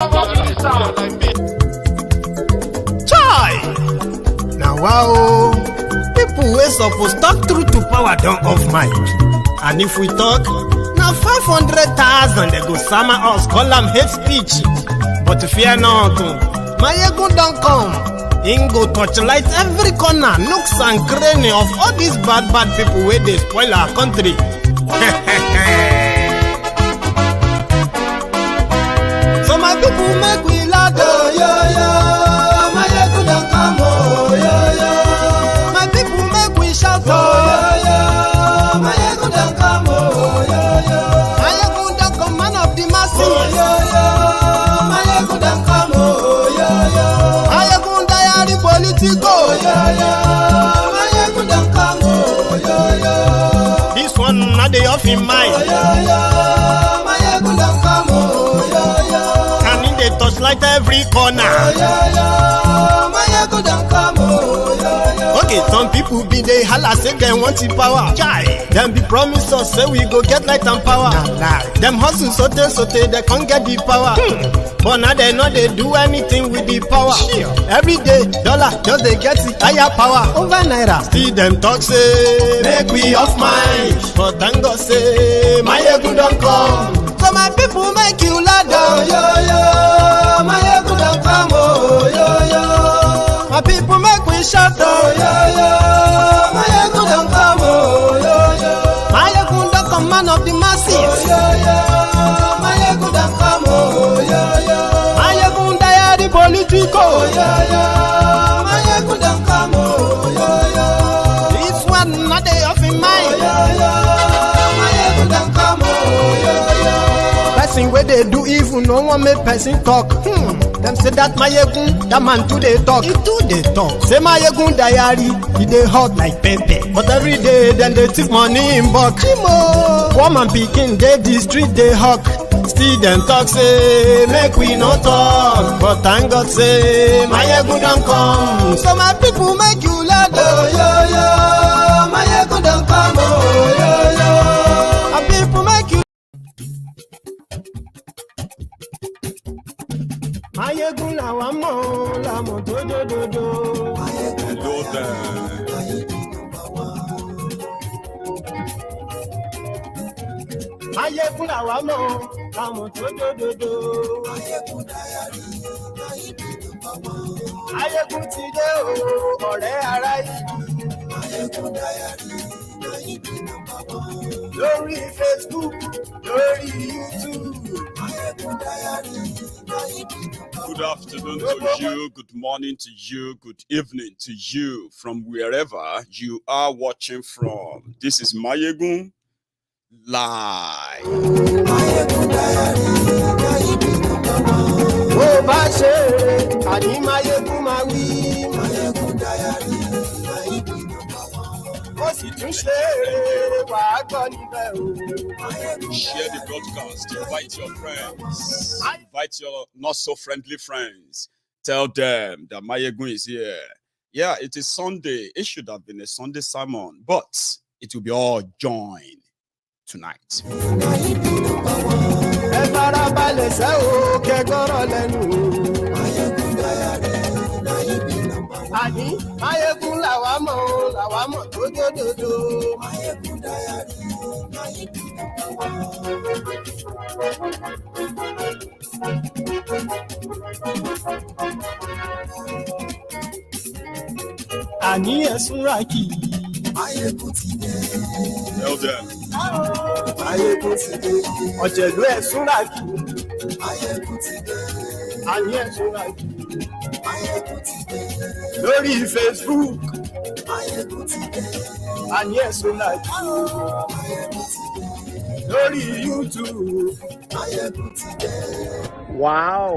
Chai! Now wow, people wey suppose talk truth to power don't off mic. And if we talk, now 500,000 they go summer us, call them hate speech. But fear not, Maiyegun don't come. Him go torchlight every corner, nooks and cranny of all these bad people where they spoil our country. So my people make we laugh, oh, yo, yo. Maiyegun don't come, oh, yo, yo. My people make we shout, oh, yo, yo. Maiyegun don't come, oh, yo, yo. Maiyegun don't come, man of the masses, oh, yo, yo. Maiyegun don't come, oh, yo, yo. Maiyegun diary politico, oh, yo, yo. Maiyegun don't come, oh, yo, yo. This one not the off in mind, oh, yo, yo. Maiyegun don't come, oh, yo, yo. They touchlight every corner. Oh, yeah, yeah. Maiyegun don't come, oh, yeah, yeah. Okay, some people be they holla say they want the power. Chai. Them be promise us say we go get light and power. Nah. Them hustle sote they can't get the power. But now they know they do anything with the power. Sure. Every day, dollar just they get the higher power over naira. Still them talk say make we off mind. But thank God say Maiyegun don't come. So my people make you laugh, oh, yo, yo. Maiyegun don't come, oh, yo, yo. My people make we shout, oh, yo, yo. Maiyegun don't come, oh, yo, yo. Maiyegun don't come, man of the masses, oh, yo, yo. Maiyegun don't come, oh, yo, yo. Maiyegun diary politico, oh, yo, yo. Maiyegun don't come, oh, yo, yo. This one not they off in mind, oh, yo, yo. Maiyegun don't come, oh, yo, yo. Person where they do evil, no one make person talk. Them say that Maiyegun, that man too they talk. He too they talk. Say Maiyegun diary, he they hot like pepper. But every day, then they take money in bulk. Poor man picking, they the street they hawk. Still them talk say, make we no talk. But thank God say, Maiyegun don't come. So my people make you laugh, oh, yo, yo. Maiyegun don't come, oh, yo, yo. My people make you. Maiyegun làwa mọ̀, làmọ̀ tó dòdòdò. Hello there. Maiyegun làwa mọ̀, làmọ̀ tó dòdòdò. Maiyegun ti dé o, ọ̀rẹ́ ará ìlú. Lórí Facebook, lórí YouTube. Good afternoon to you, good morning to you, good evening to you from wherever you are watching from. This is Maiyegun Live. Share the broadcast, invite your friends, invite your not so friendly friends. Tell them that Maiyegun is here. Yeah, it is Sunday. It should have been a Sunday sermon, but it will be all joined tonight. Maiyegun làwa mọ̀ tó dòdòdò. Maiyegun diary, àní ẹ̀sùn rákì. Maiyegun ti dé. Tell them. Maiyegun ti dé. Ọ̀jẹ̀lú ẹ̀sùn rákì. Maiyegun ti dé. Àní ẹ̀sùn rákì. Maiyegun ti dé. Lórí Facebook. Maiyegun ti dé. Àní ẹ̀sùn rákì. Maiyegun ti dé. Lórí YouTube. Maiyegun ti dé. Wow,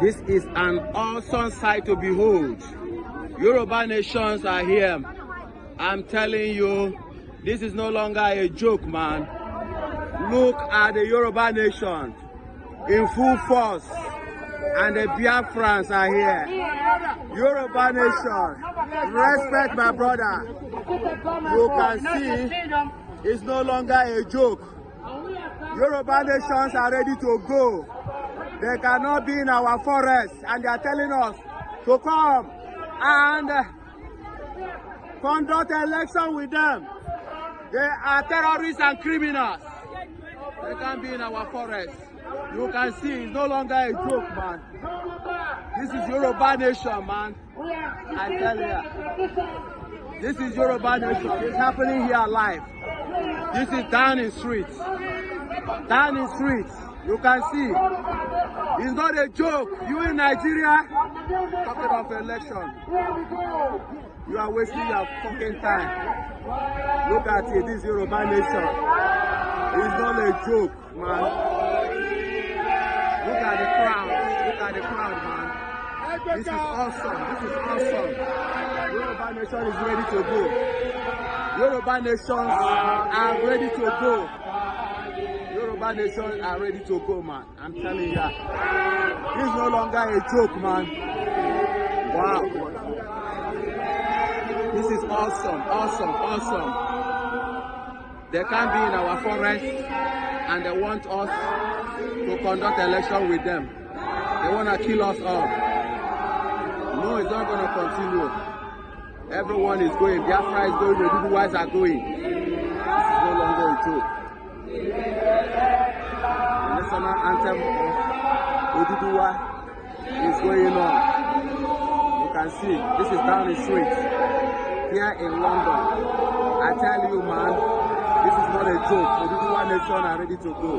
this is an awesome sight to behold. Yoruba nations are here. I'm telling you, this is no longer a joke, man. Look at the Yoruba nation in full force, and the Biafrans are here. Yoruba nation, respect my brother. You can see it's no longer a joke. Yoruba nations are ready to go. They cannot be in our forest, and they are telling us to come and conduct an election with them. They are terrorists and criminals. They can't be in our forest. You can see it's no longer a joke, man. This is Yoruba nation, man. I tell you. This is Yoruba nation. It's happening here live. This is down in streets. Down in streets. You can see. It's not a joke. You in Nigeria, talking of election. You are wasting your fucking time. Look at it. This is Yoruba nation. It's not a joke, man. Look at the crowd. Look at the crowd, man. This is awesome. This is awesome. Yoruba nation is ready to go. Yoruba nations are ready to go. Yoruba nations are ready to go, man. I'm telling you. This is no longer a joke, man. Wow. This is awesome, awesome, awesome. They can't be in our forest, and they want us to conduct election with them. They want to kill us all. No, it's not going to continue. Everyone is going. Biafra is going. The Oduduwas are going. This is no longer a joke. The national anthem of Oduduwa is going on. You can see. This is down the street here in London. I tell you, man, this is not a joke. The Yoruba nation are ready to go.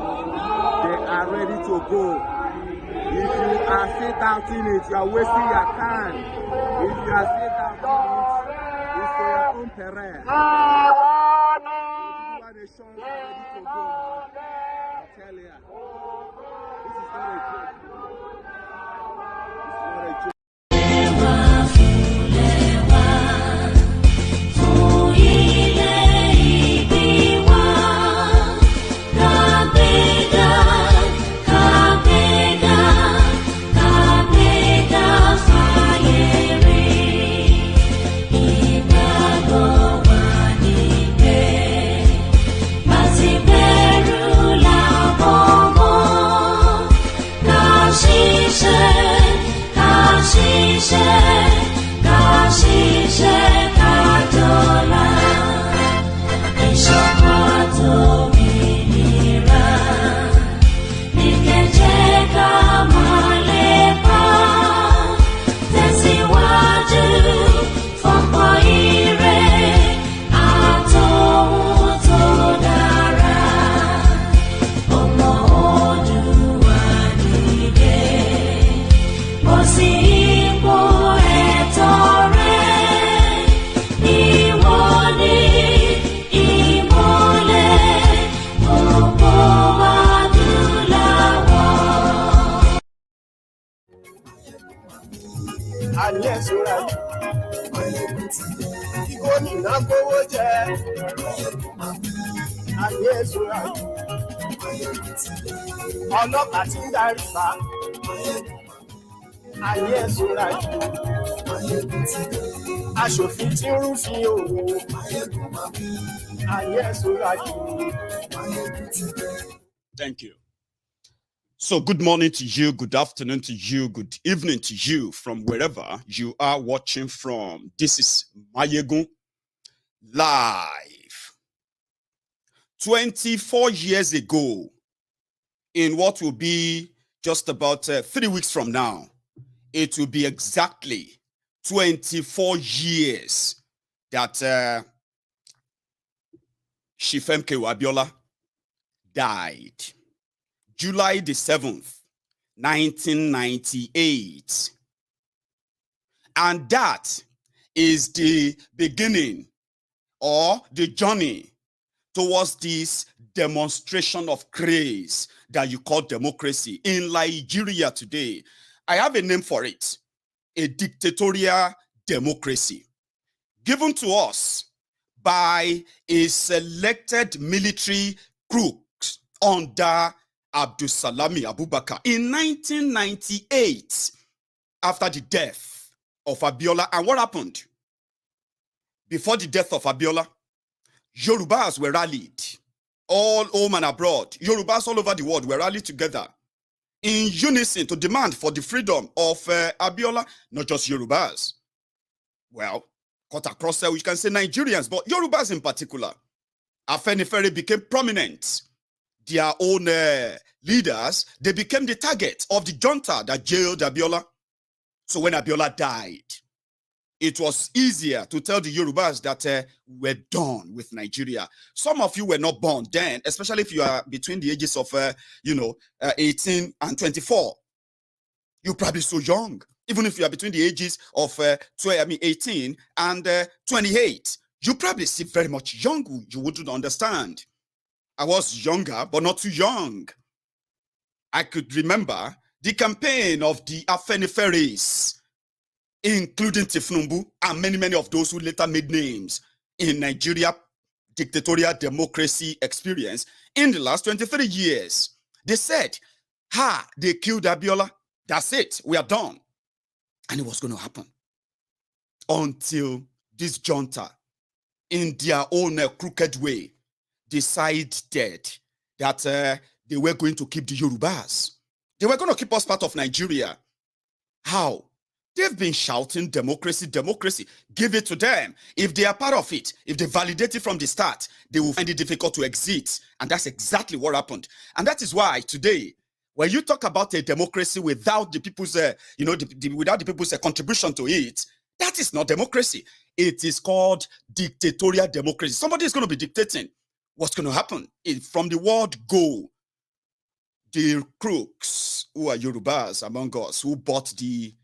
They are ready to go. If you are still doubting it, you are wasting your time. If you are still doubting it, it's for your own peril. The Yoruba nation are ready to go. I tell you, this is not a joke. It's not a joke. Ọlọ́pàá tí ń darí bá ayé ẹ̀sùn rájú aṣòfin tí ń rúfin òwò ayé ẹ̀sùn rájú. Thank you. So good morning to you, good afternoon to you, good evening to you from wherever you are watching from. This is Maiyegun live. 24 years ago, in what will be just about 3 weeks from now, it will be exactly 24 years that Chief MKO Abiola died. July the 7th, 1998. And that is the beginning or the journey towards this demonstration of grace that you call democracy in Nigeria today. I have a name for it, a dictatorial democracy given to us by a selected military crooks under Abdulsalami Abubakar in 1998 after the death of Abiola. And what happened? Before the death of Abiola, Yorubas were rallied all home and abroad. Yorubas all over the world were rallied together in unison to demand for the freedom of Abiola, not just Yorubas. Well, cut across there, we can say Nigerians, but Yorubas in particular. Afenifere became prominent. Their own leaders, they became the target of the junta that jailed Abiola. So when Abiola died, it was easier to tell the Yorubas that we're done with Nigeria. Some of you were not born then, especially if you are between the ages of, 18 and 24. You're probably so young. Even if you are between the ages of 18 and 28, you probably see very much young. You wouldn't understand. I was younger, but not too young. I could remember the campaign of the Afeniferes, including Tifnumbu and many of those who later made names in Nigeria dictatorial democracy experience in the last 23 years. They said, they killed Abiola. That's it. We are done. And it was going to happen until this junta, in their own crooked way, decided that they were going to keep the Yorubas. They were going to keep us part of Nigeria. How? They've been shouting democracy, democracy. Give it to them. If they are part of it, if they validate it from the start, they will find it difficult to exit. And that's exactly what happened. And that is why today, when you talk about a democracy without the people's, without the people's contribution to it, that is not democracy. It is called dictatorial democracy. Somebody is going to be dictating what's going to happen. From the word go, the crooks who are Yorubas among us, who bought the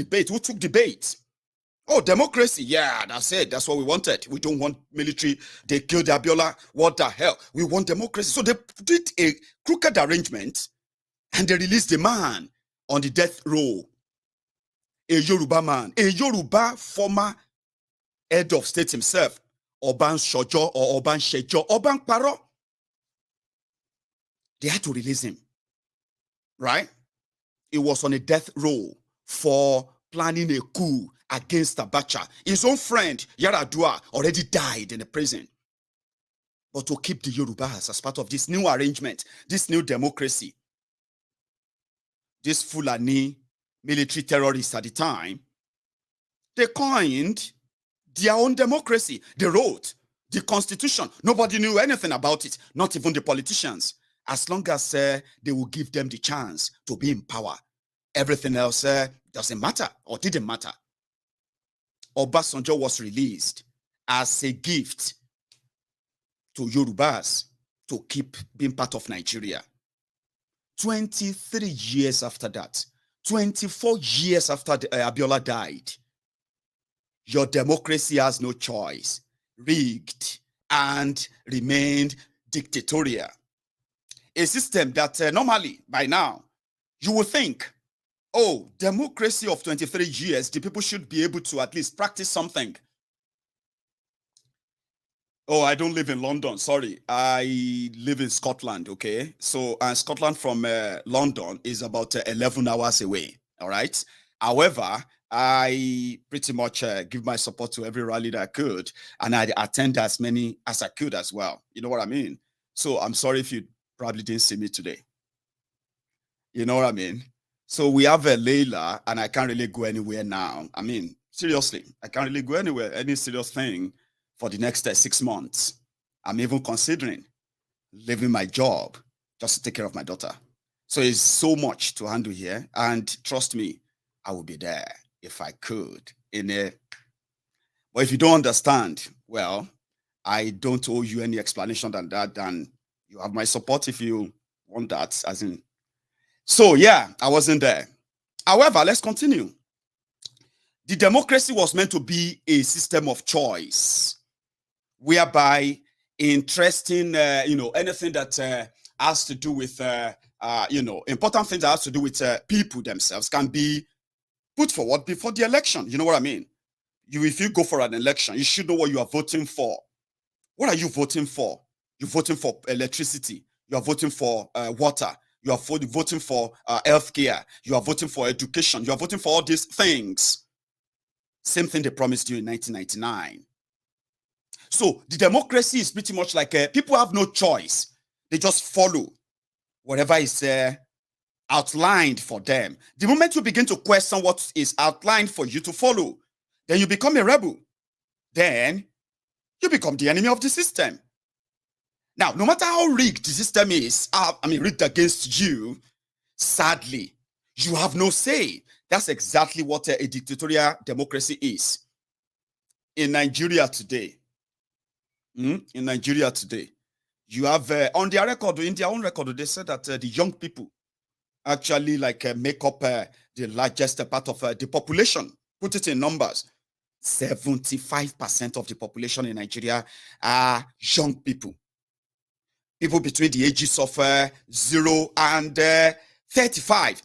bait, who took the bait. Oh, democracy. Yeah, that's it. That's what we wanted. We don't want military. They killed Abiola. What the hell? We want democracy. So they did a crooked arrangement and they released the man on the death row. A Yoruba man, a Yoruba former head of state himself, Oban Shojo or Oban Shejo, Oban Paro. They had to release him, right? It was on a death row for planning a coup against Abacha. His own friend, Yaradua, already died in the prison. But to keep the Yorubas as part of this new arrangement, this new democracy, this Fulani military terrorists at the time, they coined their own democracy. They wrote the constitution. Nobody knew anything about it, not even the politicians. As long as they will give them the chance to be in power, everything else doesn't matter or didn't matter. Obasanjo was released as a gift to Yorubas to keep being part of Nigeria. 23 years after that, 24 years after Abiola died, your democracy has no choice, rigged, and remained dictatorial. A system that normally, by now, you would think, oh, democracy of 23 years, the people should be able to at least practice something. Oh, I don't live in London, sorry. I live in Scotland, okay? So, Scotland from London is about 11 hours away, all right? However, I pretty much give my support to every rally that I could, and I attend as many as I could as well. You know what I mean? So, I'm sorry if you probably didn't see me today. You know what I mean? So we have a Layla, and I can't really go anywhere now. I mean, seriously, I can't really go anywhere, any serious thing for the next 6 months. I'm even considering leaving my job just to take care of my daughter. So it's so much to handle here. And trust me, I will be there if I could. But if you don't understand, well, I don't owe you any explanation than that. And you have my support if you want that, as in. So yeah, I wasn't there. However, let's continue. The democracy was meant to be a system of choice, whereby interesting, anything that has to do with, important things that has to do with people themselves can be put forward before the election. You know what I mean? If you go for an election, you should know what you are voting for. What are you voting for? You're voting for electricity. You are voting for water. You are voting for healthcare. You are voting for education. You are voting for all these things. Same thing they promised you in 1999. So the democracy is pretty much like people have no choice. They just follow. whatever is outlined for them. The moment you begin to question what is outlined for you to follow, then you become a rebel. Then you become the enemy of the system. Now, no matter how rigged the system is, rigged against you, sadly, you have no say. That's exactly what a dictatorial democracy is. In Nigeria today, you have on their record, in their own record, they said that the young people actually make up the largest part of the population. Put it in numbers. 75% of the population in Nigeria are young people. People between the ages of 0 and 35.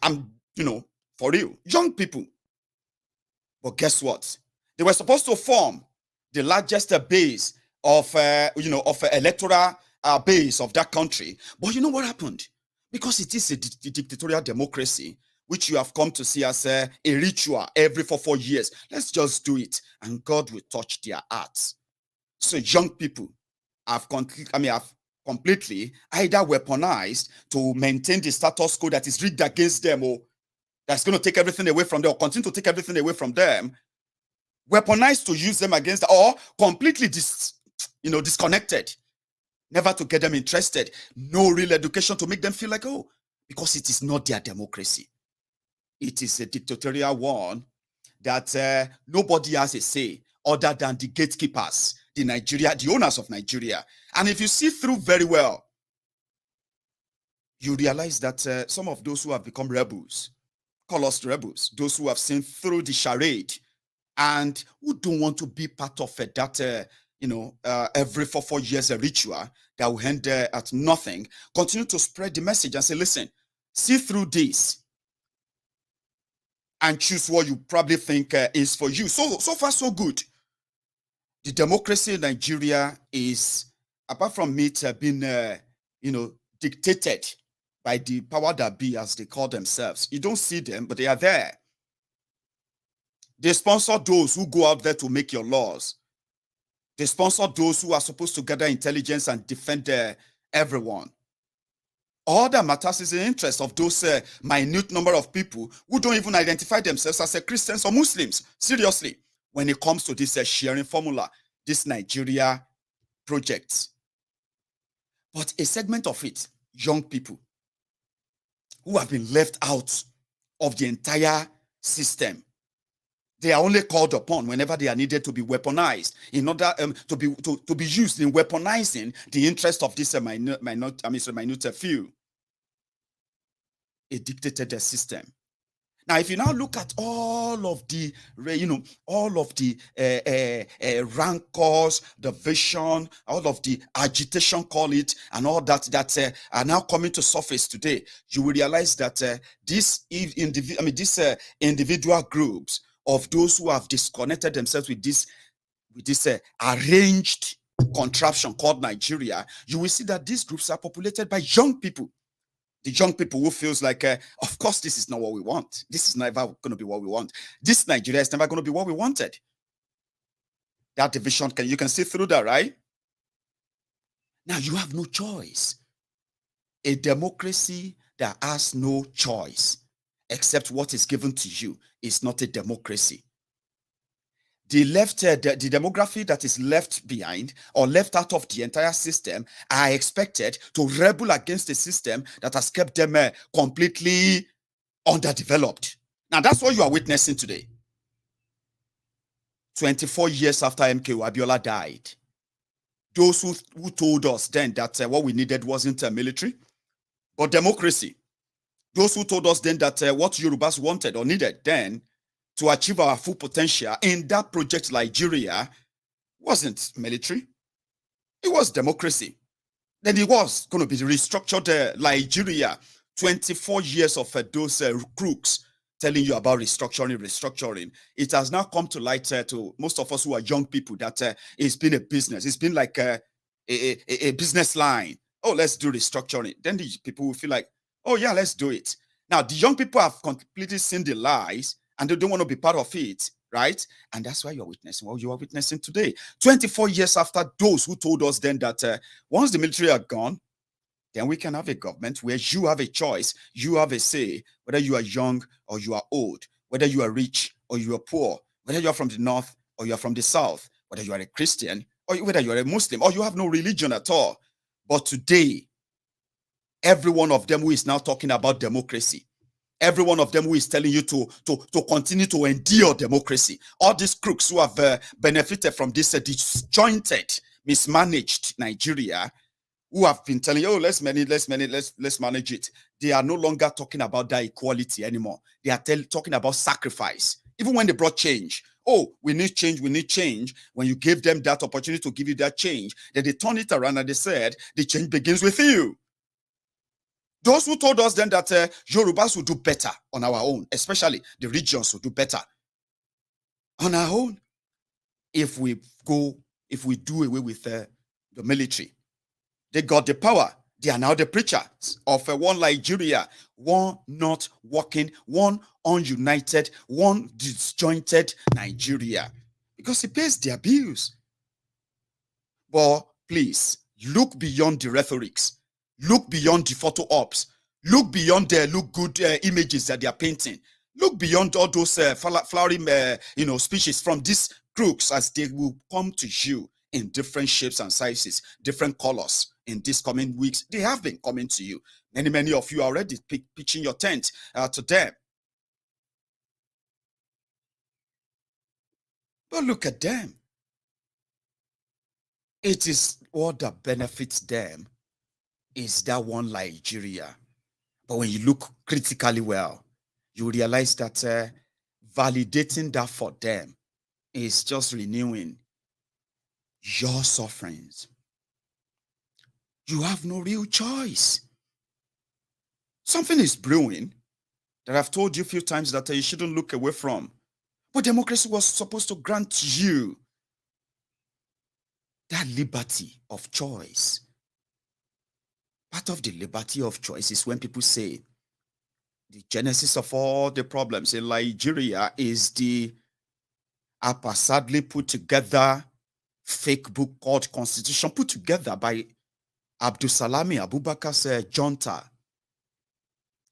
For real, young people. But guess what? They were supposed to form the largest base of electoral base of that country. But you know what happened? Because it is a dictatorial democracy, which you have come to see as a ritual every 4 years. Let's just do it, and God will touch their hearts. So young people have completely either weaponized to maintain the status quo that is rigged against them, or that's going to take everything away from them, or continue to take everything away from them, weaponized to use them against, or completely disconnected, never to get them interested, no real education to make them feel like, oh, because it is not their democracy. It is a dictatorial one that nobody has a say other than the gatekeepers, the owners of Nigeria. And if you see through very well, you realize that some of those who have become rebels, call us rebels, those who have seen through the charade and who don't want to be part of that, every 4 years a ritual that will end at nothing, continue to spread the message and say, listen, see through this and choose what you probably think is for you. So far, so good. The democracy in Nigeria is, apart from it being, dictated by the power that be, as they call themselves. You don't see them, but they are there. They sponsor those who go out there to make your laws. They sponsor those who are supposed to gather intelligence and defend everyone. All that matters is the interest of those minute number of people who don't even identify themselves as Christians or Muslims. Seriously, when it comes to this sharing formula, this Nigeria project. But a segment of it, young people, who have been left out of the entire system. They are only called upon whenever they are needed to be weaponized in order to be used in weaponizing the interest of this minute few. A dictated system. Now, if you now look at all of the, rancors, the vision, all of the agitation, call it, and all that are now coming to surface today, you will realize that these individual groups of those who have disconnected themselves with this arranged contraption called Nigeria, you will see that these groups are populated by young people. The young people who feels like, of course, this is not what we want. This is never going to be what we want. This Nigeria is never going to be what we wanted. That division, you can see through that, right? Now, you have no choice. A democracy that has no choice except what is given to you is not a democracy. The demography that is left behind or left out of the entire system are expected to rebel against a system that has kept them completely underdeveloped. Now, that's what you are witnessing today. 24 years after MKO Abiola died, those who told us then that what we needed wasn't military, but democracy. Those who told us then that what Yorubas wanted or needed then to achieve our full potential in that project Nigeria wasn't military. It was democracy. Then it was going to be the restructured Nigeria. 24 years of those crooks telling you about restructuring. It has now come to light to most of us who are young people that it's been a business. It's been like a business line. Oh, let's do restructuring. Then the people will feel like, oh yeah, let's do it. Now, the young people have completely seen the lies and they don't want to be part of it, right? And that's why you're witnessing what you are witnessing today. 24 years after those who told us then that once the military are gone, then we can have a government where you have a choice, you have a say, whether you are young or you are old, whether you are rich or you are poor, whether you are from the north or you are from the south, whether you are a Christian or whether you are a Muslim or you have no religion at all. But today, every one of them who is now talking about democracy, every one of them who is telling you to continue to endure democracy, all these crooks who have benefited from this disjointed, mismanaged Nigeria, who have been telling you, oh, let's manage it. They are no longer talking about that equality anymore. They are talking about sacrifice. Even when they brought change, oh, we need change. When you gave them that opportunity to give you that change, then they turned it around and they said, the change begins with you. Those who told us then that Yorubas will do better on our own, especially the regions will do better on our own if we do away with the military. They got the power. They are now the preachers of one Nigeria, one not working, one ununited, one disjointed Nigeria, because it pays their bills. But please, look beyond the rhetorics. Look beyond the photo ops. Look beyond the look good images that they are painting. Look beyond all those flowery speeches from these crooks, as they will come to you in different shapes and sizes, different colors in these coming weeks. They have been coming to you. Many of you are already pitching your tent to them. But look at them. It is what that benefits them is that one Nigeria. But when you look critically well, you realize that validating that for them is just renewing your sufferings. You have no real choice. Something is brewing that I've told you a few times that you shouldn't look away from. But democracy was supposed to grant you that liberty of choice. Part of the liberty of choice is when people say the genesis of all the problems in Nigeria is the haphazardly put together fake book called Constitution, put together by Abdusalami Abubakar's junta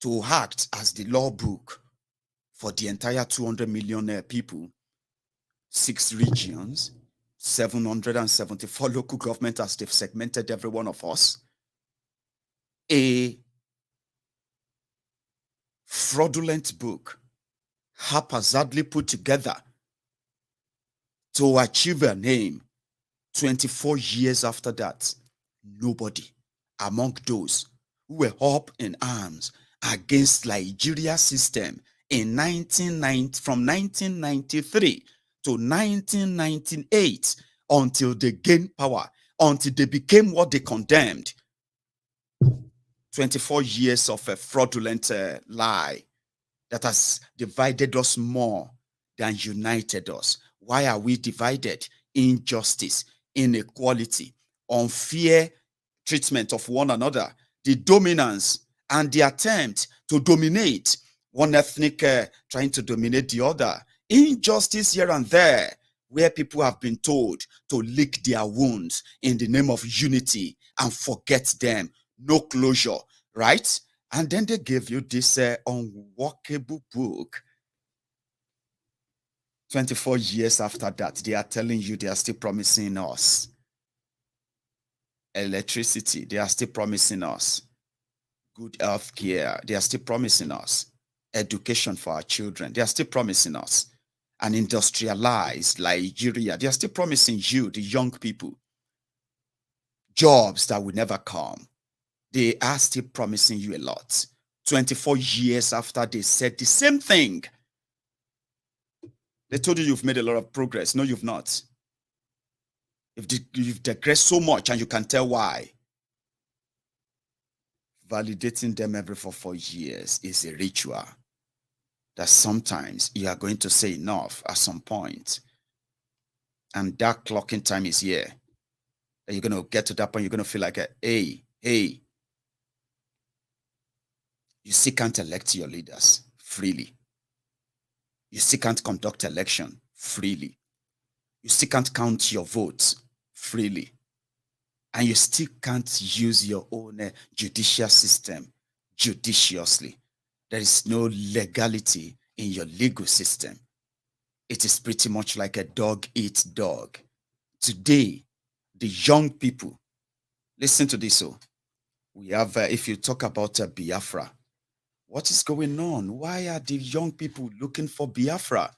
to act as the law book for the entire 200 million people, 6 regions, 774 local governments as they've segmented every one of us. A fraudulent book, haphazardly put together to achieve a name. 24 years after that, nobody among those who were up in arms against Nigeria's system in from 1993 to 1998, until they gained power, until they became what they condemned. 24 years of a fraudulent lie that has divided us more than united us. Why are we divided? Injustice, inequality, unfair treatment of one another, the dominance and the attempt to dominate one ethnic trying to dominate the other, injustice here and there, where people have been told to lick their wounds in the name of unity and forget them. No closure, right? And then they gave you this unworkable book. 24 years after that, they are telling you they are still promising us electricity. They are still promising us good health care. They are still promising us education for our children. They are still promising us an industrialized Nigeria. They are still promising you, the young people, jobs that will never come. They are still promising you a lot. 24 years after they said the same thing. They told you you've made a lot of progress. No, you've not. You've digressed so much, and you can tell why. Validating them every 4 years is a ritual that sometimes you are going to say enough at some point. And that clocking time is here. And you're going to get to that point, you're going to feel like, hey, you still can't elect your leaders freely. You still can't conduct election freely. You still can't count your votes freely. and you still can't use your own judicial system judiciously. There is no legality in your legal system. It is pretty much like a dog eats dog. Today, the young people, listen to this. So we have, if you talk about Biafra, what is going on? Why are the young people looking for Biafra?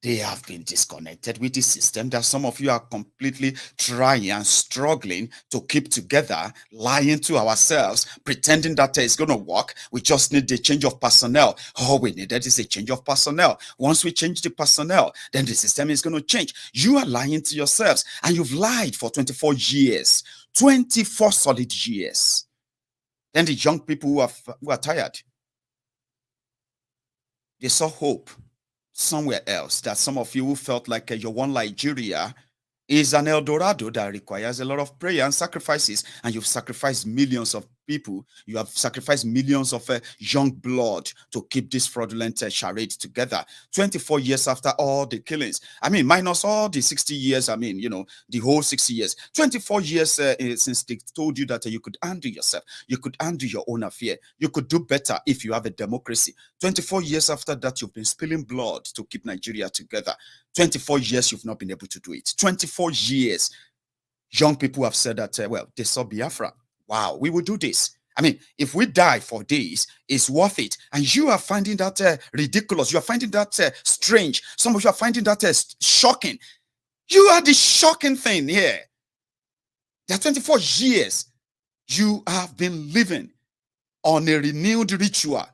They have been disconnected with the system that some of you are completely trying and struggling to keep together, lying to ourselves, pretending that it's going to work. We just need the change of personnel. All we needed is a change of personnel. Once we change the personnel, then the system is going to change. You are lying to yourselves, and you've lied for 24 years, 24 solid years. Then the young people who are tired, they saw hope somewhere else, that some of you who felt like your one Nigeria is an El Dorado that requires a lot of prayer and sacrifices, and you've sacrificed millions of people. You have sacrificed millions of young blood to keep this fraudulent charade together. 24 years after all the killings, I mean, minus all the 60 years, I mean, you know, the whole 60 years, 24 years since they told you that you could undo yourself, you could undo your own affair, you could do better if you have a democracy. 24 years after that, you've been spilling blood to keep Nigeria together. 24 years, you've not been able to do it. 24 years, young people have said that, well, they saw Biafra. Wow, we will do this. I mean, if we die for this, it's worth it. And you are finding that ridiculous. You are finding that strange. Some of you are finding that shocking. You are the shocking thing here. There are 24 years you have been living on a renewed ritual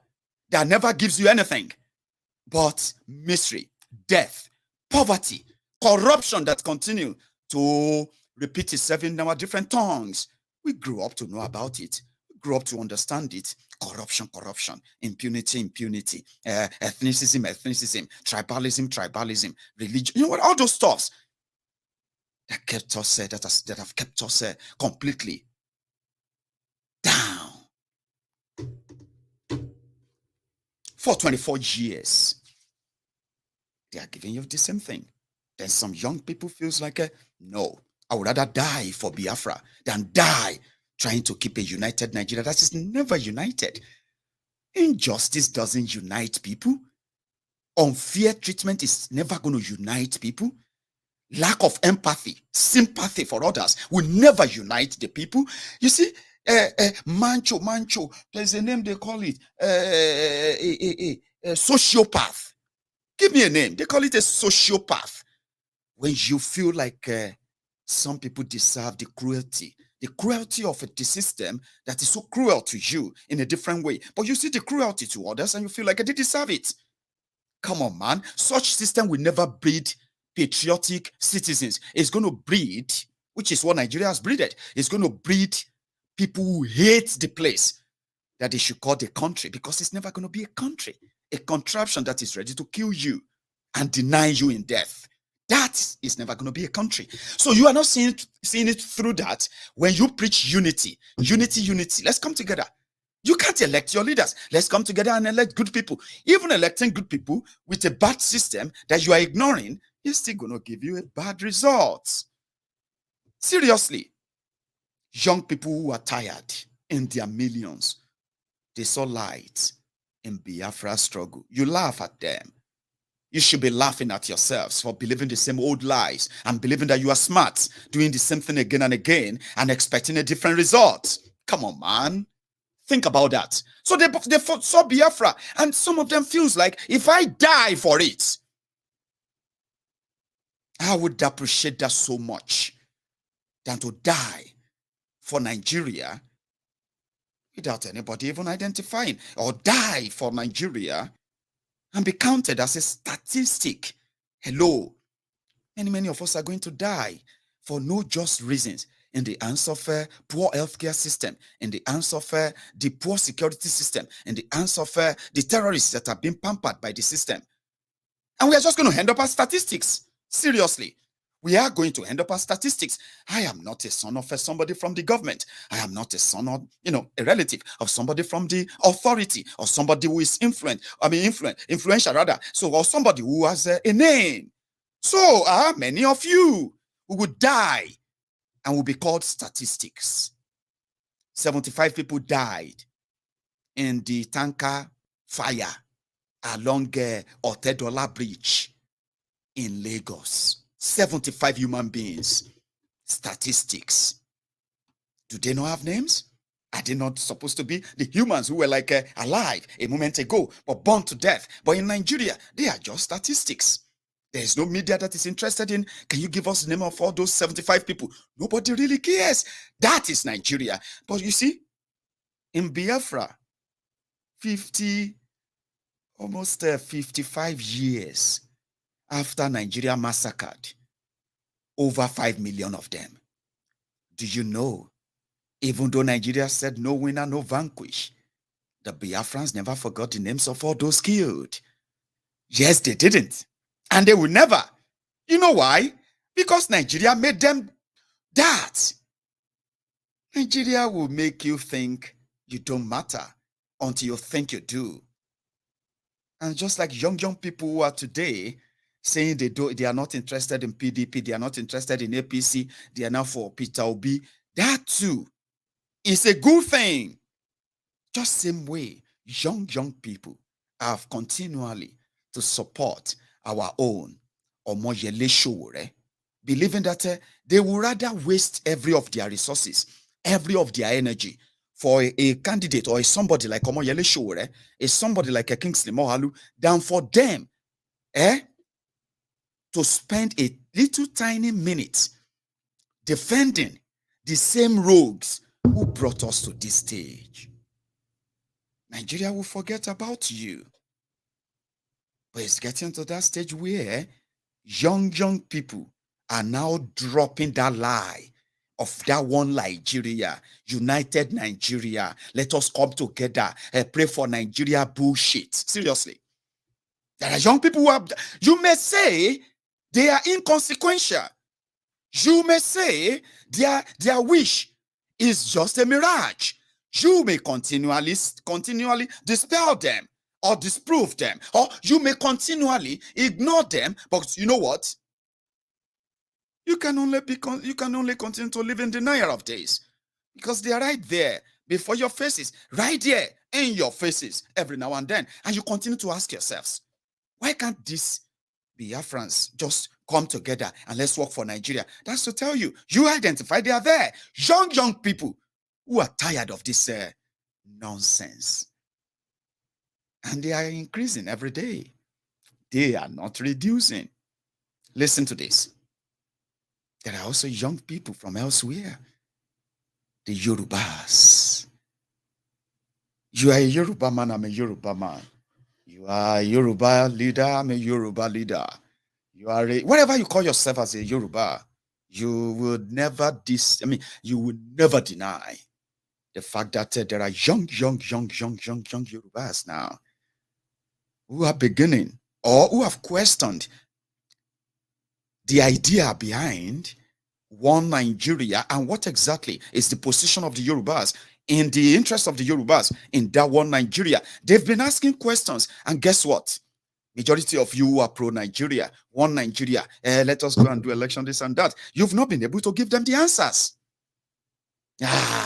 that never gives you anything but misery, death, poverty, corruption that continue to repeat itself in our different tongues. We grew up to know about it. We grew up to understand it. Corruption, impunity, ethnicism, tribalism, religion. You know what? All those stuffs that kept us, that have kept us completely down for 24 years. They are giving you the same thing. Then some young people feels like, no, I would rather die for Biafra than die trying to keep a united Nigeria that is never united. Injustice doesn't unite people. Unfair treatment is never going to unite people. Lack of empathy, sympathy for others will never unite the people. You see, mancho, there's a name they call it, a sociopath. Give me a name. They call it a sociopath. When you feel like some people deserve the cruelty of the system that is so cruel to you in a different way, but you see the cruelty to others and you feel like they deserve it. Come on, man. Such system will never breed patriotic citizens. It's going to breed, which is what Nigeria has breeded. It's going to breed people who hate the place that they should call the country, because it's never going to be a country. A contraption that is ready to kill you and deny you in death. That is never going to be a country. So you are not seeing it through that. When you preach unity, let's come together. You can't elect your leaders. Let's come together and elect good people. Even electing good people with a bad system that you are ignoring is still going to give you a bad result. Seriously, young people who are tired in their millions, they saw light in Biafra's struggle. You laugh at them. You should be laughing at yourselves for believing the same old lies and believing that you are smart, doing the same thing again and again and expecting a different result. Come on, man. Think about that. So they saw Biafra, and some of them feels like, if I die for it, I would appreciate that so much than to die for Nigeria without anybody even identifying, or die for Nigeria and be counted as a statistic. Hello. Many of us are going to die for no just reasons, in the hands of a poor healthcare system, in the hands of the poor security system, in the hands of the terrorists that are being pampered by the system. And we are just going to end up as statistics. Seriously. We are going to end up as statistics. I am not a son of somebody from the government. I am not a son of, a relative of somebody from the authority, or somebody who is influential rather. So, or somebody who has a name. So, many of you who would die and will be called statistics. 75 people died in the tanker fire along Otedola Bridge in Lagos. 75 human beings. Statistics. Do they not have names? Are they not supposed to be the humans who were like alive a moment ago, but born to death? But in Nigeria, they are just statistics. There is no media that is interested in, can you give us the name of all those 75 people? Nobody really cares. That is Nigeria. But you see, in Biafra, almost 55 years after Nigeria massacred over 5 million of them. Do you know, even though Nigeria said no winner, no vanquish, the Biafrans never forgot the names of all those killed. Yes, they didn't. And they will never. You know why? Because Nigeria made them that. Nigeria will make you think you don't matter until you think you do. And just like young people who are today saying they are not interested in PDP, they are not interested in APC, they are now for Peter Obi, that too is a good thing. Just same way, young people have continually to support our own Omoyele Sowore, believing that they will rather waste every of their resources, every of their energy for a candidate or somebody like Omoyele Sowore, somebody like a Kingsley Mohalu, than for them to spend a little tiny minute defending the same rogues who brought us to this stage. Nigeria will forget about you. But it's getting to that stage where young people are now dropping that lie of that one Nigeria, united Nigeria. Let us come together and pray for Nigeria bullshit. Seriously. There are young people who are, you may say they are inconsequential. You may say their wish is just a mirage. You may continually dispel them or disprove them, or you may continually ignore them. But you know what? You can only continue to live in denial of this, because they are right there before your faces, right there in your faces every now and then, and you continue to ask yourselves, why can't these Biafrans just come together and let's work for Nigeria? That's to tell you, you identify they are there. Young people who are tired of this nonsense. And they are increasing every day. They are not reducing. Listen to this. There are also young people from elsewhere. The Yorubas. You are a Yoruba man, I'm a Yoruba man. You are a Yoruba leader, I'm a Yoruba leader. You are whatever you call yourself as a Yoruba, you would never you would never deny the fact that there are young Yorubas now who are beginning or who have questioned the idea behind one Nigeria and what exactly is the position of the Yorubas in the interest of the Yorubas in that one Nigeria. They've been asking questions, and guess what? Majority of you who are pro-Nigeria, one Nigeria, let us go and do election, this and that. You've not been able to give them the answers.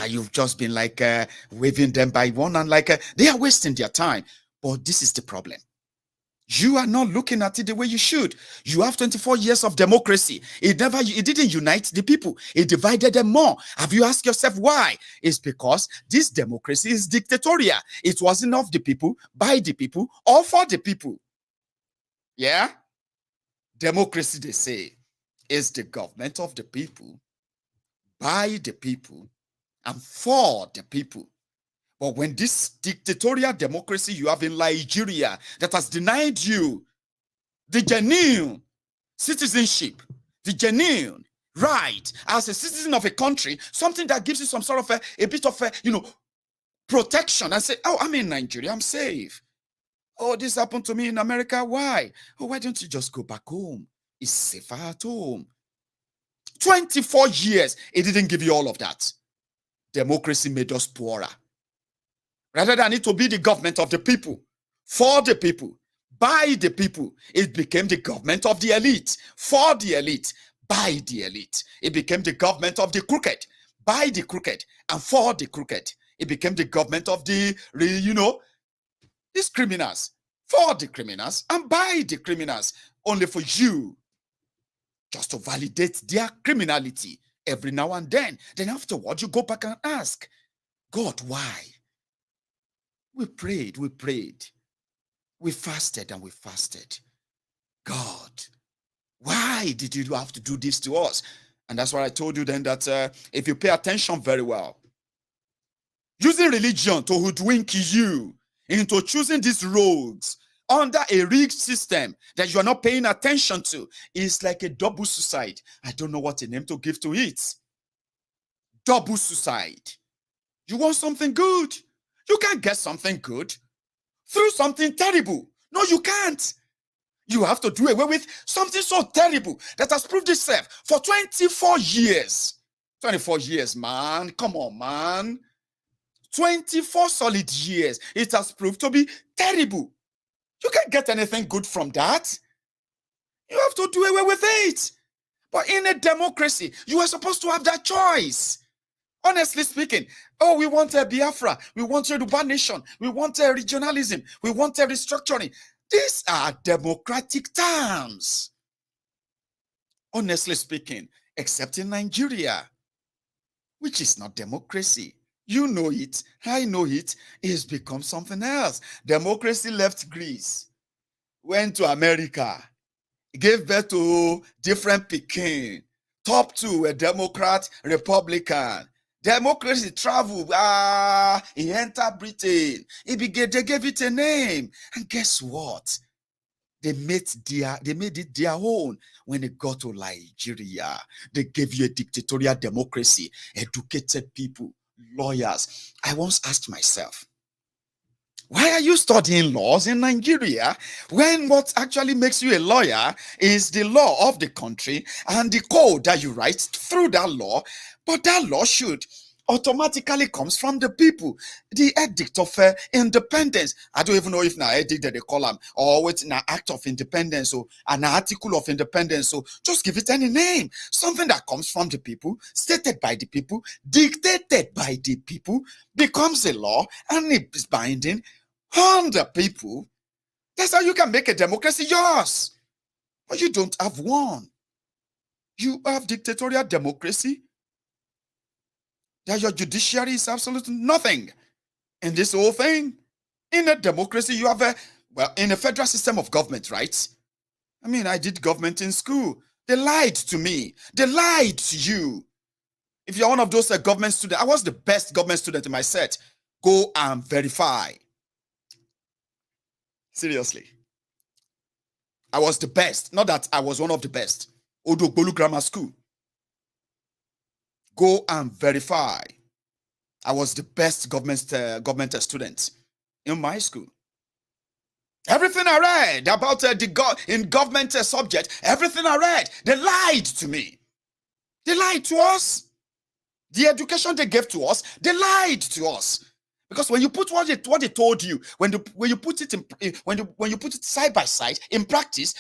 You've just been like waving them by one and like they are wasting their time. But this is the problem. You are not looking at it the way you should. You have 24 years of democracy. It didn't unite the people. It divided them more. Have you asked yourself why? It's because this democracy is dictatorial. It wasn't of the people, by the people, or for the people. Yeah? Democracy, they say, is the government of the people, by the people, and for the people. But when this dictatorial democracy you have in Nigeria that has denied you the genuine citizenship, the genuine right as a citizen of a country, something that gives you some sort of a bit of protection, and say, oh, I'm in Nigeria, I'm safe. Oh, this happened to me in America. Why? Oh, why don't you just go back home? It's safer at home. 24 years, it didn't give you all of that. Democracy made us poorer. Rather than it to be the government of the people, for the people, by the people, it became the government of the elite, for the elite, by the elite. It became the government of the crooked, by the crooked, and for the crooked. It became the government of the, these criminals, for the criminals, and by the criminals, only for you, just to validate their criminality every now and then. Then afterwards, you go back and ask, God, why? We prayed, we fasted and we fasted. God, why did you have to do this to us? And that's why I told you then that if you pay attention very well, using religion to hoodwink you into choosing these roads under a rigged system that you are not paying attention to is like a double suicide. I don't know what a name to give to it. Double suicide. You want something good? You can't get something good through something terrible. No, you can't. You have to do away with something so terrible that has proved itself for 24 years. 24 years, man. Come on, man. 24 solid years. It has proved to be terrible. You can't get anything good from that. You have to do away with it. But in a democracy, you are supposed to have that choice. Honestly speaking, oh, we want a Biafra, we want a Yoruba nation, we want a regionalism, we want a restructuring. These are democratic terms. Honestly speaking, except in Nigeria, which is not democracy. You know it, I know it, it's become something else. Democracy left Greece, went to America, gave birth to different Peking. Top two, a Democrat, Republican. Democracy traveled, he entered Britain. They gave it a name. And guess what? They made it their own when they got to Nigeria. They gave you a dictatorial democracy, educated people, lawyers. I once asked myself, why are you studying laws in Nigeria when what actually makes you a lawyer is the law of the country and the code that you write through that law? But that law should automatically comes from the people. The edict of independence. I don't even know if now edict that they call them or it's an act of independence or an article of independence. So just give it any name. Something that comes from the people, stated by the people, dictated by the people, becomes a law and it is binding on the people. That's how you can make a democracy yours. But you don't have one. You have dictatorial democracy. That your judiciary is absolutely nothing in this whole thing. In a democracy, you have in a federal system of government, right? I mean, I did government in school. They lied to me. They lied to you. If you're one of those government students, I was the best government student in my set. Go and verify. Seriously. I was the best. Not that I was one of the best. Odogbolu Grammar School. Go and verify. I was the best government student in my school. Everything I read about in government subject, everything I read, they lied to me. They lied to us. The education they gave to us, they lied to us. Because when you put what they told you, when you put it side by side in practice,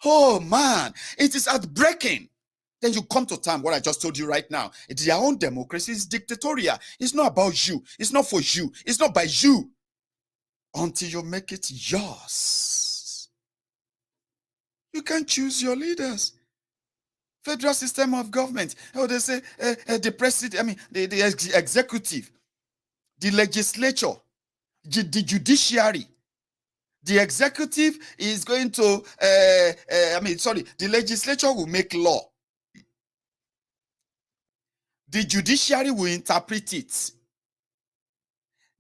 oh man, it is heartbreaking. Then you come to term what I just told you right now. It's their own democracy. It's dictatorial. It's not about you. It's not for you. It's not by you. Until you make it yours. You can choose your leaders. Federal system of government. Oh, they say the president, I mean, the executive, the legislature, the judiciary. The executive is going to, the legislature will make law. The judiciary will interpret it.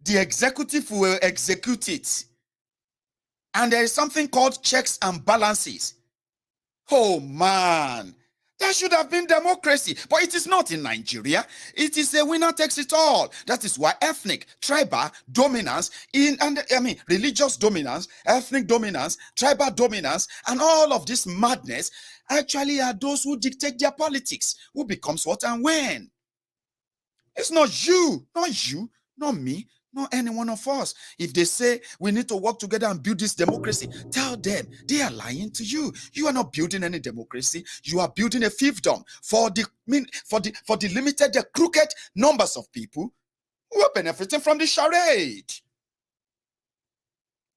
The executive will execute it. And there is something called checks and balances. Oh man, that should have been democracy, but it is not in Nigeria. It is a winner takes it all. That is why ethnic, tribal dominance, religious dominance, ethnic dominance, tribal dominance, and all of this madness actually are those who dictate their politics, who becomes what and when. It's not you, not me, Not any one of us. If they say we need to work together and build this democracy, tell them they are lying to you. You are not building any democracy. You are building a fiefdom for the limited, the crooked numbers of people who are benefiting from the charade.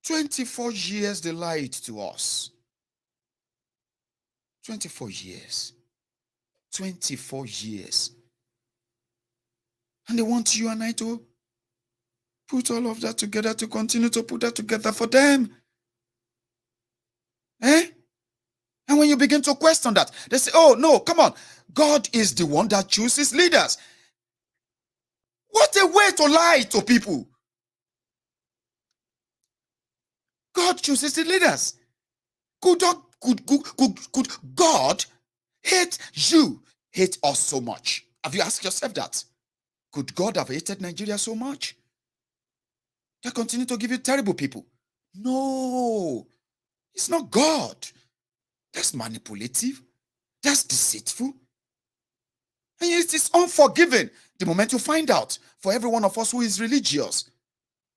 24 years they lied to us. 24 years. 24 years. And they want you and I to put all of that together, to continue to put that together for them. And when you begin to question that, they say, oh, no, come on. God is the one that chooses leaders. What a way to lie to people. God chooses the leaders. Could God hate you, hate us so much? Have you asked yourself that? Could God have hated Nigeria so much? They continue to give you terrible people. No, it's not God. That's manipulative. That's deceitful. And it is unforgiving the moment you find out. For every one of us who is religious,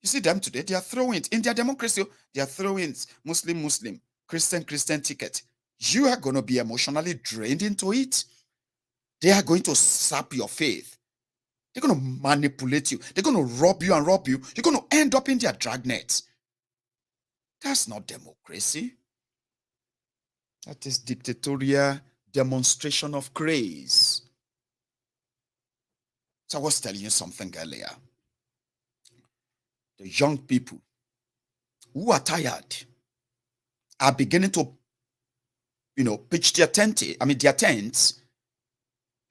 you see them today, they are throwing it in their democracy. They are throwing Muslim, Christian ticket. You are going to be emotionally drained into it. They are going to sap your faith. They're going to manipulate you. They're going to rob you and rob you. You're going to end up in their dragnets. That's not democracy. That is dictatorial demonstration of craze. So I was telling you something earlier. The young people who are tired are beginning to, pitch their tents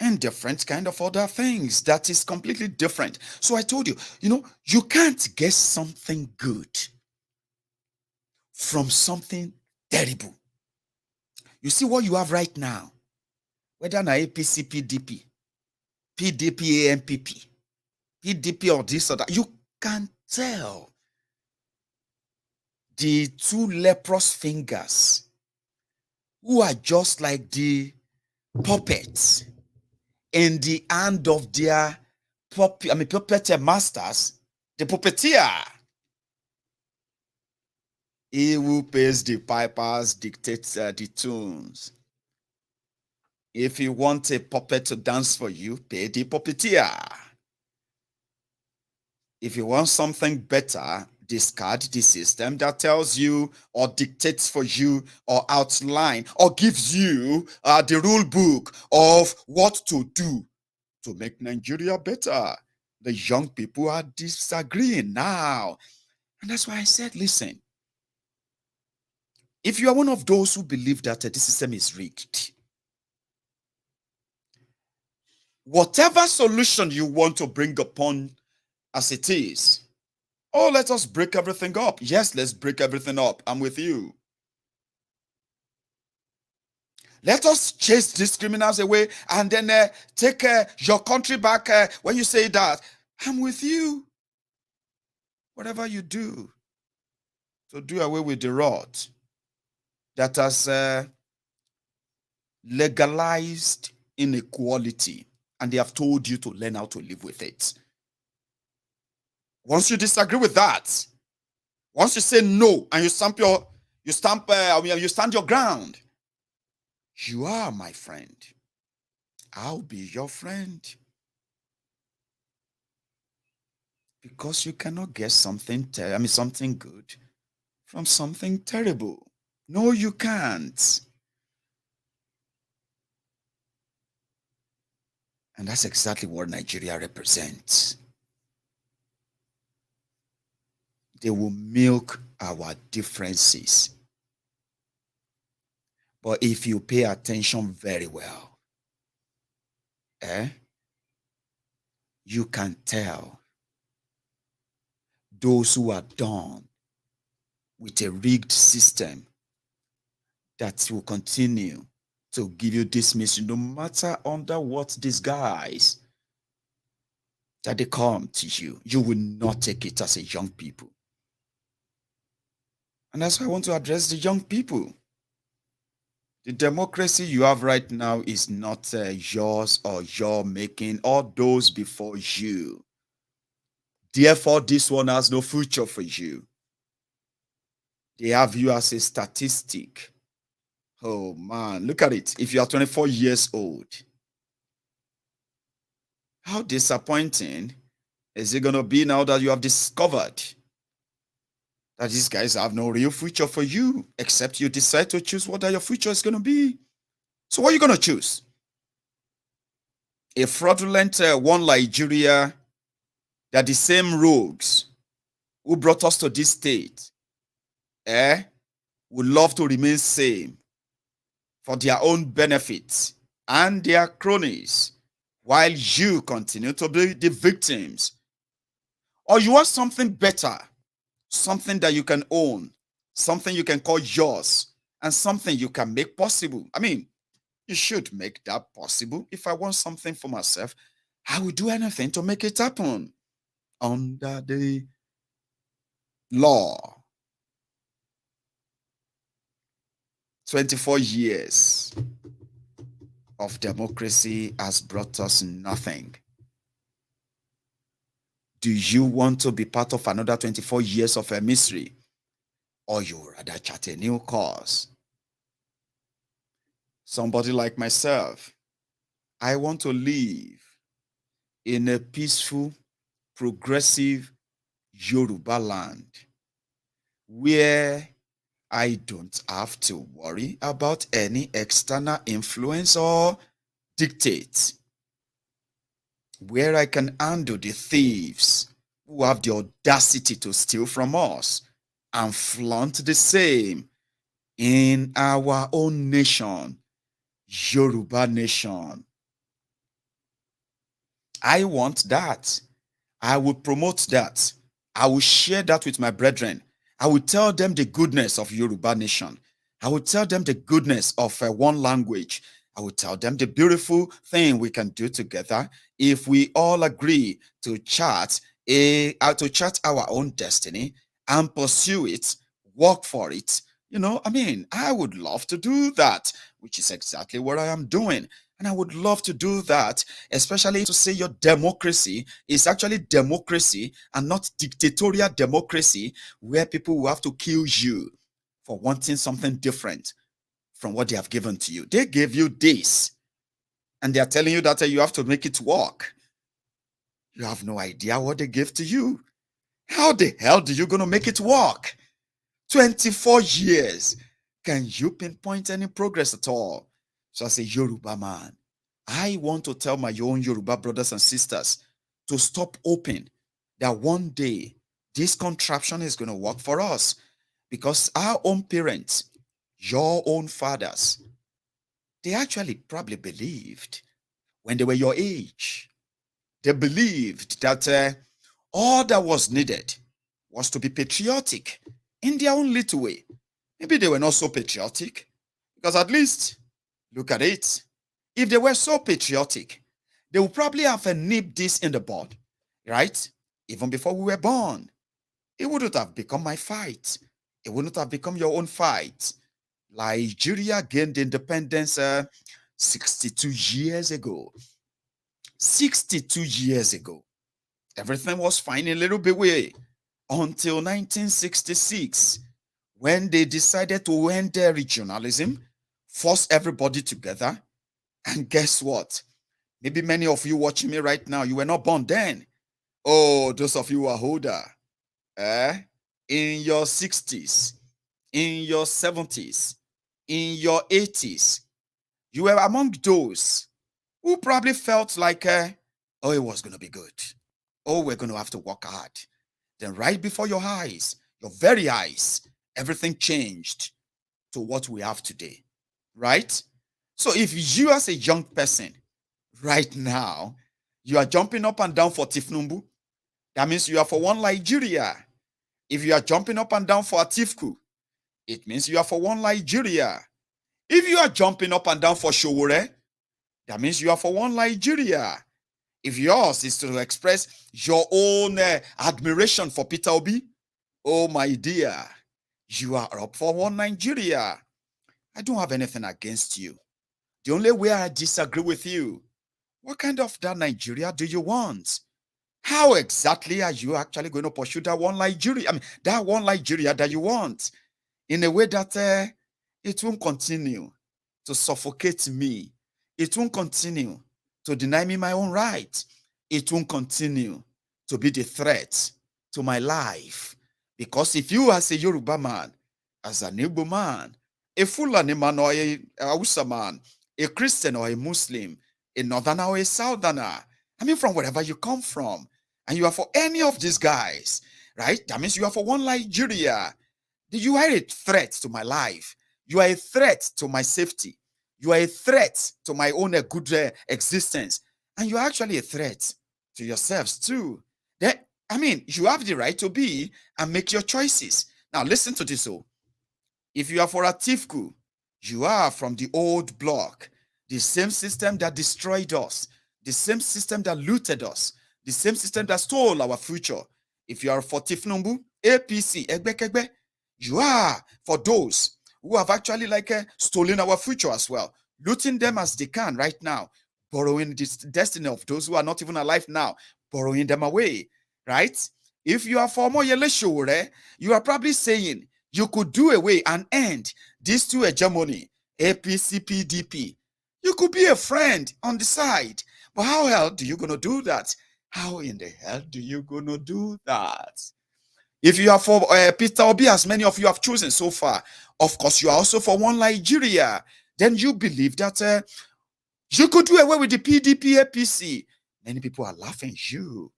and different kind of other things that is completely different. So I told you, you can't get something good from something terrible. You see what you have right now, whether na APC, PDP, ANPP, PDP or this or that, you can tell the two leprous fingers who are just like the puppets in the hand of their puppet masters, the puppeteer. He who pays the pipers dictates the tunes. If you want a puppet to dance for you, pay the puppeteer. If you want something better, discard the system that tells you or dictates for you or outline or gives you the rule book of what to do to make Nigeria better. The young people are disagreeing now. And that's why I said, listen, if you are one of those who believe that the system is rigged, whatever solution you want to bring upon as it is, let us break everything up. Yes, let's break everything up. I'm with you. Let us chase these criminals away and then take your country back. When you say that, I'm with you. Whatever you do to do away with the rot that has legalized inequality, and they have told you to learn how to live with it. Once you disagree with that, once you say no and you stand your ground, you are my friend. I'll be your friend. Because you cannot get something good from something terrible. No, you can't. And that's exactly what Nigeria represents. They will milk our differences. But if you pay attention very well, you can tell those who are done with a rigged system that will continue to give you dismissal, no matter under what disguise that they come to you, you will not take it as a young people. And that's why I want to address the young people. The democracy you have right now is not yours or your making or those before you. Therefore, this one has no future for you. They have you as a statistic. Oh man, look at it. If you are 24 years old, how disappointing is it going to be now that you have discovered that these guys have no real future for you, except you decide to choose what your future is going to be? So what are you going to choose? A fraudulent one Nigeria that the same rogues who brought us to this state would love to remain same for their own benefits and their cronies, while you continue to be the victims? Or you want something better, something that you can own, something you can call yours, and something you can make possible? I mean, you should make that possible. If I want something for myself, I will do anything to make it happen under the law. 24 years of democracy has brought us nothing. Do you want to be part of another 24 years of a misery, or you rather chart a new course? Somebody like myself, I want to live in a peaceful, progressive Yoruba land where I don't have to worry about any external influence or dictate, where I can handle the thieves who have the audacity to steal from us and flaunt the same in our own nation, Yoruba nation. I want that. I will promote that. I will share that with my brethren. I will tell them the goodness of Yoruba nation. I will tell them the goodness of one language. I will tell them the beautiful thing we can do together if we all agree to chart our own destiny and pursue it, work for it. I would love to do that, which is exactly what I am doing. And I would love to do that, especially to say your democracy is actually democracy and not dictatorial democracy, where people will have to kill you for wanting something different from what they have given to you. They gave you this, and they are telling you that you have to make it work. You have no idea what they gave to you. How the hell are you going to make it work? 24 years. Can you pinpoint any progress at all? So as a Yoruba man, I want to tell my own Yoruba brothers and sisters to stop hoping that one day this contraption is going to work for us, because our own parents, your own fathers, they actually probably believed when they were your age, they believed that all that was needed was to be patriotic in their own little way. Maybe they were not so patriotic, because at least, look at it, if they were so patriotic, they would probably have nipped this in the bud, right? Even before we were born. It wouldn't have become my fight. It wouldn't have become your own fight. Nigeria gained independence 62 years ago. 62 years ago. Everything was fine a little bit way until 1966, when they decided to end their regionalism, force everybody together. And guess what? Maybe many of you watching me right now, you were not born then. Oh, those of you who are older, in your 60s, in your 70s, in your 80s, you were among those who probably felt like, oh, it was going to be good. Oh, we're going to have to work hard. Then right before your eyes, your very eyes, everything changed to what we have today, right? So if you as a young person right now, you are jumping up and down for Tifnumbu, that means you are for one Nigeria. If you are jumping up and down for Atifku, it means you are for one Nigeria. If you are jumping up and down for Showore, that means you are for one Nigeria. If yours is to express your own admiration for Peter Obi, oh my dear, you are up for one Nigeria. I don't have anything against you. The only way I disagree with you, what kind of that Nigeria do you want? How exactly are you actually going to pursue that one Nigeria? I mean, that one Nigeria that you want in a way that it won't continue to suffocate me. It won't continue to deny me my own right. It won't continue to be the threat to my life. Because if you as a Yoruba man, as an Igbo man, a Fulani man or a Hausa man, a Christian or a Muslim, a Northerner or a Southerner, I mean from wherever you come from, and you are for any of these guys, right? That means you are for one Nigeria. You are a threat to my life. You are a threat to my safety. You are a threat to my own good existence. And you are actually a threat to yourselves too. That, I mean, you have the right to be and make your choices. Now, listen to this. Oh. If you are for Atifku, you are from the old block, the same system that destroyed us, the same system that looted us, the same system that stole our future. If you are for Tifnumbu, APC, Egbekegbe, you are for those who have actually stolen our future as well, looting them as they can right now, borrowing the destiny of those who are not even alive now, borrowing them away, right? If you are for Moyele Showore, you are probably saying you could do away and end these two hegemony, APC, PDP. You could be a friend on the side. But how hell do you going to do that? How in the hell do you going to do that? If you are for Peter Obi, as many of you have chosen so far, of course, you are also for one Nigeria. Then you believe that you could do away with the PDP, APC. Many people are laughing you.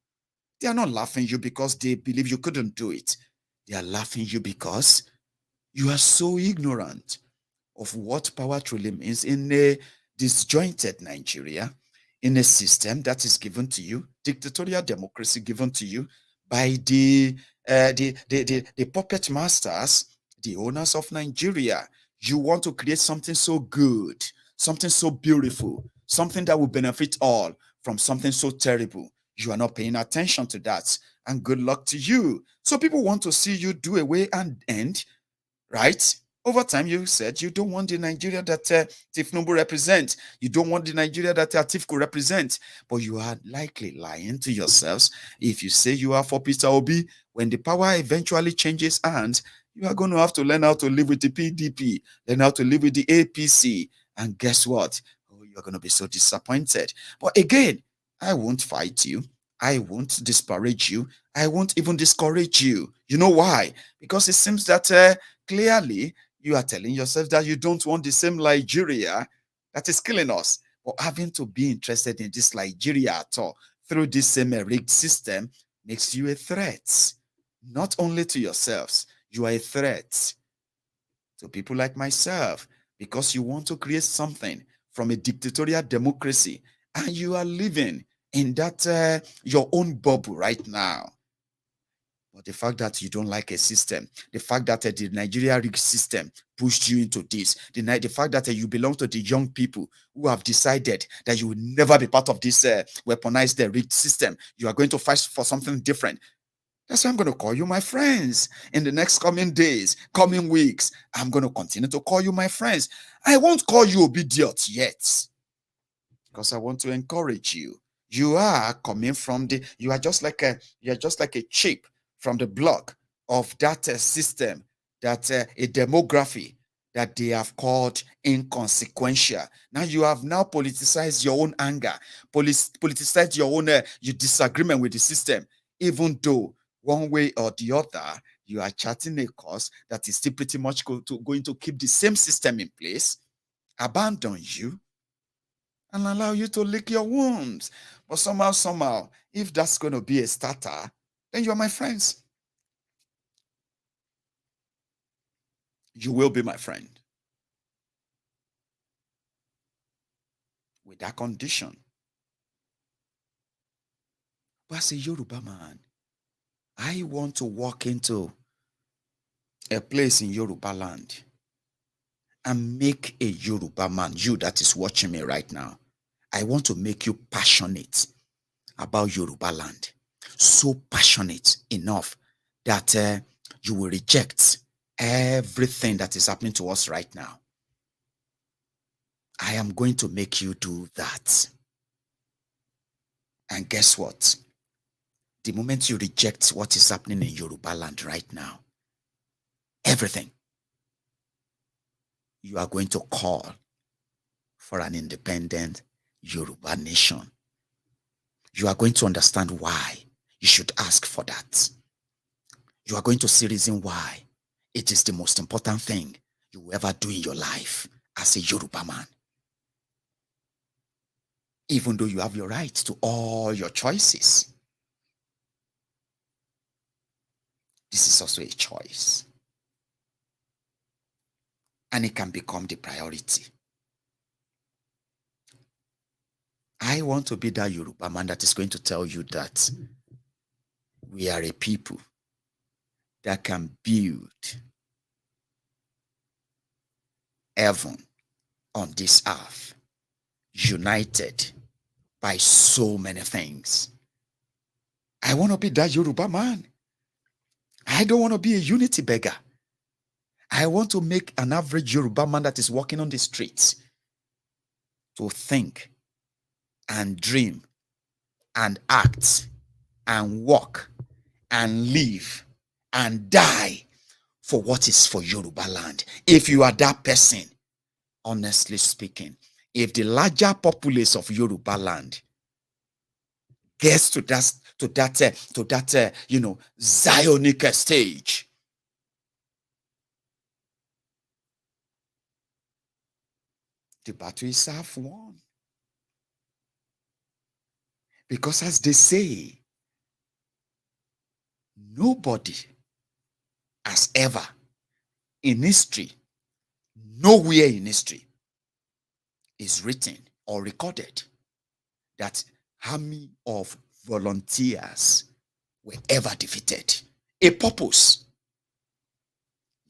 They are not laughing you because they believe you couldn't do it. They are laughing you because you are so ignorant of what power truly means in a disjointed Nigeria, in a system that is given to you, dictatorial democracy given to you by the puppet masters, the owners of Nigeria. You want to create something so good, something so beautiful, something that will benefit all from something so terrible. You are not paying attention to that, and good luck to you. So people want to see you do away and end, right? Over time, you said you don't want the Nigeria that Tifnubu represents. You don't want the Nigeria that Atifku represents. But you are likely lying to yourselves if you say you are for Peter Obi. When the power eventually changes hands, you are going to have to learn how to live with the PDP, learn how to live with the APC. And guess what? Oh, you're going to be so disappointed. But again, I won't fight you. I won't disparage you. I won't even discourage you. You know why? Because it seems that clearly you are telling yourself that you don't want the same Nigeria that is killing us, or having to be interested in this Nigeria at all through this same rigged system makes you a threat, not only to yourselves, you are a threat to people like myself, because you want to create something from a dictatorial democracy, and you are living in that your own bubble right now. But the fact that you don't like a system, the fact that the Nigeria rigged system pushed you into this, the fact that you belong to the young people who have decided that you will never be part of this weaponized rigged system, you are going to fight for something different. That's why I'm going to call you my friends in the next coming days, coming weeks. I'm going to continue to call you my friends. I won't call you obedient yet, because I want to encourage you. You are coming from you are just like a chip from the block of that system, that a demography that they have called inconsequential. Now you have now politicized your own anger, politicized your own your disagreement with the system, even though one way or the other you are charting a course that is still pretty much going to keep the same system in place, abandon you, and allow you to lick your wounds. But somehow, if that's going to be a starter, then you're my friends. You will be my friend. With that condition. But as a Yoruba man, I want to walk into a place in Yoruba land and make a Yoruba man, you that is watching me right now, I want to make you passionate about Yoruba land. So passionate enough that you will reject everything that is happening to us right now. I am going to make you do that. And guess what? The moment you reject what is happening in Yoruba land right now, everything, you are going to call for an independent Yoruba nation. You are going to understand why you should ask for that. You are going to see reason why it is the most important thing you will ever do in your life as a Yoruba man. Even though you have your right to all your choices, this is also a choice. And it can become the priority. I want to be that Yoruba man that is going to tell you that we are a people that can build heaven on this earth, united by so many things. I want to be that Yoruba man. I don't want to be a unity beggar. I want to make an average Yoruba man that is walking on the streets to think and dream and act and walk and live and die for what is for Yoruba land. If you are that person, honestly speaking, if the larger populace of Yoruba land gets to that Zionic stage, the battle is half won. Because as they say, nobody has ever in history, nowhere in history is written or recorded that army of volunteers were ever defeated. A purpose.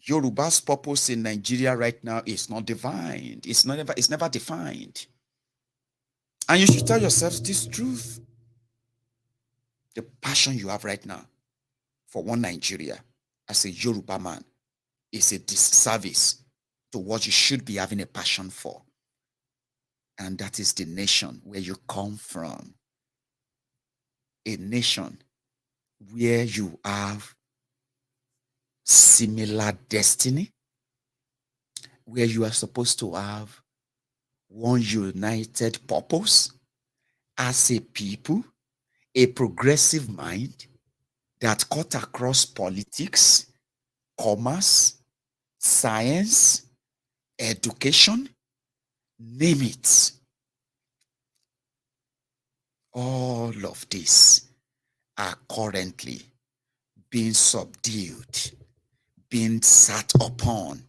Yoruba's purpose in Nigeria right now is not defined. It's never defined. And you should tell yourselves this truth. The passion you have right now for one Nigeria as a Yoruba man is a disservice to what you should be having a passion for. And that is the nation where you come from. A nation where you have similar destiny, where you are supposed to have one united purpose as a people, a progressive mind that cut across politics, commerce, science, education, name it. All of these are currently being subdued, being sat upon,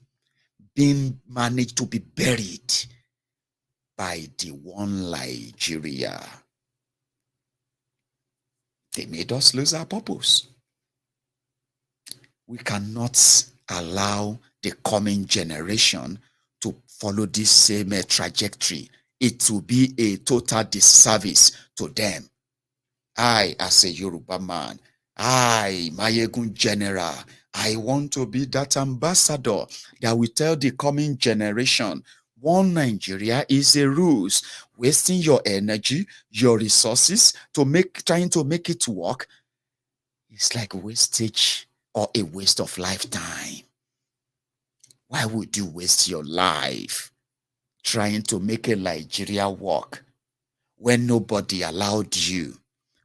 being managed to be buried by the one Nigeria. They made us lose our purpose. We cannot allow the coming generation to follow this same trajectory. It will be a total disservice to them. I, as a Yoruba man, Maiyegun General, I want to be that ambassador that will tell the coming generation, one Nigeria is a ruse. Wasting your energy, your resources trying to make it work, it's like wastage or a waste of lifetime. Why would you waste your life trying to make a Nigeria work when nobody allowed you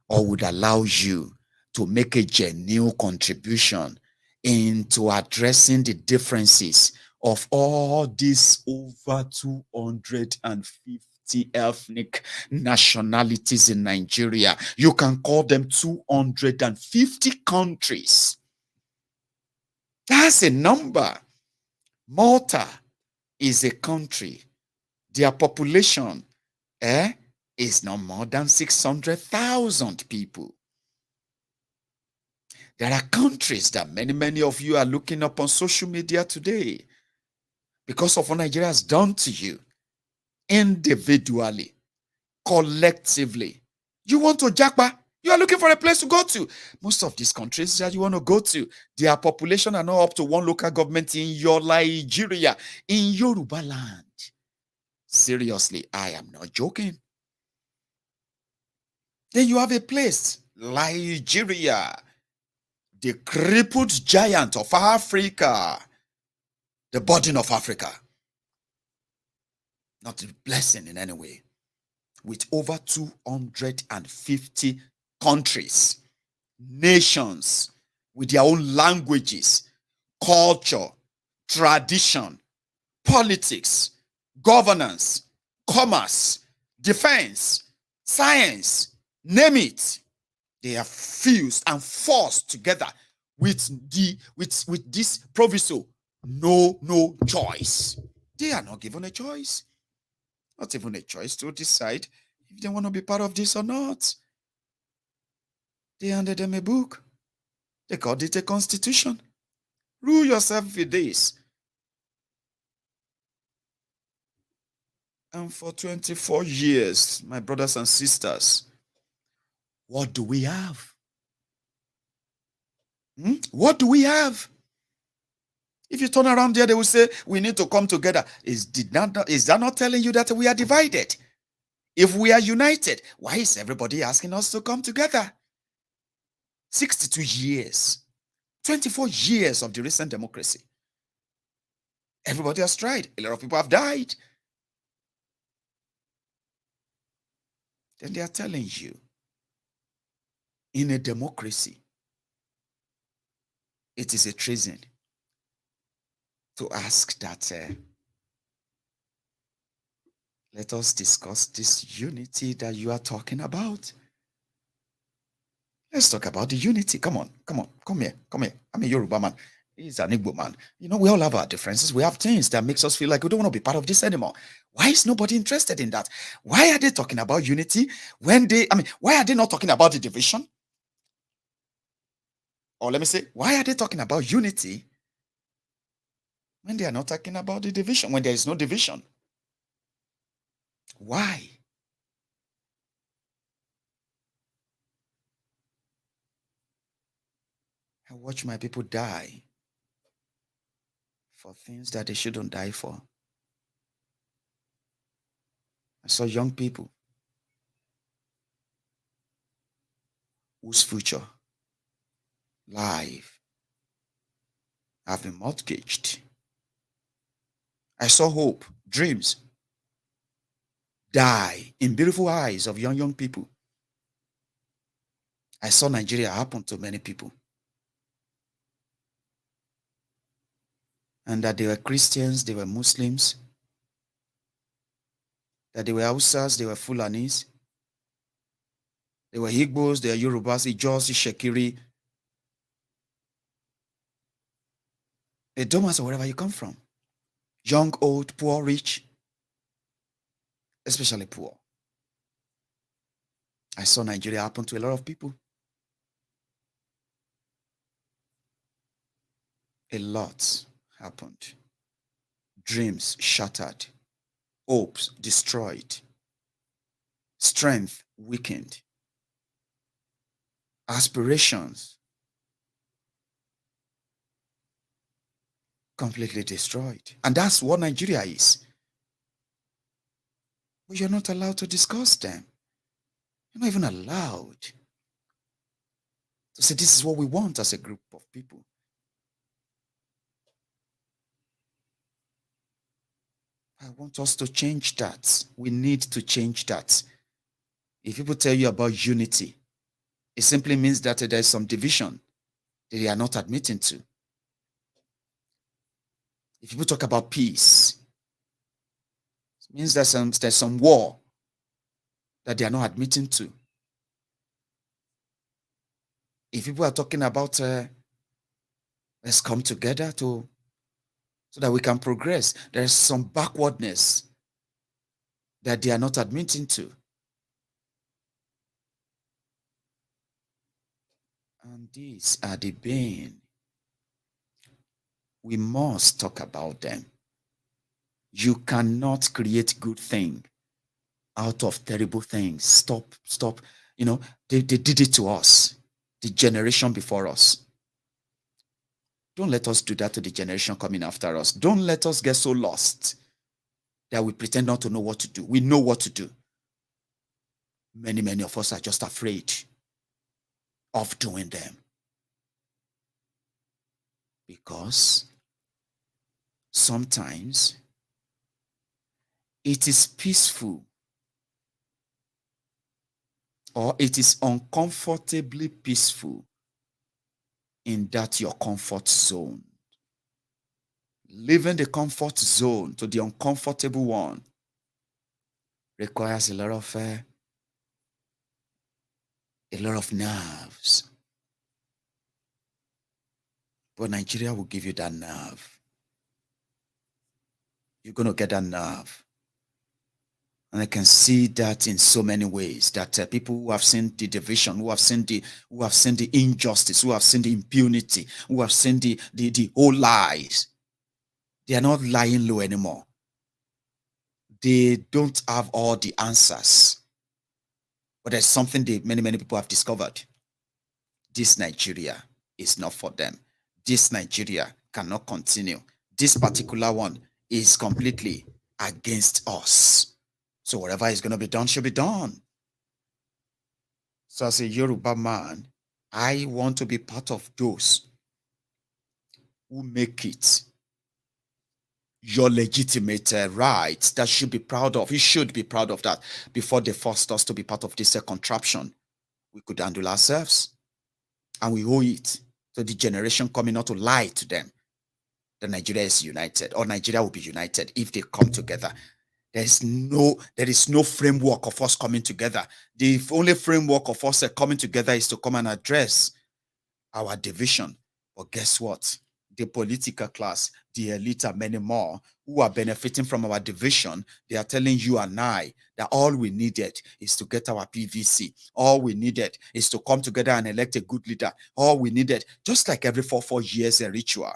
or would allow you to make a genuine contribution into addressing the differences of all these over 250 ethnic nationalities in Nigeria? You can call them 250 countries. That's a number. Malta is a country. Their population is no more than 600,000 people. There are countries that many of you are looking up on social media today because of what Nigeria has done to you individually, collectively. You want to jackpot? You are looking for a place to go to. Most of these countries that you want to go to, their population are not up to one local government in your Nigeria, in Yoruba land. Seriously, I am not joking. Then you have a place Nigeria, the crippled giant of Africa, the burden of Africa, not a blessing in any way, with over 250 countries, nations, with their own languages, culture, tradition, politics, governance, commerce, defense, science, name it. They are fused and forced together with this proviso. No choice. They are not given a choice. Not even a choice to decide if they want to be part of this or not. They handed them a book. They called it a constitution. Rule yourself with this. And for 24 years, my brothers and sisters, what do we have? What do we have? If you turn around there, they will say, we need to come together. Is that not telling you that we are divided? If we are united, why is everybody asking us to come together? 62 years, 24 years of the recent democracy. Everybody has tried. A lot of people have died. Then they are telling you, in a democracy, it is a treason to ask that let us discuss this unity that you are talking about. Let's talk about the unity. Come here. I'm a Yoruba man. He's an Igbo man. We all have our differences. We have things that makes us feel like we don't want to be part of this anymore. Why is nobody interested in that? Why are they talking about unity why are they not talking about the division? Or let me say, why are they talking about unity when they are not talking about the division, when there is no division? Why? I watch my people die for things that they shouldn't die for. I saw young people whose future, life, have been mortgaged. I saw hope, dreams die in beautiful eyes of young people. I saw Nigeria happen to many people. And that they were Christians, they were Muslims, that they were Hausas, they were Fulanis, they were Igbos, they were Yorubas, Ijos, Shekiri. It don't matter wherever you come from. Young, old, poor, rich, especially poor. I saw Nigeria happen to a lot of people. A lot happened. Dreams shattered. Hopes destroyed. Strength weakened. Aspirations completely destroyed. And that's what Nigeria is. But you're not allowed to discuss them. You're not even allowed to say this is what we want as a group of people. I want us to change that. We need to change that. If people tell you about unity, it simply means that there's some division that they are not admitting to. If people talk about peace, it means there's some war that they are not admitting to. If people are talking about let's come together so that we can progress, there's some backwardness that they are not admitting to. And these are the bane. We must talk about them. You cannot create good thing out of terrible things. Stop. They did it to us, the generation before us. Don't let us do that to the generation coming after us. Don't let us get so lost that we pretend not to know what to do. We know what to do. Many of us are just afraid. of doing them. Because sometimes it is peaceful or it is uncomfortably peaceful in that your comfort zone. Leaving the comfort zone to the uncomfortable one requires a lot of nerves. But Nigeria will give you that nerve. You're going to get that nerve. And I can see that in so many ways, that people who have seen the division, who have seen the injustice, who have seen the impunity, who have seen the whole lies, they are not lying low anymore. They don't have all the answers. But there's something many people have discovered. This Nigeria is not for them. This Nigeria cannot continue. This particular one is completely against us. So whatever is going to be done should be done. So as a Yoruba man, I want to be part of those who make it your legitimate right that should be proud of. You should be proud of that before they forced us to be part of this contraption. We could handle ourselves. And we owe it to the generation coming not to lie to them that Nigeria is united or Nigeria will be united if they come together. There is no framework of us coming together. The only framework of us coming together is to come and address our division. But guess what? The political class, the elite, and many more who are benefiting from our division, they are telling you and I that all we needed is to get our PVC. All we needed is to come together and elect a good leader. All we needed, just like every 4 years, a ritual.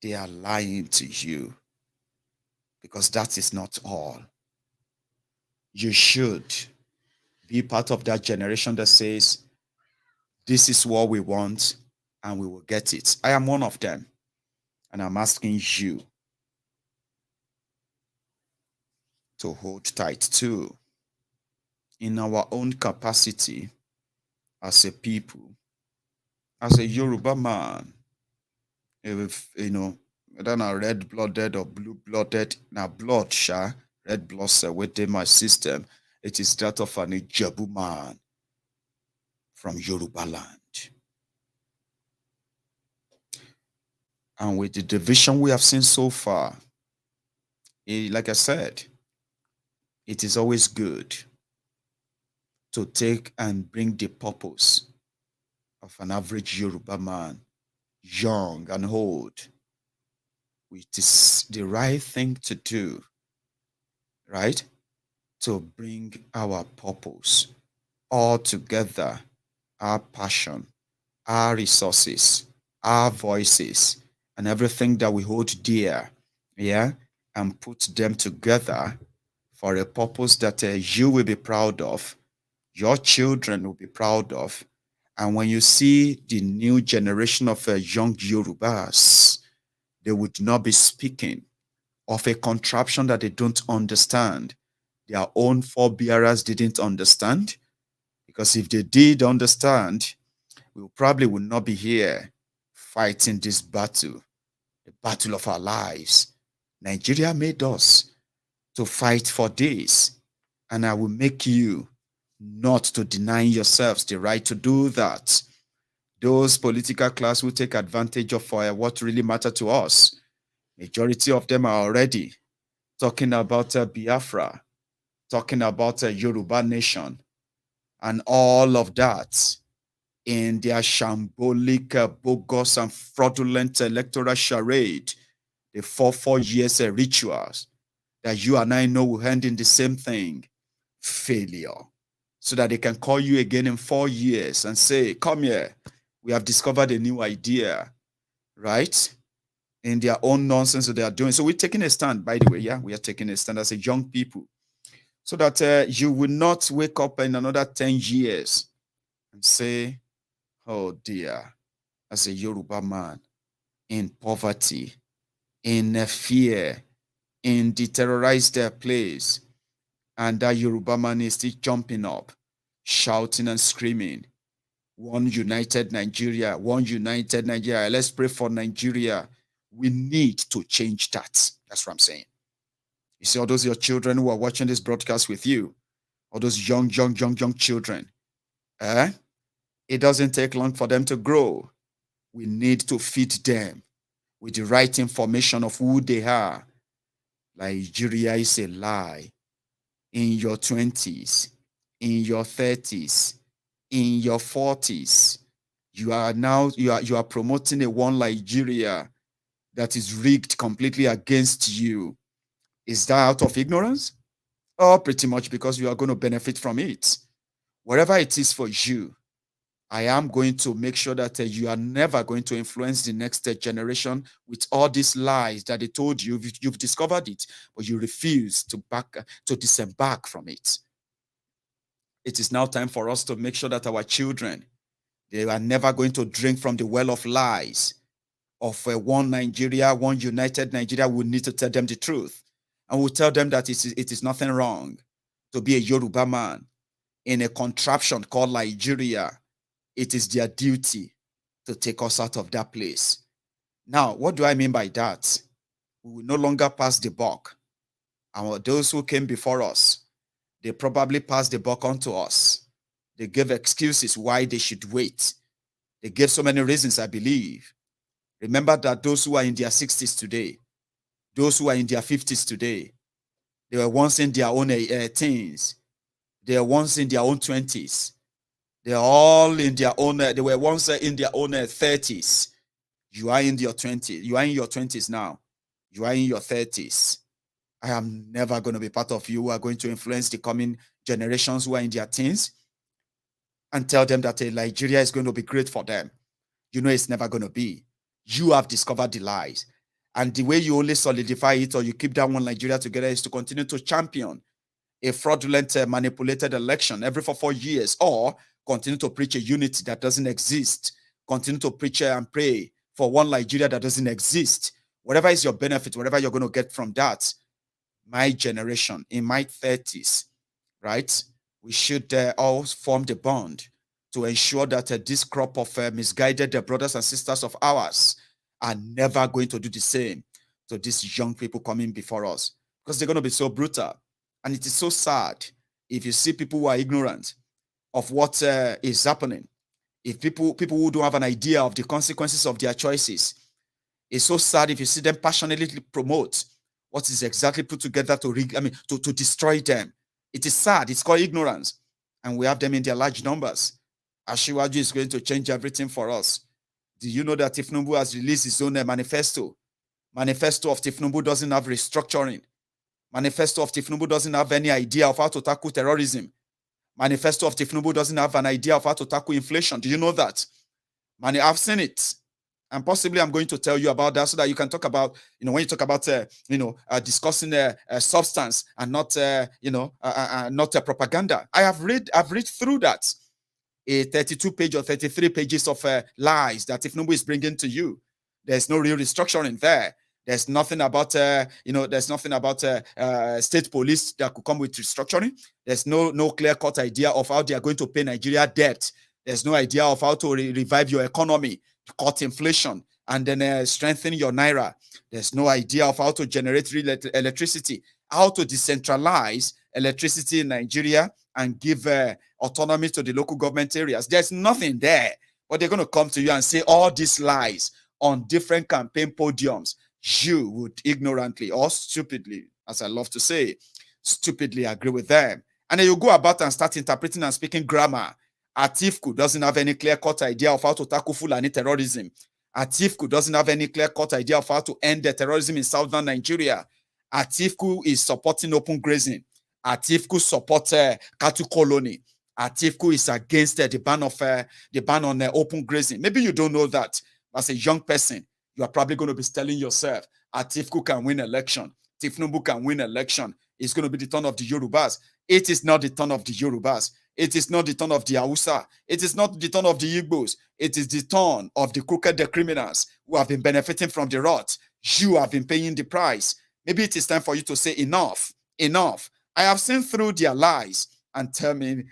They are lying to you because that is not all. You should be part of that generation that says, this is what we want and we will get it. I am one of them. And I'm asking you to hold tight too. In our own capacity as a people, as a Yoruba man, if whether na red-blooded or blue-blooded, na blood, red blood cell within my system, it is that of an Ijebu man from Yoruba land. And with the division we have seen so far, like I said, it is always good to take and bring the purpose of an average Yoruba man, young and old. It is the right thing to do, right? To bring our purpose all together, our passion, our resources, our voices, and everything that we hold dear, and put them together for a purpose that you will be proud of, your children will be proud of. And when you see the new generation of young Yorubas, they would not be speaking of a contraption that they don't understand. Their own forebearers didn't understand. Because if they did understand, we probably would not be here fighting this battle, the battle of our lives. Nigeria made us to fight for this. And I will make you not to deny yourselves the right to do that. Those political class will take advantage of what really matters to us. Majority of them are already talking about Biafra, talking about a Yoruba nation, and all of that in their shambolic, bogus, and fraudulent electoral charade, the 4 years rituals that you and I know will end in the same thing, failure, so that they can call you again in 4 years and say, come here, we have discovered a new idea, right? In their own nonsense that they are doing. So we're taking a stand, by the way, we are taking a stand as a young people, so that you will not wake up in another 10 years and say, oh dear, as a Yoruba man, in poverty, in fear, in the terrorized place, And that Yoruba man is still jumping up, shouting and screaming, one united Nigeria, one united Nigeria. Let's pray for Nigeria. We need to change that. That's what I'm saying. You see, all those your children who are watching this broadcast with you, all those young children, it doesn't take long for them to grow. We need to feed them with the right information of who they are. Nigeria is a lie. In your 20s, in your 30s, in your 40s, you are promoting a one Nigeria that is rigged completely against you. Is that out of ignorance? Or pretty much because you are going to benefit from it? Whatever it is for you, I am going to make sure that you are never going to influence the next generation with all these lies that they told you. You've discovered it, but you refuse to disembark from it. It is now time for us to make sure that our children, they are never going to drink from the well of lies of one Nigeria, one united Nigeria. We need to tell them the truth. And we'll tell them that it is nothing wrong to be a Yoruba man in a contraption called Nigeria. It is their duty to take us out of that place. Now, what do I mean by that? We will no longer pass the buck. And those who came before us, they probably passed the buck on to us. They gave excuses why they should wait. They gave so many reasons, I believe. Remember that those who are in their 60s today, those who are in their 50s today, they were once in their own teens. They were once in their own 20s. They're all in their own, they were once in their own 30s. You are in your 20s. You are in your 20s now. You are in your 30s. I am never going to be part of you who are going to influence the coming generations who are in their teens and tell them that Nigeria is going to be great for them. You know it's never going to be. You have discovered the lies. And the way you only solidify it or you keep that one Nigeria together is to continue to champion a fraudulent, manipulated election every 4 years, or continue to preach a unity that doesn't exist. Continue to preach and pray for one Nigeria that doesn't exist. Whatever is your benefit, whatever you're going to get from that, my generation, in my 30s, right, we should all form the bond to ensure that this crop of misguided brothers and sisters of ours are never going to do the same to these young people coming before us, because they're going to be so brutal. And it is so sad if you see people who are ignorant of what is happening. If people who don't have an idea of the consequences of their choices, it's so sad if you see them passionately promote what is exactly put together to destroy them. It is sad. It's called ignorance. And we have them in their large numbers. Ashiwaju is going to change everything for us. Do you know that Tifnumbu has released his own manifesto? Manifesto of Tifnumbu doesn't have restructuring. Manifesto of Tifnumbu doesn't have any idea of how to tackle terrorism. Manifesto of Tifnumbu doesn't have an idea of how to tackle inflation. Do you know that? I've seen it. And possibly I'm going to tell you about that so that you can talk about, when you talk about, discussing substance and not, not propaganda. I've read through that. A 32 page or 33 pages of lies that Tifnumbu is bringing to you. There's no real restructuring there. There's nothing about, state police that could come with restructuring. There's no clear-cut idea of how they are going to pay Nigeria debt. There's no idea of how to revive your economy, cut inflation, and then strengthen your naira. There's no idea of how to generate real electricity, how to decentralize electricity in Nigeria and give autonomy to the local government areas. There's nothing there. But they're going to come to you and say all these lies on different campaign podiums. You would ignorantly or stupidly, as I love to say, stupidly agree with them. And then you go about and start interpreting and speaking grammar. Atifku doesn't have any clear-cut idea of how to tackle Fulani terrorism. Atifku doesn't have any clear-cut idea of how to end the terrorism in southern Nigeria. Atifku is supporting open grazing. Atifku supports cattle colony. Atifku is against the ban on open grazing. Maybe you don't know that. As a young person, you are probably going to be telling yourself, Atifku can win election. Tifnumbu can win election. It's going to be the turn of the Yorubas. It is not the turn of the Yorubas. It is not the turn of the Hausa. It is not the turn of the Igbos. It is the turn of the crooked criminals who have been benefiting from the rot. You have been paying the price. Maybe it is time for you to say enough, enough. I have seen through their lies and tell me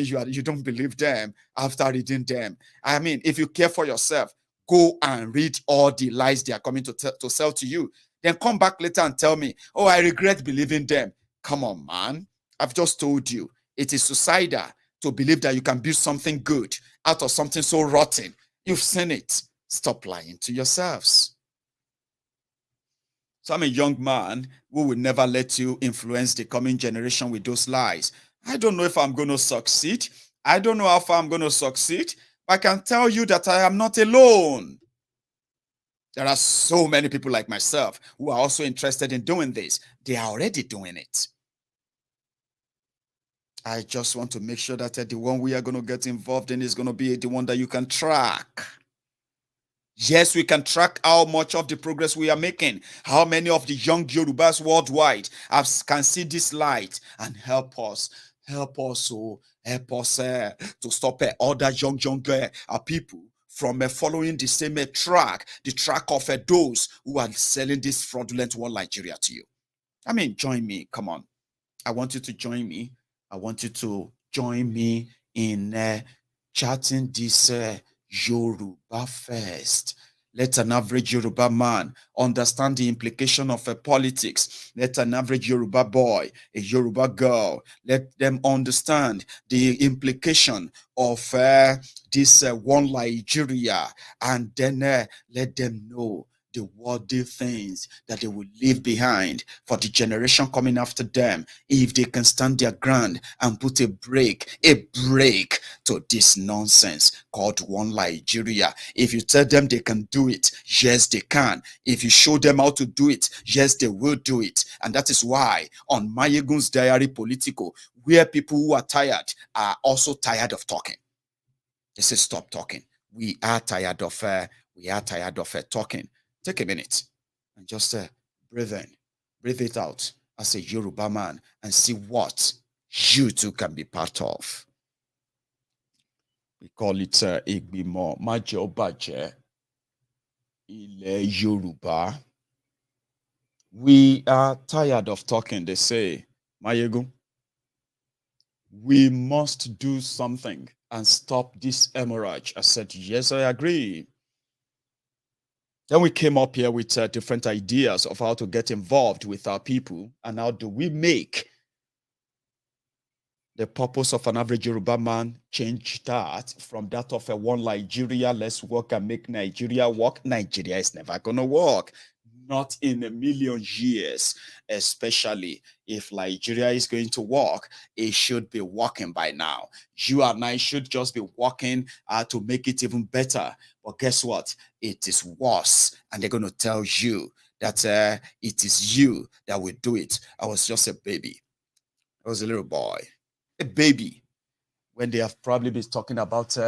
you don't believe them after reading them. I mean, if you care for yourself, go and read all the lies they are coming to sell to you. Then come back later and tell me, oh, I regret believing them. Come on, man. I've just told you, it is suicidal to believe that you can build something good out of something so rotten. You've seen it. Stop lying to yourselves. So I'm a young man who will never let you influence the coming generation with those lies. I don't know if I'm going to succeed. I don't know how far I'm going to succeed. But I can tell you that I am not alone. There are so many people like myself who are also interested in doing this. They are already doing it. I just want to make sure that the one we are going to get involved in is going to be the one that you can track. Yes, we can track how much of the progress we are making, how many of the young Yorubas worldwide can see this light and help us to stop other young people from following the same track, the track of those who are selling this fraudulent one Nigeria to you. I mean, join me. Come on. I want you to join me. I want you to join me in chatting this Yoruba first. Let an average Yoruba man understand the implication of politics. Let an average Yoruba boy, a Yoruba girl, let them understand the implication of this one Nigeria, and then let them know the worldly things that they will leave behind for the generation coming after them, if they can stand their ground and put a break to this nonsense called one Nigeria. If you tell them they can do it, yes, they can. If you show them how to do it, yes, they will do it. And that is why on Maiyegun's Diary Political, where people who are tired are also tired of talking. They say, stop talking. We are tired of talking. Take a minute and just breathe in, breathe it out as a Yoruba man and see what you too can be part of. We call it Igbimo Majo Baje Ile Yoruba. We are tired of talking, they say. Maiyegun, we must do something and stop this hemorrhage. I said, yes, I agree. Then we came up here with different ideas of how to get involved with our people and how do we make the purpose of an average Yoruba man change that from that of a one Nigeria, let's work and make Nigeria work. Nigeria is never going to work. Not in a million years, especially if Nigeria is going to work. It should be working by now. You and I should just be working to make it even better. But guess what? It is worse. And they're going to tell you that it is you that will do it. I was just a baby. I was a little boy. A baby. When they have probably been talking about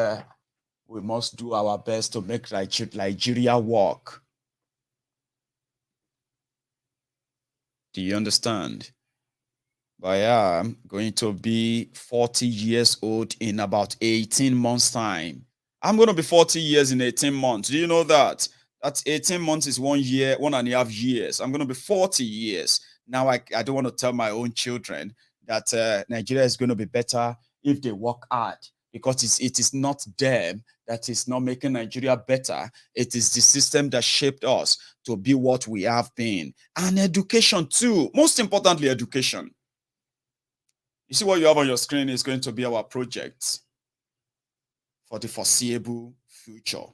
we must do our best to make Nigeria work. Do you understand? I am going to be 40 years old in about 18 months' time. I'm going to be 40 years in 18 months. Do you know that? That's 18 months is 1 year, 1.5 years. I'm going to be 40 years. Now, I don't want to tell my own children that Nigeria is going to be better if they work hard, because it is not them that is not making Nigeria better. It is the system that shaped us to be what we have been. And education too. Most importantly, education. You see what you have on your screen is going to be our project for the foreseeable future.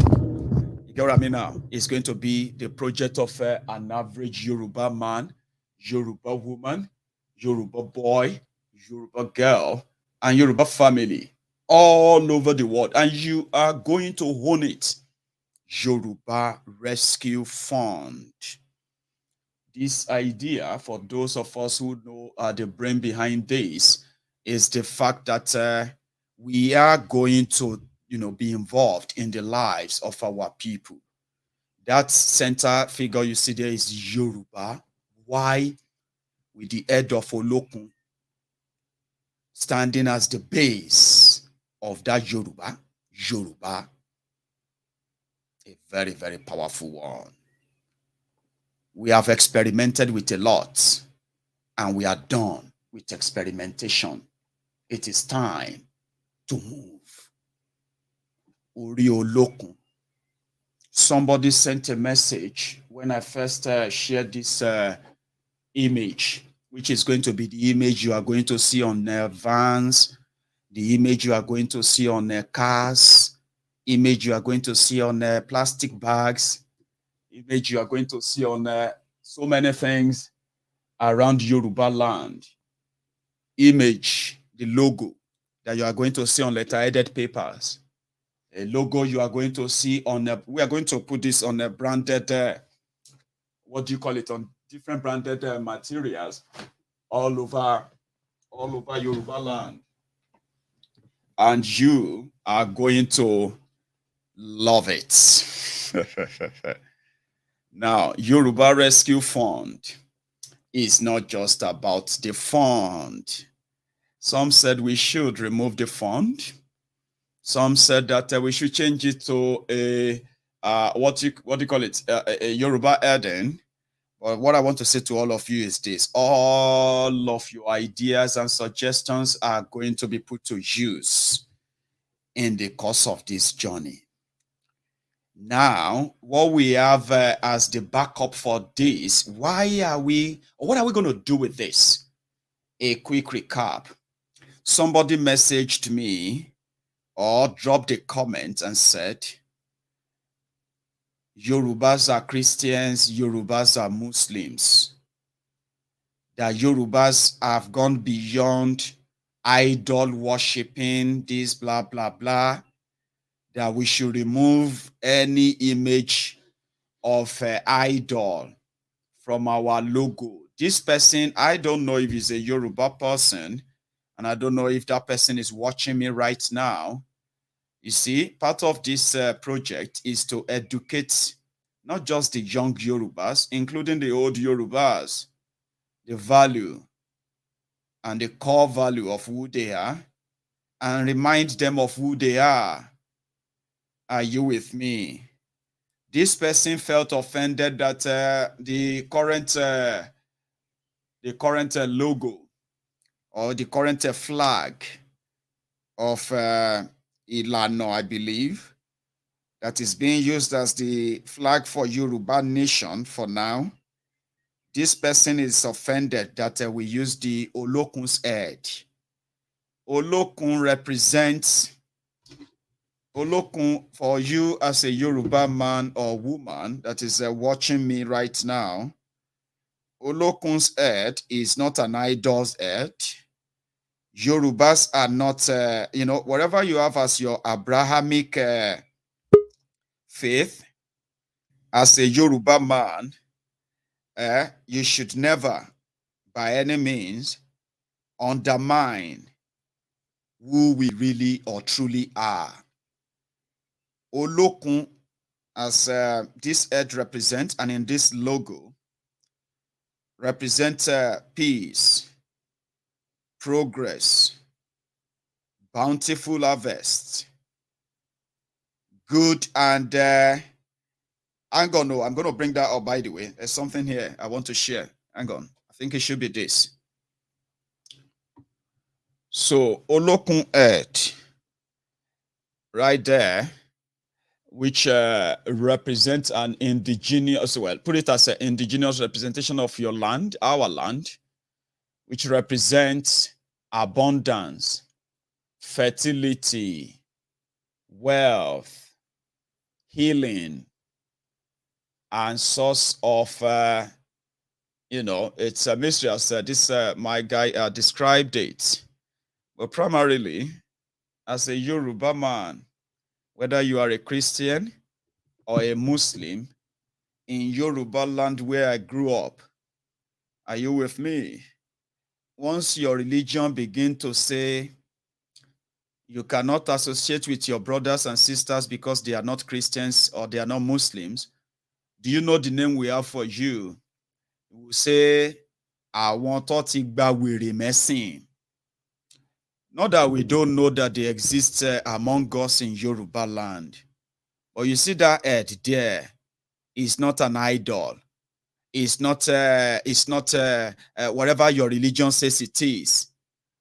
You get what I mean now? It's going to be the project of an average Yoruba man, Yoruba woman, Yoruba boy, Yoruba girl, and Yoruba family all over the world. And you are going to own it. Yoruba Rescue Fund. This idea, for those of us who know the brain behind this, is the fact that we are going to, be involved in the lives of our people. That center figure you see there is Yoruba. Why? With the head of Olokun standing as the base of that Yoruba. Yoruba, a very, very powerful one. We have experimented with a lot and we are done. with experimentation. It is time to move. Ori olokun. Somebody sent a message when I first shared this image, which is going to be the image you are going to see on vans, the image you are going to see on cars, image you are going to see on plastic bags, image you are going to see on so many things around Yoruba land. Image, the logo that you are going to see on letter-headed papers. A logo you are going to see on we are going to put this on a branded what do you call it, on different branded materials all over Yoruba land, and you are going to love it. Now, Yoruba Rescue Fund is not just about the fund. Some said we should remove the fund. Some said that we should change it to a what do you call it? A Yoruba Eden. But what I want to say to all of you is this: all of your ideas and suggestions are going to be put to use in the course of this journey. Now, what we have as the backup for this, what are we going to do with this? A quick recap. Somebody messaged me or dropped a comment and said, Yorubas are Christians, Yorubas are Muslims. That Yorubas have gone beyond idol worshipping, this blah, blah, blah. That we should remove any image of idol from our logo. This person, I don't know if he's a Yoruba person, and I don't know if that person is watching me right now. You see, part of this project is to educate not just the young Yorubas, including the old Yorubas, the value and the core value of who they are, and remind them of who they are. Are you with me? This person felt offended that the current logo or the current flag of Ilano, I believe, that is being used as the flag for Yoruba nation for now. This person is offended that we use the Olokun's head. Olokun represents Olokun, for you as a Yoruba man or woman that is watching me right now. Olokun's head is not an idol's head. Yorubas are not, whatever you have as your Abrahamic faith, as a Yoruba man, you should never, by any means, undermine who we really or truly are. Olokun, as this head represents, and in this logo, represent peace, progress, bountiful harvest, good, and I'm gonna bring that up, by the way. There's something here I want to share. Hang on. I think it should be this. So Olokun head right there, which represents an indigenous, well, put it as an indigenous representation of your land, our land, which represents abundance, fertility, wealth, healing, and source of, it's a mystery as this my guy described it. But primarily, as a Yoruba man, whether you are a Christian or a Muslim, in Yoruba land where I grew up, are you with me? Once your religion begins to say you cannot associate with your brothers and sisters because they are not Christians or they are not Muslims, do you know the name we have for you? We will say, I want to were messing. Not that we don't know that they exist among us in Yoruba land. But you see that head there is not an idol. is not whatever your religion says it is.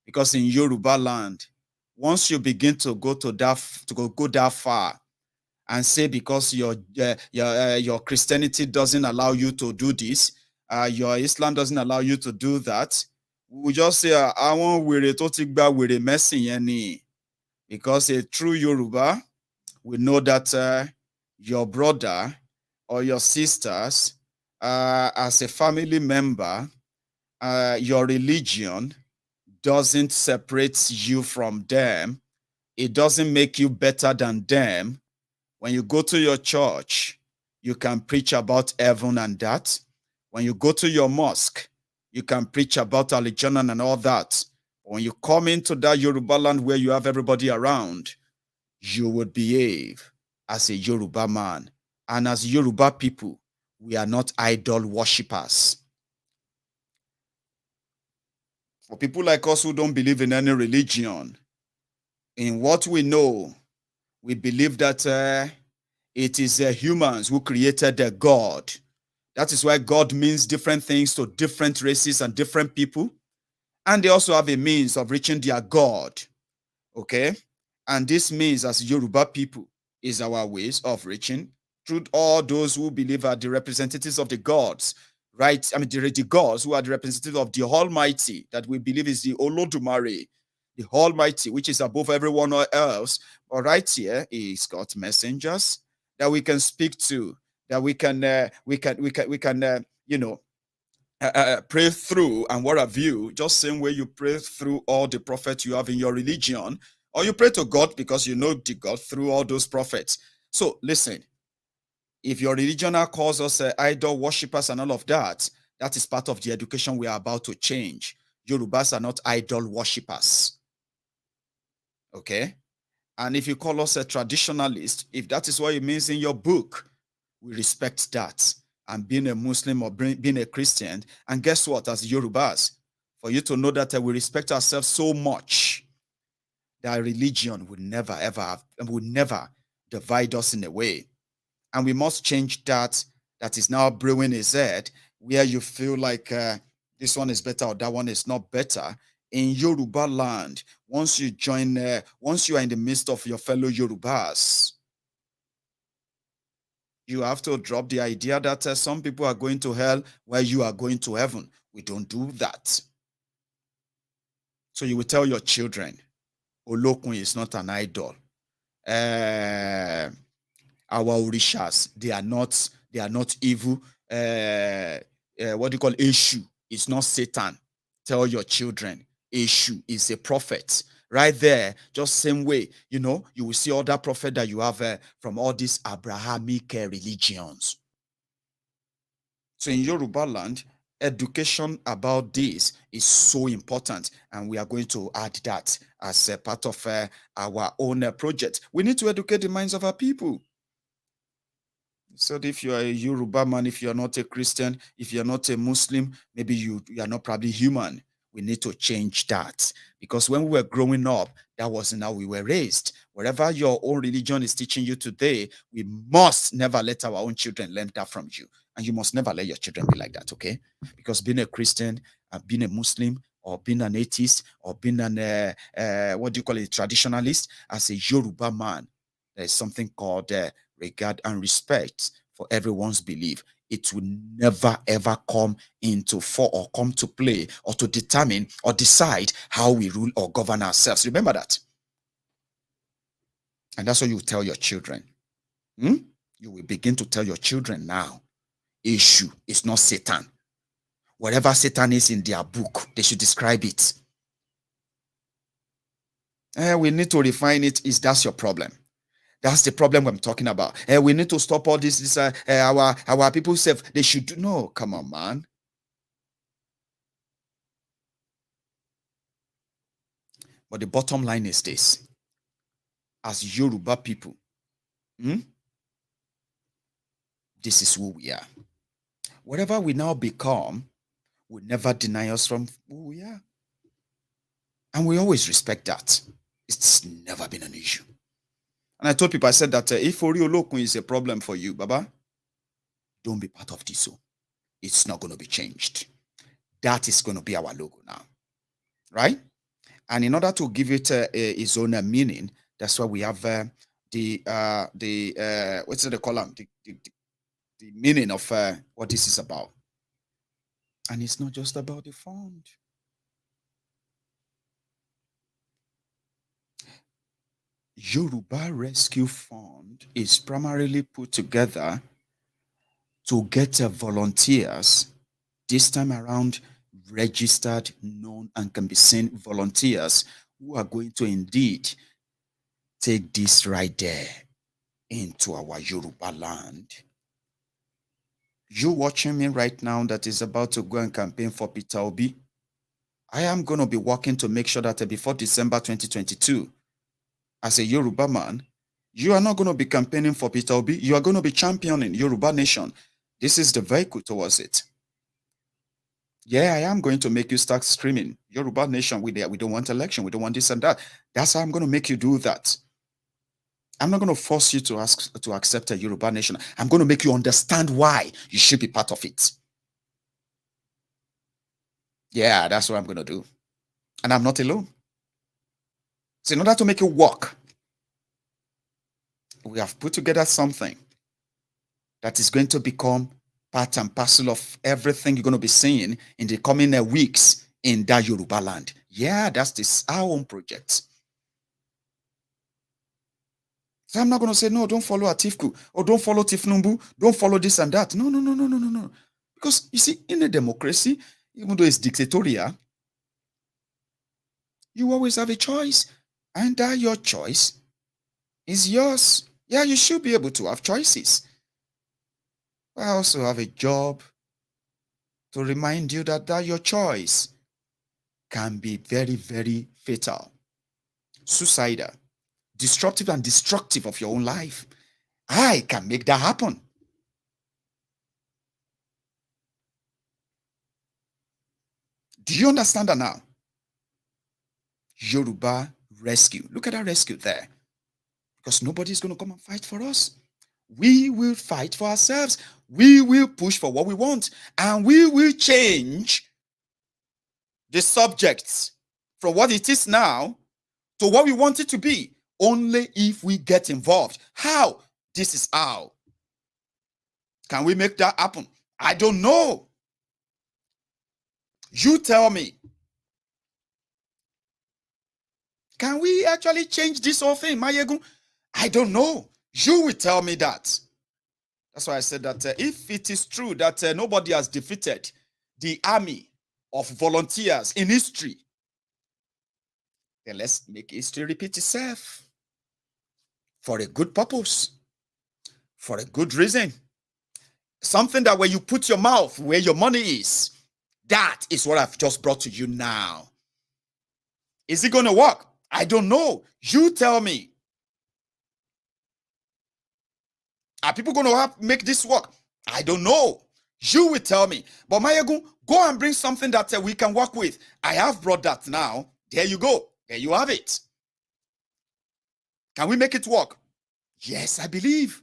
Because in Yoruba land, once you begin to go that far and say because your Christianity doesn't allow you to do this, your Islam doesn't allow you to do that, we just say I want were to ti gba were messing yani. Because a true Yoruba will know that your brother or your sisters, as a family member, your religion doesn't separate you from them. It doesn't make you better than them. When you go to your church, you can preach about heaven and that. When you go to your mosque, you can preach about religion and all that. When you come into that Yoruba land where you have everybody around, you would behave as a Yoruba man. And as Yoruba people, we are not idol worshippers. For people like us who don't believe in any religion, in what we know, we believe that it is humans who created a God. That is why God means different things to different races and different people. And they also have a means of reaching their God. Okay? And this means, as Yoruba people, is our ways of reaching through all those who believe are the representatives of the gods, right? I mean, the gods who are the representatives of the Almighty, that we believe is the Olodumare, the Almighty, which is above everyone else. But right here, he's got messengers that we can speak to, that we can pray through. And what have you? Just same way you pray through all the prophets you have in your religion, or you pray to God because you know the God through all those prophets. So listen, if your religion now calls us idol worshippers and all of that, that is part of the education we are about to change. Yorubas are not idol worshippers. Okay? And if you call us a traditionalist, if that is what it means in your book, we respect that. And being a Muslim or being a Christian, and guess what, as Yorubas, for you to know that we respect ourselves so much, that religion would never, ever divide us in a way. And we must change that is now brewing his head, where you feel like this one is better or that one is not better. In Yoruba land, once you are in the midst of your fellow Yorubas, you have to drop the idea that some people are going to hell while you are going to heaven. We don't do that. So you will tell your children, Olokun is not an idol. Our orishas, they are not evil. What do you call Eshu? It's not Satan. Tell your children, Eshu is a prophet. Right there, just same way, you will see other prophet that you have from all these Abrahamic religions. So in Yoruba land, education about this is so important, and we are going to add that as a part of our own project. We need to educate the minds of our people. So if you are a Yoruba man, if you're not a Christian, if you're not a Muslim, maybe you are not probably human. We need to change that, because when we were growing up, that wasn't how we were raised. Whatever your own religion is teaching you today, we must never let our own children learn that from you. And you must never let your children be like that, okay? Because being a Christian, being a Muslim, or being an atheist, or being an, what do you call it, traditionalist, as a Yoruba man, there is something called regard and respect for everyone's belief. It will never ever come into or come to play or to determine or decide how we rule or govern ourselves. Remember that. And that's what you tell your children. You will begin to tell your children now. Issue is not Satan. Whatever Satan is in their book, they should describe it. We need to refine it. That's your problem. That's the problem I'm talking about. We need to stop all this. Our people say they should do. No, come on, man. But the bottom line is this. As Yoruba people, this is who we are. Whatever we now become will never deny us from who we are. And we always respect that. It's never been an issue. And I told people, I said that if Ori Olokun is a problem for you, Baba, don't be part of this. it's not going to be changed. That is going to be our logo now, right? And in order to give it its own meaning, that's why we have what's the column? The meaning of what this is about. And it's not just about the fund. Yoruba Rescue Fund is primarily put together to get volunteers, this time around registered, known, and can be seen volunteers who are going to indeed take this right there into our Yoruba land. You watching me right now that is about to go and campaign for Peter Obi, I am going to be working to make sure that before December 2022, as a Yoruba man, you are not going to be campaigning for Peter Obi. You are going to be championing Yoruba Nation. This is the vehicle towards it. Yeah, I am going to make you start screaming, Yoruba Nation, we don't want election, we don't want this and that. That's how I'm going to make you do that. I'm not going to force you to accept a Yoruba Nation. I'm going to make you understand why you should be part of it. Yeah, that's what I'm going to do. And I'm not alone. So in order to make it work, we have put together something that is going to become part and parcel of everything you're going to be seeing in the coming weeks in that Yoruba land. Yeah, that's our own project. So I'm not going to say, no, don't follow Atifku, or don't follow Tifnumbu, don't follow this and that. No. Because you see, in a democracy, even though it's dictatorial, you always have a choice. And that your choice is yours. Yeah, you should be able to have choices. I also have a job to remind you that your choice can be very, very fatal, suicidal, disruptive and destructive of your own life. I can make that happen. Do you understand that now? Yoruba Rescue. Look at that rescue there. Because nobody's going to come and fight for us. We will fight for ourselves. We will push for what we want. And we will change the subjects from what it is now to what we want it to be. Only if we get involved. How? This is how. Can we make that happen? I don't know. You tell me. Can we actually change this whole thing, Maiyegun? I don't know. You will tell me that. That's why I said that if it is true that nobody has defeated the army of volunteers in history, then let's make history repeat itself for a good purpose, for a good reason. Something that when you put your mouth where your money is, that is what I've just brought to you now. Is it going to work? I don't know. You tell me. Are people going to make this work? I don't know. You will tell me. But Maiyegun, go and bring something that we can work with. I have brought that now. There you go. There you have it. Can we make it work? Yes, I believe.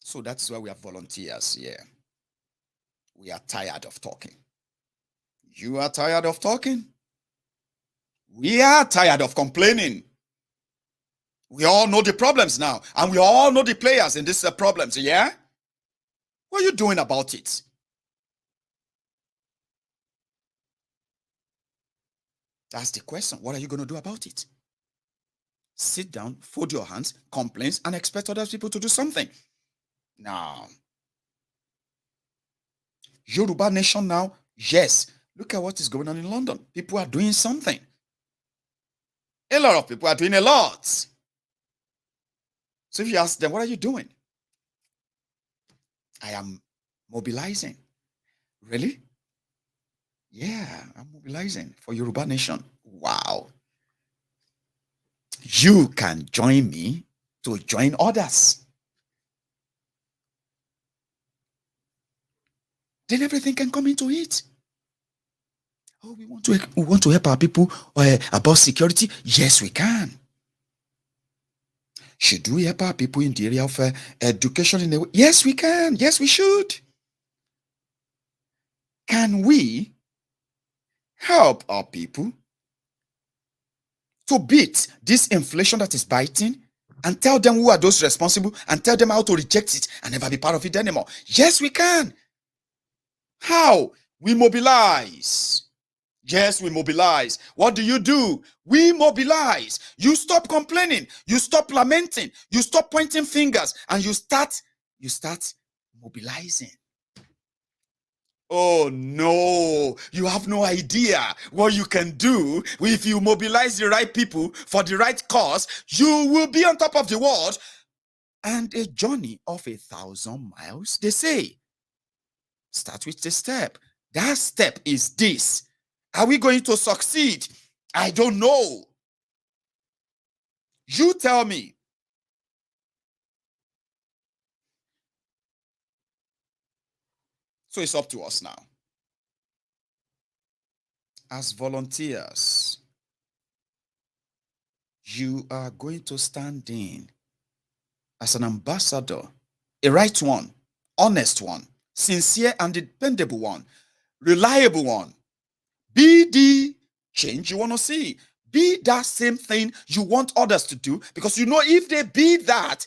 So that's why we have volunteers here. We are tired of talking. You are tired of talking. We are tired of complaining. We all know the problems now, and we all know the players in these problems, yeah? What are you doing about it? That's the question. What are you going to do about it? Sit down, fold your hands, complain, and expect other people to do something. Now, Yoruba Nation now, yes. Look at what is going on in London. People are doing something. A lot of people are doing a lot. So if you ask them, what are you doing? I am mobilizing. Really? Yeah, I'm mobilizing for Yoruba Nation. Wow. You can join me to join others. Then everything can come into it. Oh, we want to help our people about security. Yes, we can. Should we help our people in the area of education in a way? Yes, we can. Yes, we should. Can we help our people to beat this inflation that is biting and tell them who are those responsible and tell them how to reject it and never be part of it anymore? Yes, we can. How? We mobilize. Yes, we mobilize. What do? We mobilize. You stop complaining. You stop lamenting. You stop pointing fingers, and you start mobilizing. Oh no, you have no idea what you can do if you mobilize the right people for the right cause. You will be on top of the world. And a journey of 1,000 miles, they say. Start with the step. That step is this. Are we going to succeed? I don't know. You tell me. So it's up to us now. As volunteers, you are going to stand in as an ambassador, a right one, honest one, sincere and dependable one, reliable one. Be the change you want to see. Be that same thing you want others to do, because you know if they be that,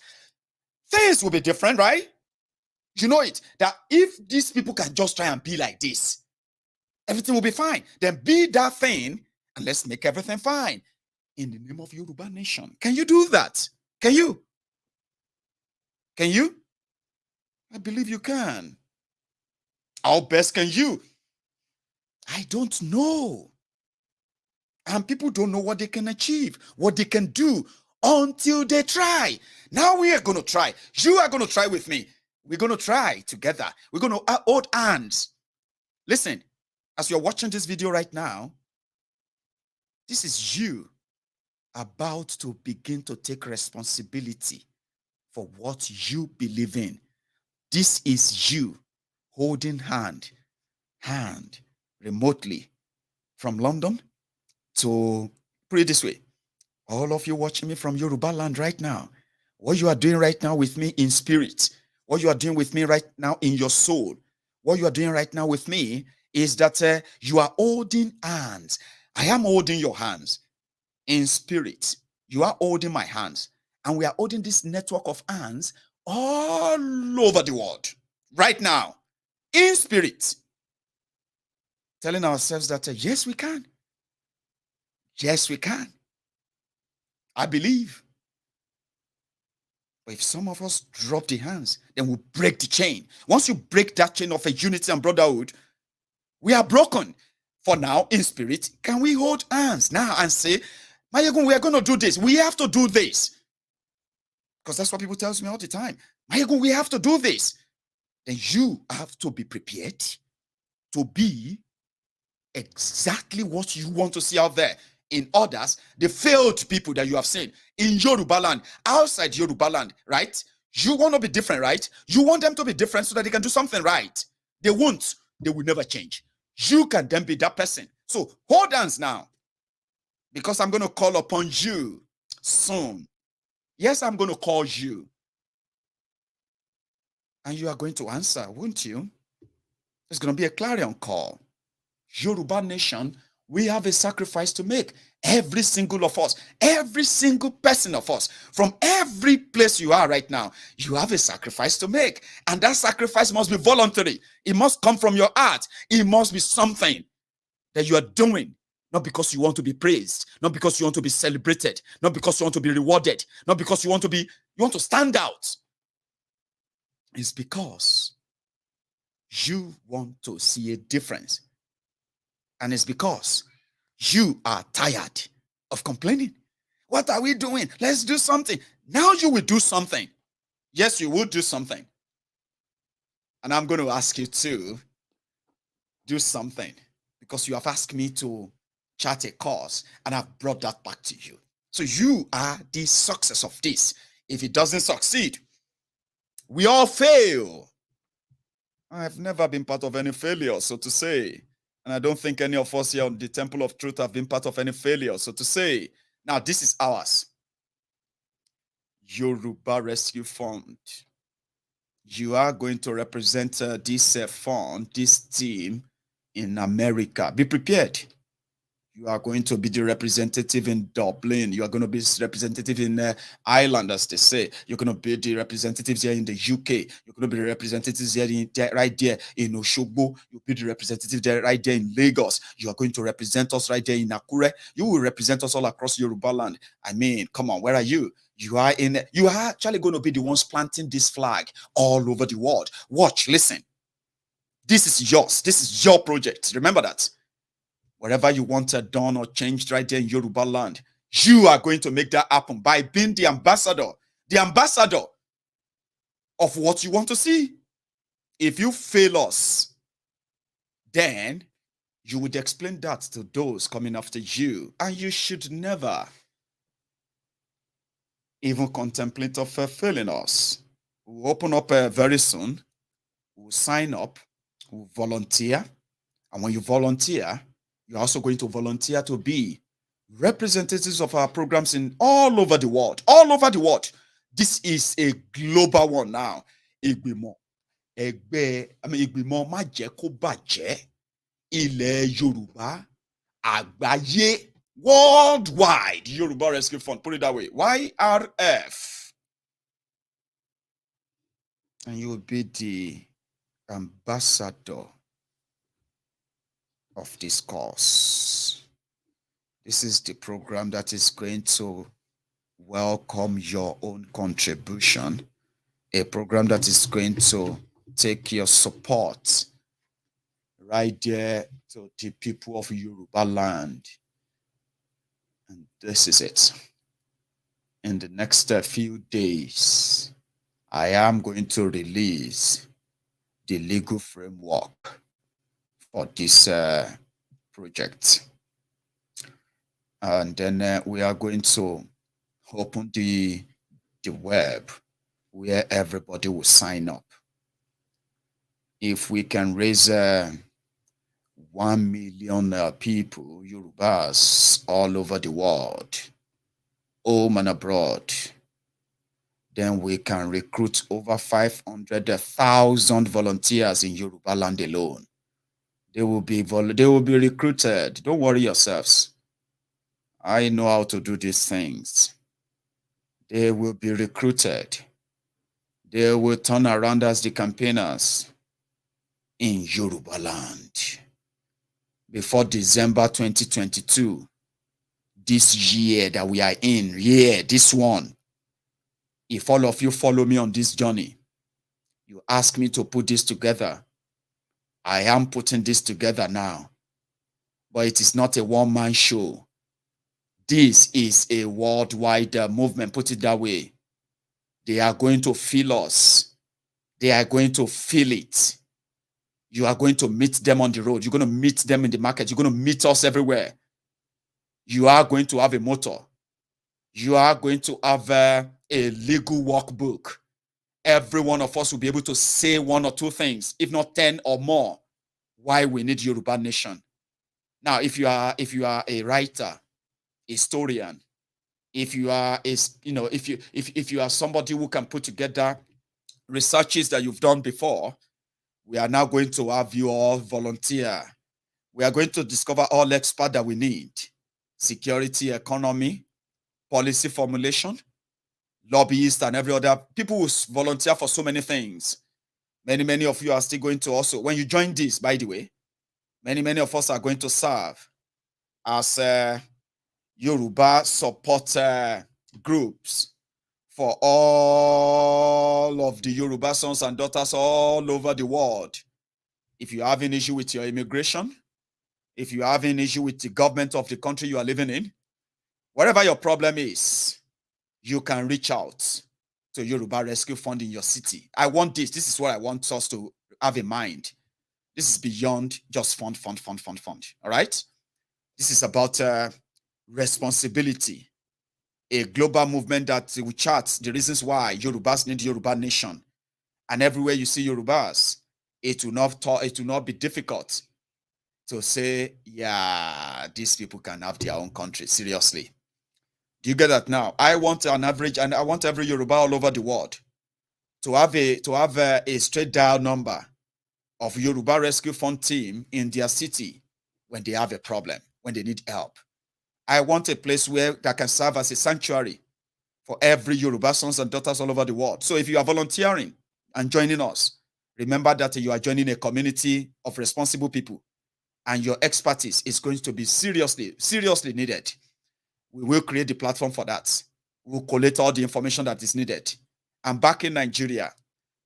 things will be different, right? You know it, that if these people can just try and be like this, everything will be fine. Then be that thing and let's make everything fine. In the name of Yoruba nation. Can you do that? Can you? Can you? I believe you can. How best can you? I don't know. And people don't know what they can achieve, what they can do until they try. Now we are going to try. You are going to try with me. We're going to try together. We're going to hold hands. Listen, as you're watching this video right now, this is you about to begin to take responsibility for what you believe in. This is you holding hand remotely from London to, put it this way, all of you watching me from Yoruba land right now, what you are doing right now with me in spirit, what you are doing with me right now in your soul, what you are doing right now with me is that you are holding hands. I am holding your hands in spirit. You are holding my hands. And we are holding this network of hands all over the world right now in spirit. Telling ourselves that, yes, we can. Yes, we can. I believe. But if some of us drop the hands, then we'll break the chain. Once you break that chain of a unity and brotherhood, we are broken. For now, in spirit, can we hold hands now and say, Maiyegun, we are going to do this. We have to do this. Because that's what people tell me all the time. Maiyegun, we have to do this. Then you have to be prepared to be exactly what you want to see out there. In others, the failed people that you have seen in Yoruba land, outside Yoruba land, right? You want to be different, right? You want them to be different so that they can do something right. They won't. They will never change. You can then be that person. So hold hands now, because I'm going to call upon you soon. Yes, I'm going to call you. And you are going to answer, won't you? There's going to be a clarion call. Yoruba nation, we have a sacrifice to make. Every single of us, every single person of us, from every place you are right now, you have a sacrifice to make. And that sacrifice must be voluntary. It must come from your heart. It must be something that you are doing, not because you want to be praised, not because you want to be celebrated, not because you want to be rewarded, not because you want to stand out. It's because you want to see a difference. And it's because you are tired of complaining. What are we doing? Let's do something. Now you will do something. Yes, you will do something. And I'm going to ask you to do something, because you have asked me to chart a course and I've brought that back to you. So you are the success of this. If it doesn't succeed, we all fail. I've never been part of any failure, so to say. And I don't think any of us here on the Temple of Truth have been part of any failure, so to say. Now, this is ours. Yoruba Rescue Fund. You are going to represent this fund, this team in America. Be prepared. You are going to be the representative in Dublin. You are going to be representative in Ireland, as they say. You're going to be the representatives here in the UK. You're going to be the representatives here right there in Oshogbo. You'll be the representative there right there in Lagos. You are going to represent us right there in Akure. You will represent us all across Yoruba land. I mean, come on, where are you? You are actually going to be the ones planting this flag all over the world. Watch, listen. This is yours. This is your project. Remember that. Wherever you want it done or changed right there in Yoruba land, you are going to make that happen by being the ambassador of what you want to see. If you fail us, then you would explain that to those coming after you, and you should never even contemplate of failing us. We'll open up very soon. We'll sign up. We'll volunteer. And when you volunteer, you're also going to volunteer to be representatives of our programs in all over the world. All over the world. This is a global one now. Ìgbìmọ̀ má jẹ́ kó bàjẹ́. Ilẹ̀ Yorùbá àgbáyé. Worldwide Yoruba Rescue Fund. Put it that way. YRF. And you will be the ambassador of this course. This is the program that is going to welcome your own contribution, a program that is going to take your support right there to the people of Yoruba land. And this is it. In the next few days, I am going to release the legal framework for this project. And then we are going to open the web where everybody will sign up. If we can raise 1 million people, Yorubas all over the world, home and abroad, then we can recruit over 500,000 volunteers in Yoruba land alone. They will be recruited. Don't worry yourselves. I know how to do these things. They will be recruited. They will turn around as the campaigners in Yoruba land. Before December 2022, this year that we are in, this one, if all of you follow me on this journey, you ask me to put this together, I am putting this together now. But it is not a one-man show. This is a worldwide movement, put it that way. They are going to feel us. They are going to feel it. You are going to meet them on the road. You're going to meet them in the market. You're going to meet us everywhere. You are going to have a motto. You are going to have a legal workbook. Every one of us will be able to say one or two things, if not 10 or more, why we need Yoruba nation. Now, if you are a writer, historian, if you are if you are somebody who can put together researches that you've done before, we are now going to have you all volunteer. We are going to discover all experts that we need: security, economy, policy formulation, lobbyists, and every other people who volunteer for so many things. Many of you are still going to also, when you join this, by the way, many of us are going to serve as Yoruba support groups for all of the Yoruba sons and daughters all over the world. If you have an issue with your immigration, if you have an issue with the government of the country you are living in, whatever your problem is, you can reach out to Yoruba Rescue Fund in your city. I want this. This is what I want us to have in mind. This is beyond just fund. All right? This is about responsibility. A global movement that will chart the reasons why Yorubas need Yoruba nation. And everywhere you see Yorubas, it will not be difficult to say, yeah, these people can have their own country. Seriously. Do you get that now? I want an average, and I want every Yoruba all over the world to have a straight dial number of Yoruba Rescue Fund team in their city when they have a problem, when they need help. I want a place where that can serve as a sanctuary for every Yoruba sons and daughters all over the world. So if you are volunteering and joining us, remember that you are joining a community of responsible people, and your expertise is going to be seriously needed. We will create the platform for that. We'll collect all the information that is needed. And back in Nigeria,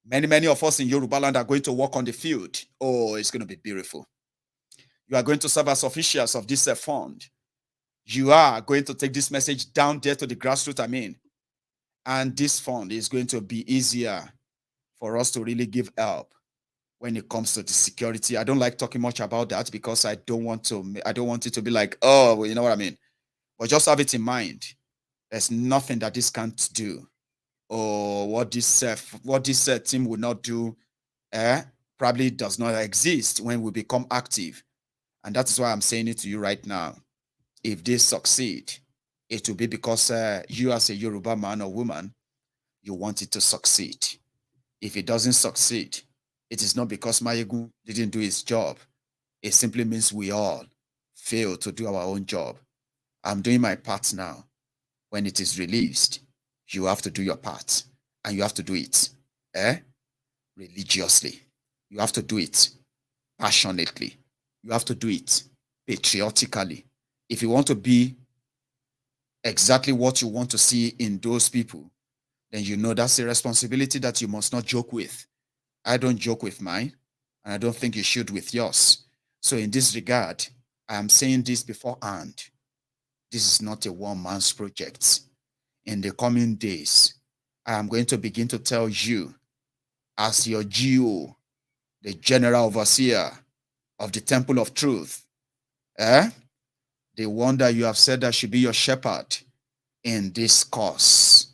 many of us in Yoruba land are going to work on the field. Oh, it's going to be beautiful. You are going to serve as officials of this fund. You are going to take this message down there to the grassroots, and this fund is going to be easier for us to really give help when it comes to the security. I don't like talking much about that because I don't want it to be like, oh, well, you know what I mean? But just have it in mind. There's nothing that this can't do, or what this team will not do probably does not exist when we become active. And that is why I'm saying it to you right now. If they succeed, it will be because you as a Yoruba man or woman, you want it to succeed. If it doesn't succeed, it is not because Maiyegun didn't do his job. It simply means we all fail to do our own job. I'm doing my part now. When it is released, you have to do your part, and you have to do it religiously. You have to do it passionately. You have to do it patriotically. If you want to be exactly what you want to see in those people, then you know that's a responsibility that you must not joke with. I don't joke with mine, and I don't think you should with yours. So in this regard, I am saying this beforehand. This is not a one-man's project. In the coming days, I am going to begin to tell you, as your GO, the General Overseer of the Temple of Truth, the one that you have said that should be your shepherd in this cause.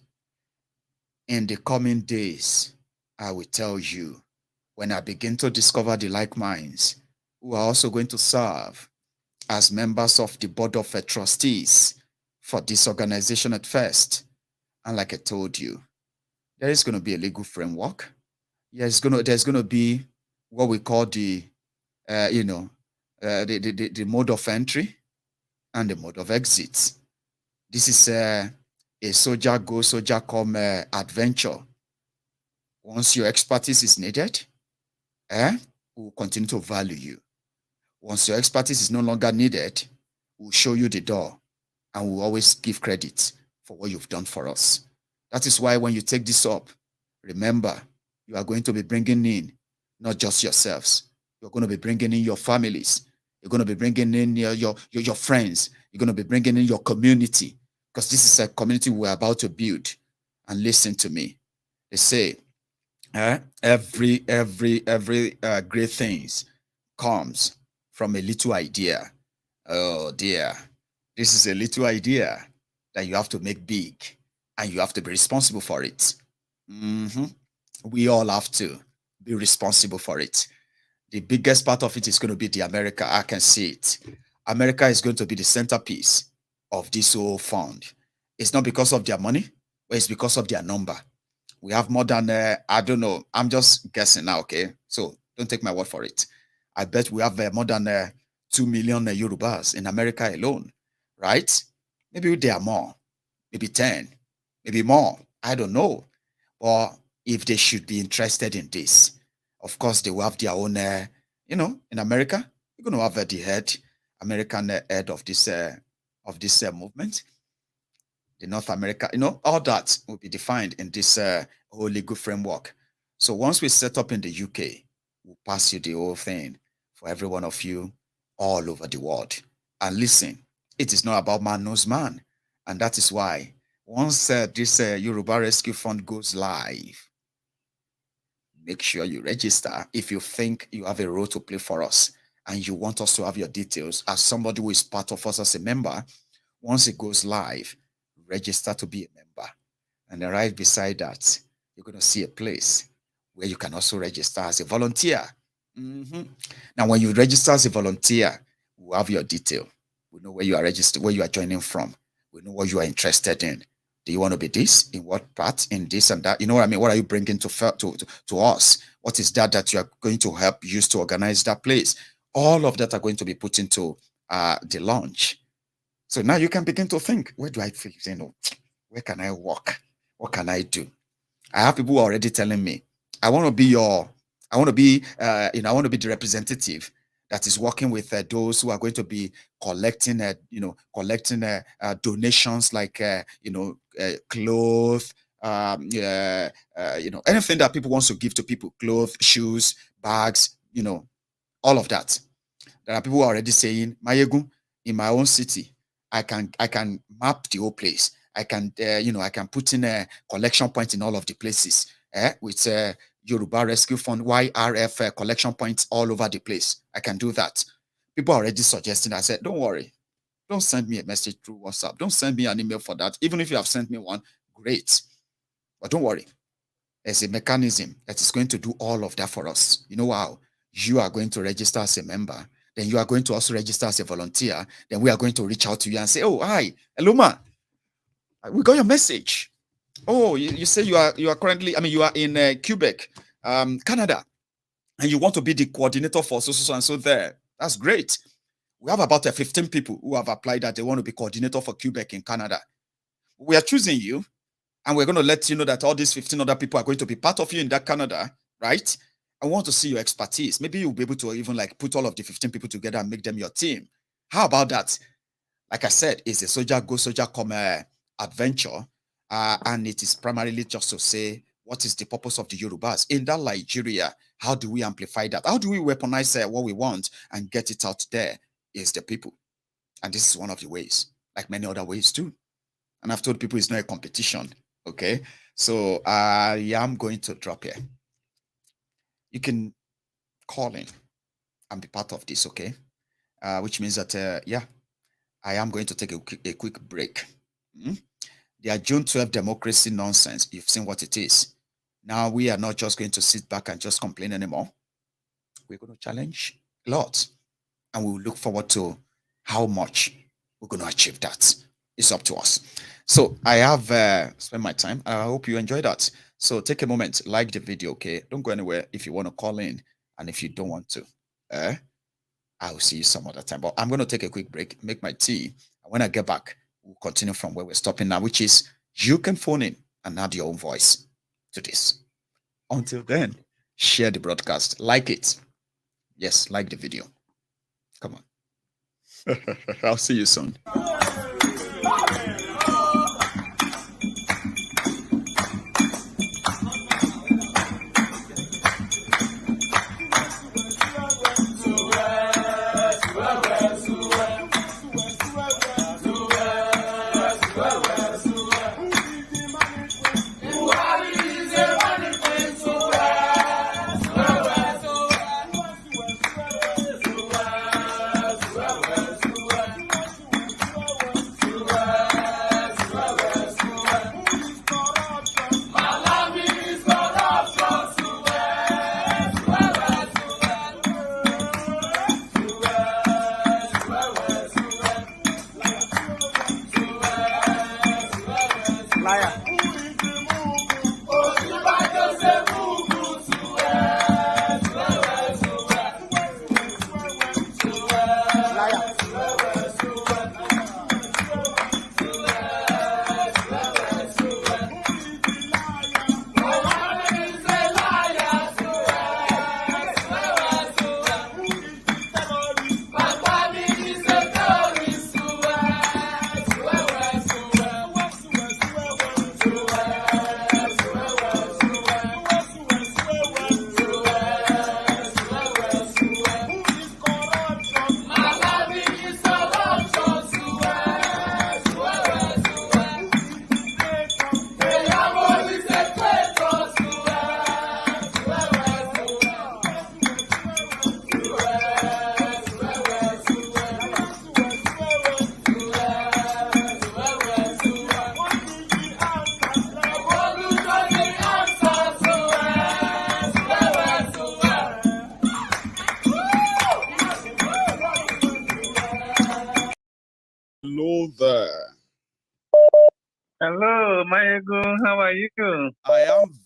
In the coming days, I will tell you, when I begin to discover the like minds who are also going to serve as members of the board of trustees for this organization at first. And like I told you, there is going to be a legal framework. Yeah, there's going to be what we call the mode of entry and the mode of exit. This is a soldier go, soldier come adventure. Once your expertise is needed, we'll continue to value you. Once your expertise is no longer needed, we'll show you the door, and we'll always give credit for what you've done for us. That is why when you take this up, remember, you are going to be bringing in not just yourselves. You're going to be bringing in your families. You're going to be bringing in your friends. You're going to be bringing in your community, because this is a community we're about to build. And listen to me. They say, every great things comes from a little idea. Oh dear, this is a little idea that you have to make big, and you have to be responsible for it. We all have to be responsible for it. The biggest part of it is going to be the America. I can see it. America is going to be the centerpiece of this whole fund. It's not because of their money, but it's because of their number. We have more than, I don't know, I'm just guessing now, okay? So don't take my word for it. I bet we have more than 2 million Yorubas in America alone, right? Maybe there are more, maybe 10, maybe more. I don't know. Or if they should be interested in this, of course, they will have their own, in America, you're going to have the American head of this movement. The North America, all that will be defined in this whole legal framework. So once we set up in the UK, we'll pass you the whole thing for every one of you all over the world. And listen, it is not about man knows man. And that is why once this Yoruba Rescue Fund goes live, make sure you register if you think you have a role to play for us and you want us to have your details as somebody who is part of us as a member. Once it goes live, register to be a member. And then right beside that, you're going to see a place where you can also register as a volunteer. Now, when you register as a volunteer, we'll have your detail. We know where you are registered, where you are joining from. We know what you are interested in. Do you want to be this? In what part? In this and that? You know what I mean? What are you bringing to us? What is that you are going to help use to organize that place? All of that are going to be put into the launch. So now you can begin to think, where do I feel? You know, where can I work? What can I do? I have people already telling me, I want to be the representative that is working with those who are going to be collecting, donations like, clothes, anything that people wants to give to people, clothes, shoes, bags, all of that. There are people already saying, Maiyegun, in my own city, I can map the whole place. I can, I can put in a collection point in all of the places with Yoruba Rescue Fund, YRF collection points all over the place. I can do that. People are already suggesting. I said, don't worry. Don't send me a message through WhatsApp. Don't send me an email for that. Even if you have sent me one, great. But don't worry. There's a mechanism that is going to do all of that for us. You know how? You are going to register as a member. Then you are going to also register as a volunteer. Then we are going to reach out to you and say, oh, hi, hello, ma. We got your message. Oh, you say you are currently, you are in Quebec, Canada, and you want to be the coordinator for so and so there. That's great. We have about 15 people who have applied that they want to be coordinator for Quebec in Canada. We are choosing you, and we're going to let you know that all these 15 other people are going to be part of you in that Canada, right? I want to see your expertise. Maybe you'll be able to even put all of the 15 people together and make them your team. How about that? Like I said, it's a soldier go, soldier come adventure. And it is primarily just to say, what is the purpose of the Yorubas in that Nigeria? How do we amplify that? How do we weaponize what we want and get it out there? Is the people. And this is one of the ways, like many other ways too. And I've told people it's not a competition. Okay. So I am going to drop here. You can call in and be part of this. Okay. Which means that, I am going to take a quick break. Their June 12 democracy nonsense, you've seen what it is. Now we are not just going to sit back and just complain anymore. We're going to challenge a lot. And we will look forward to how much we're going to achieve that. It's up to us. So I have spent my time. I hope you enjoyed that. So take a moment, like the video, okay? Don't go anywhere if you want to call in. And if you don't want to, I'll see you some other time. But I'm going to take a quick break, make my tea. And when I get back, we'll continue from where we're stopping now, which is you can phone in and add your own voice to this. Until then, share the broadcast. Like it. Yes, like the video. Come on. I'll see you soon.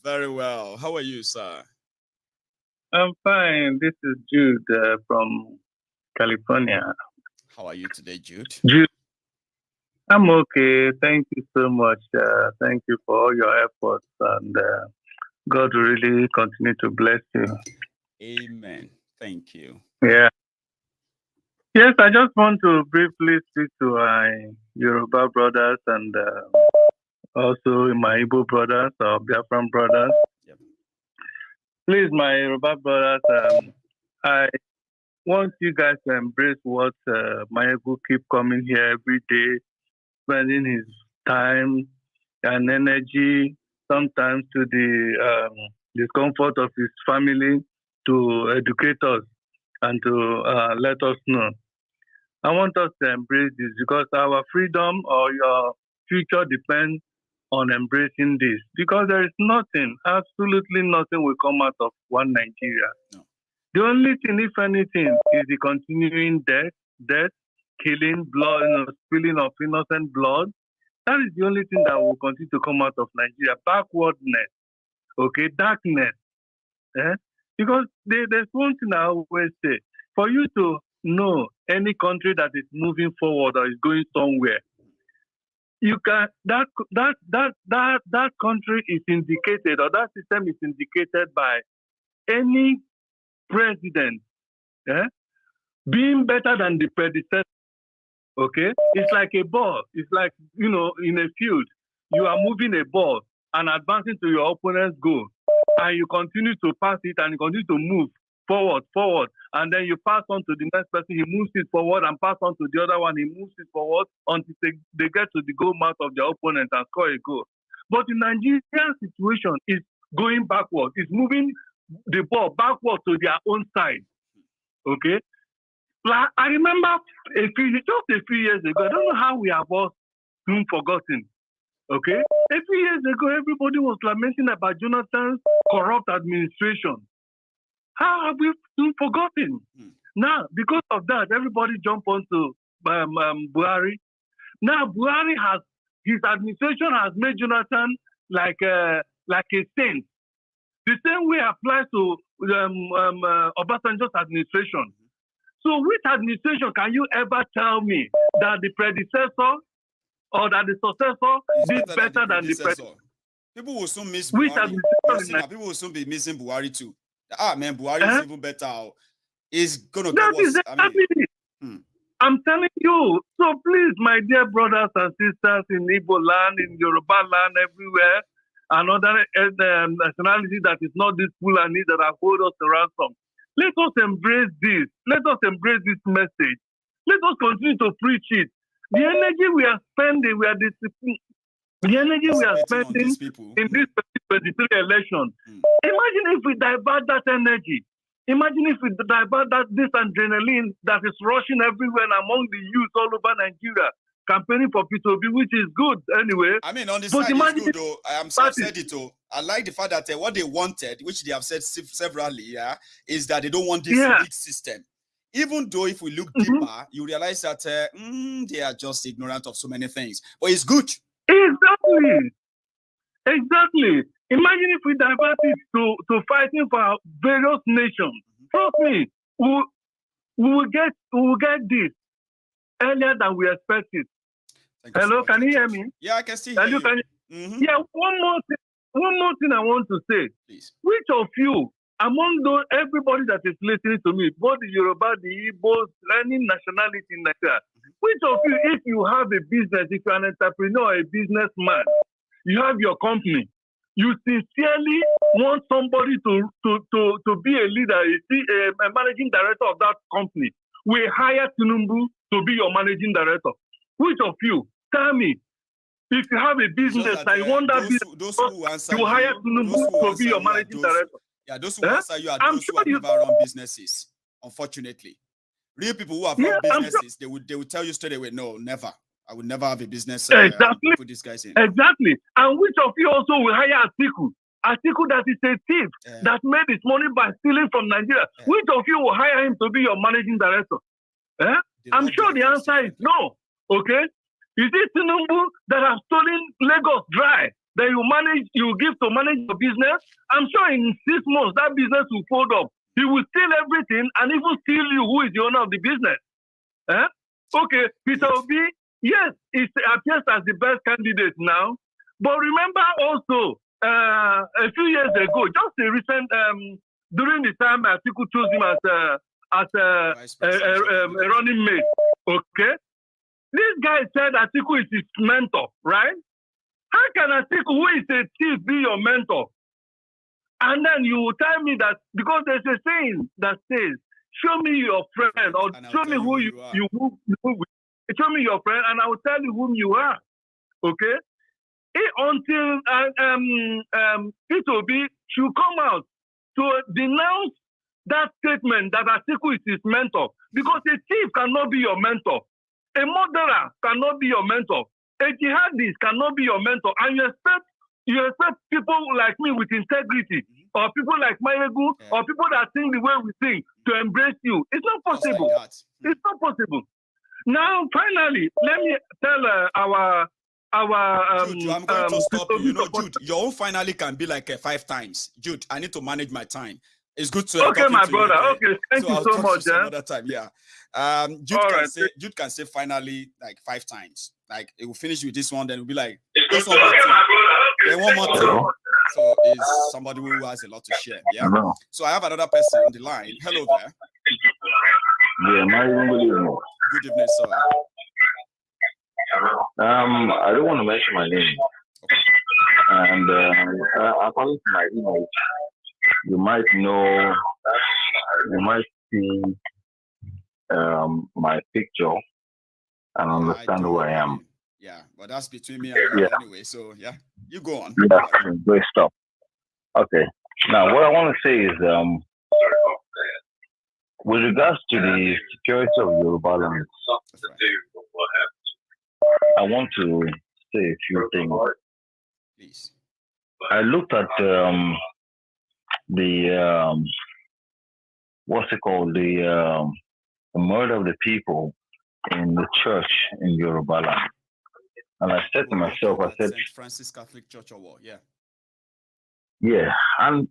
Very well. How are you, sir? I'm fine. This is Jude from California. How are you today, Jude? Jude, I'm okay. Thank you so much. Thank you for all your efforts, and God will really continue to bless you. Amen. Thank you. Yeah. Yes, I just want to briefly speak to my Yoruba brothers and also my Igbo brothers or Biafran brothers. Yep. Please, my Yoruba brothers, I want you guys to embrace what Maiyegun keep coming here every day, spending his time and energy, sometimes to the discomfort of his family, to educate us and to let us know. I want us to embrace this because our freedom or your future depends on embracing this. Because there is nothing, absolutely nothing will come out of one Nigeria. No. The only thing, if anything, is the continuing death, killing, blood, spilling of innocent blood. That is the only thing that will continue to come out of Nigeria. Backwardness, okay, darkness. Because there's one thing I always say: for you to know any country that is moving forward or is going somewhere, you can that country is indicated or that system is indicated by any president being better than the predecessor. Okay, it's like a ball. It's like, in a field, you are moving a ball and advancing to your opponent's goal, and you continue to pass it and you continue to move forward, and then you pass on to the next person. He moves it forward and pass on to the other one. He moves it forward until they get to the goal mouth of their opponent and score a goal. But the Nigerian situation is going backward. It's moving the ball backward to their own side. Okay. Like, I remember just a few years ago, I don't know how we have all soon forgotten. Okay? A few years ago, everybody was lamenting about Jonathan's corrupt administration. How have we soon forgotten? Now, because of that, everybody jumped onto Buhari. Now, his administration has made Jonathan like a saint. The same way applies to Obasanjo's administration. So which administration can you ever tell me that the predecessor or that the successor did better than the predecessor? People will soon miss Buhari. People will soon be missing Buhari too. Man, Buhari is even better. It's going to get worse. I'm telling you. So please, my dear brothers and sisters in Igbo land, in Yoruba land, everywhere, and other nationalities that is not this Fulani that have hold us to ransom. Let us embrace this. Let us embrace this message. Let us continue to preach it. The energy we are spending, the energy we are spending in this 2023 election. Imagine if we divert that energy. Imagine if we divert this adrenaline that is rushing everywhere among the youth all over Nigeria, campaigning for P2B, which is good anyway. I mean, on the side, it's good though. I've said it though. I like the fact that what they wanted, which they have said severally, is that they don't want this big system. Even though if we look deeper, you realize that they are just ignorant of so many things. But it's good. Exactly. Imagine if we divert it to fighting for various nations. Trust me, we will get this earlier than we expected. Hello, can you hear me? Yeah, I can see you. Yeah, one more thing I want to say. Please. Which of you, among everybody that is listening to me, both the Yoruba, the Igbos, any nationality in Nigeria, which of you, if you have a business, if you're an entrepreneur, a businessman, you have your company, you sincerely want somebody to be a leader, a managing director of that company, we hire Tinubu to be your managing director. Which of you, tell me, if you have a business and you want that business, you hire Tinubu to be your managing director. Yeah, those who answer you are those who have never run businesses, unfortunately. Real people who have run businesses, they will tell you straight away, no, never. I would never have a business put these guys in. Exactly. And which of you also will hire Atiku? Atiku that is a thief that made his money by stealing from Nigeria. Which of you will hire him to be your managing director? I'm sure the answer is no. Okay? Is it Tinubu that has stolen Lagos dry? then you give to manage your business. I'm sure in 6 months that business will fold up. He will steal everything and even steal you, who is the owner of the business. Okay, Peter Obi, yes, it appears as the best candidate now. But remember also, a few years ago, just a recent, during the time Atiku chose him as a running mate, okay? This guy said Atiku is his mentor, right? How can Atiku, who is a thief, be your mentor? And then you will tell me that, because there's a saying that says, show me your friend, or show me who you move with. Show me your friend, and I will tell you whom you are. Okay? Until P2B should come out to denounce that statement that Atiku is his mentor. Because a thief cannot be your mentor. A murderer cannot be your mentor. A jihadist cannot be your mentor. And you expect people like me with integrity, or people like Maiyegun, or people that sing the way we sing, to embrace you. It's not possible. Like it's not possible. Now, finally, let me tell Jude, I'm going to stop you. You know, Jude, your own finally can be like 5 times. Jude, I need to manage my time. It's good to okay, my brother. You, okay? Okay, thank you so much. Another time, yeah. Jude can say finally like 5 times. Like it will finish with this one, then it'll be like just one more thing. Then one more thing. So it's somebody who has a lot to share. Yeah. Hello. So I have another person on the line. Hello there. Yeah, good evening. Good evening, sir. I don't want to mention my name. Okay. And according to my email, you might see my picture and understand who I am. Yeah, but that's between me and you anyway. So yeah, you go on. Yeah, great stuff. Okay. Now, what I want to say is, with regards to the security of Yoruba land, I want to say a few things. Please. I looked at the what's it called? The murder of the people in the church in Yoruba land. And I said to myself, I said, St. Francis Catholic Church or what? Yeah. Yeah. And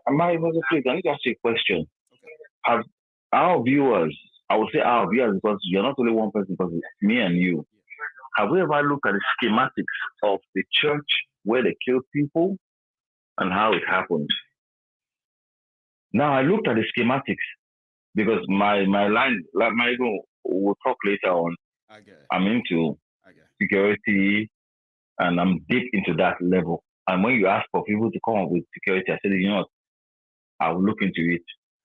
my brother, please, I need to ask you a question. Okay. Have our viewers, I would say our viewers, because you're not only one person, because it's me and you. Have we ever looked at the schematics of the church where they kill people and how it happened? Now, I looked at the schematics because my line, like Maiyegun will talk later on. I'm into security and I'm deep into that level. And when you ask for people to come up with security, I said, you know what, I'll look into it.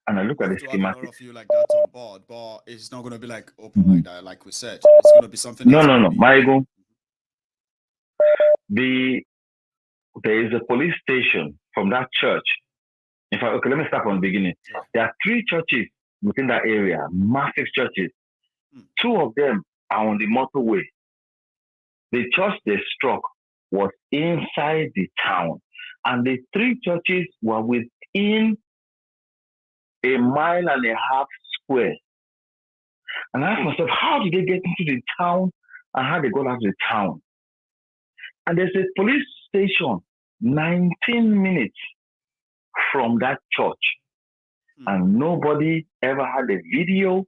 And I look at the schematics. A lot of you like that on board, but it's not going to be like open like that, like we said. It's going to be something. No. Maiyegun, there is a police station from that church. In fact, okay, let me start from the beginning. Yeah. There are 3 churches within that area, massive churches. 2 of them are on the motorway. The church they struck was inside the town, and the 3 churches were within 1.5 miles square. And I asked myself, how did they get into the town and how they got out of the town? And there's a police station 19 minutes from that church. And nobody ever had a video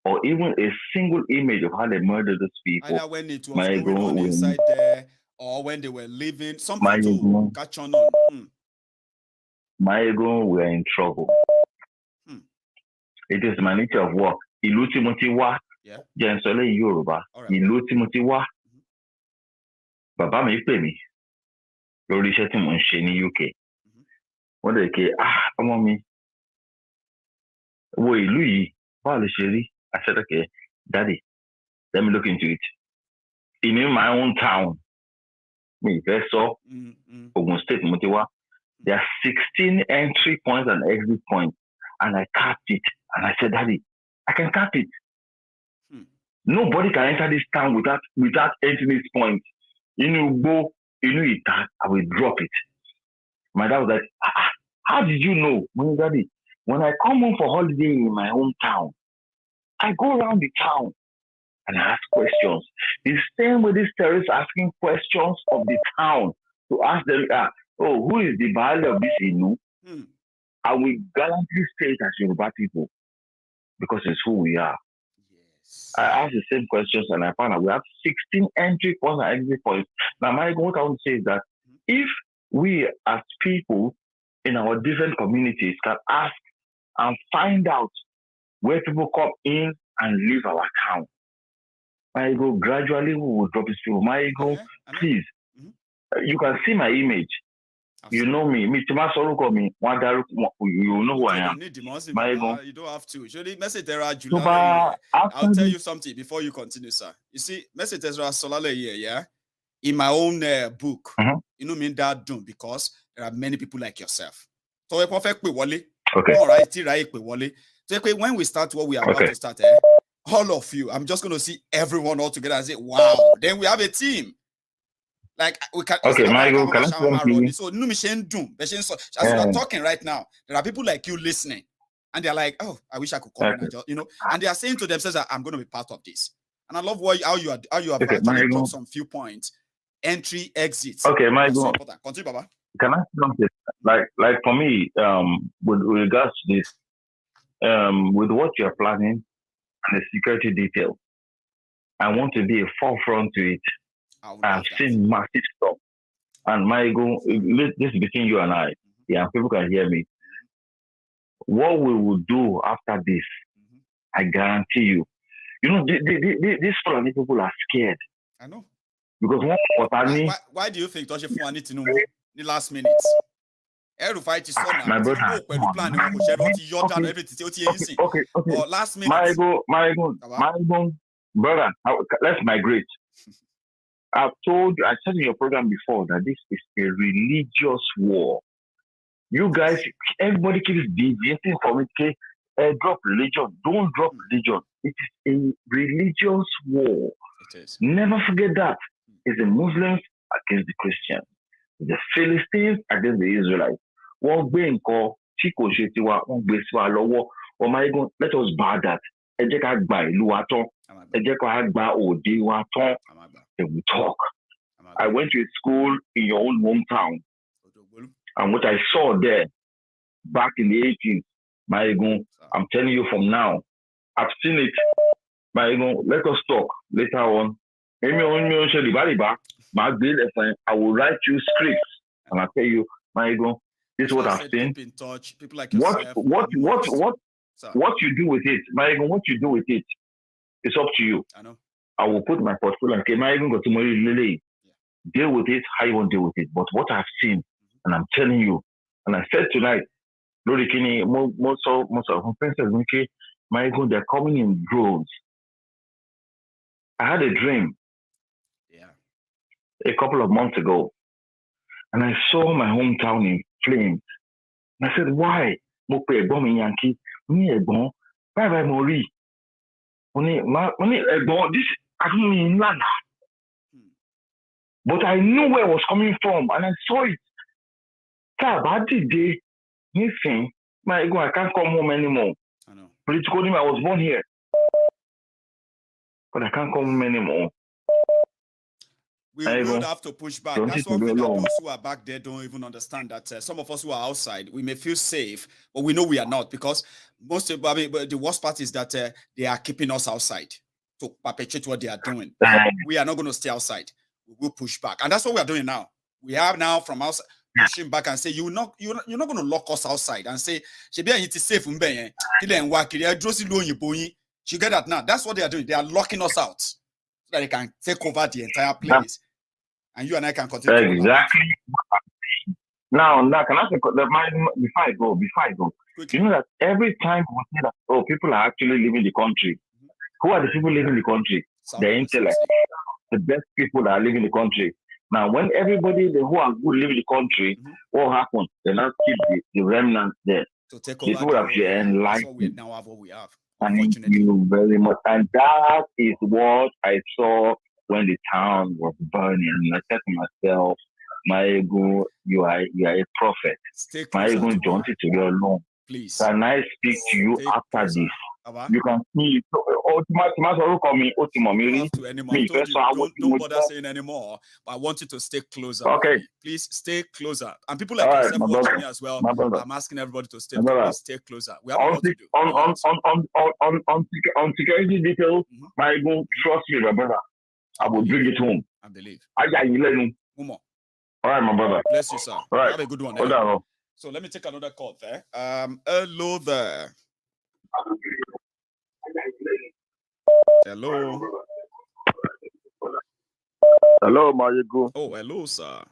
or even a single image of how they murdered those people. Either when it was going on inside there or when they were leaving, something to catch on. Maiyegun, we are in trouble. It is my nature of work. Ìlú tí mo ti wá, jẹ́ n sọ lẹ́yìn Yorùbá. Ìlú tí mo ti wá. Bàbá mi pè mí lórí iṣẹ́ tí mò ń ṣe ní UK. Wọ́n dẹ̀ ké, ọmọ mi, wo ìlú yìí, báwo lè ṣe rí? I said, okay, Daddy, let me look into it. In my own town, Ogun State, mo ti wá. There are 16 entry points and exit points. And I capped it. And I said, Daddy, I can cap it. Nobody can enter this town without entering this point. I will drop it. My dad was like, how did you know? Daddy, when I come home for holiday in my hometown, I go around the town. and ask questions. The same way these terrorists asking questions of the town to ask them, who is the buyer of this Inu? I will gallantly say it as Yoruba people because it's who we are. Yes. I asked the same questions and I found out we have 16 entry points and exit points. Now, what I want to say is that if we as people in our different communities can ask and find out where people come in and leave our town, Maiyegun, gradually we will drop his people. Maiyegun, please, you can see my image. You know me. You know who I am. You don't have to. I'll tell you something before you continue, sir. You see, message Ezra Solale here, yeah? In my own book, you know me that doom because there are many people like yourself. So perfect wale. Okay. All right, so when we start what we are about to start, all of you, I'm just going to see everyone all together and say, wow, then we have a team. Like we can. Okay, Maiyegun, can I so as you are talking right now, there are people like you listening, and they're like, "Oh, I wish I could come in," and they are saying to themselves that I'm going to be part of this. And I love how you have actually dropped some few points, entry, exits. Okay, Maiyegun. So continue, Baba. Can I say something? Like for me, with regards to this, with what you're planning and the security detail, I want to be a forefront to it. I've seen massive stuff. And Maiyegun, this is between you and I. Yeah, people can hear me. What we will do after this, I guarantee you. You know, these Fulani people are scared. I know. Because why do you think Toshe Fulani to know the last minute? My brother. Okay. Last minute. Maiyegun, brother, let's migrate. I said in your program before that this is a religious war. You guys, everybody keeps deviating from it. Drop religion. Don't drop religion. It is a religious war. It is. Never forget that. It's the Muslims against the Christians. The Philistines against the Israelites. Let us bar that. Then we talk. I went to a school in your own hometown. And what I saw there back in the 80s, Maiyegun, I'm telling you from now, I've seen it. Maiyegun, let us talk later on. I will write you scripts and I'll tell you, Maiyegun, this is what I've seen. Keep in touch. People like yourself. What you do with it, Maiyegun, what you do with it, it's up to you. I know. I will put my portfolio and say, Maiyegun got tomorrow lily. Deal with it how you want to deal with it. But what I've seen, and I'm telling you, and I said tonight, most of my friends said, Maiyegun, they're coming in droves. I had a dream a couple of months ago, and I saw my hometown in flames. And I said, why? Yankee, bye Mori. This I don't mean land. But I knew where it was coming from and I saw it. I can't come home anymore. I know. Politically, I was born here. But I can't come home anymore. We will have to push back. That's one thing that those who are back there don't even understand, that some of us who are outside, we may feel safe, but we know we are not, because the worst part is that they are keeping us outside to perpetuate what they are doing. We are not going to stay outside. We will push back. And that's what we are doing now. We are now from outside pushing back and say, you're not going to lock us outside and say, you get that now. That's what they are doing. They are locking us out so that they can take over the entire place. And you and I can continue. Exactly. Now, can I say, before I go, you know that every time we say that, people are actually leaving the country. Who are the people leaving the country? The intellect. The best people that are leaving the country. Now, when everybody who are good leave the country, what happens? They now keep the remnants there. To take over. People have enlightened. We now have what we have. Thank you very much. And that is what I saw when the town was burning. And I said to myself, Maiyegun, you are a prophet. Maiyegun, don't sit to your alone. Please. Can I speak to you after this? You can see. You don't have to anymore. I told you, don't bother saying anymore. But I want you to stay closer. Okay. Please stay closer. And people like yourself watching me as well. I'm asking everybody to stay closer. We have a lot to do. On security details, Maiyegun, trust me, my brother. I will bring it home. I believe. All right, my brother. Bless you, sir. All right. Have a good one. Hold on. So let me take another call there. Hello there. Hello. Hello, Maiyegun. Oh, hello, sir.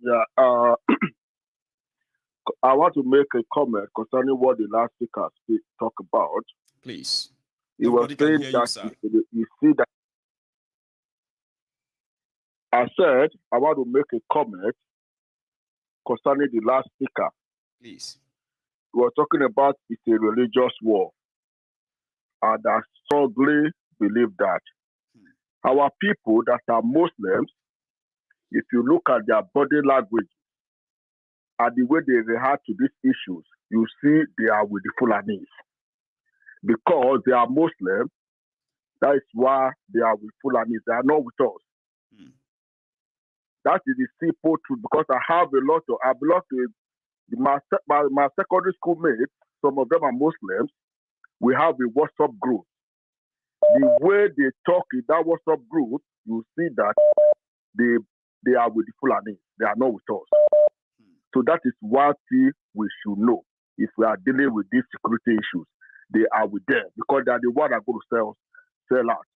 Yeah, I want to make a comment concerning what the last speaker talked about. Please. He was saying that you see that. I said I want to make a comment concerning the last speaker. Please. We were talking about it's a religious war. And I strongly believe that our people that are Muslims, if you look at their body language and the way they react to these issues, you see they are with the Fulanis. Because they are Muslims, that is why they are with Fulanis. They are not with us. That is the simple truth. Because I belong to my secondary school mates. Some of them are Muslims. We have a WhatsApp group. The way they talk in that WhatsApp group, you see that they are with the Fulani. They are not with us. So that is one thing we should know. If we are dealing with these security issues, they are with them because they are the one that are going to sell out.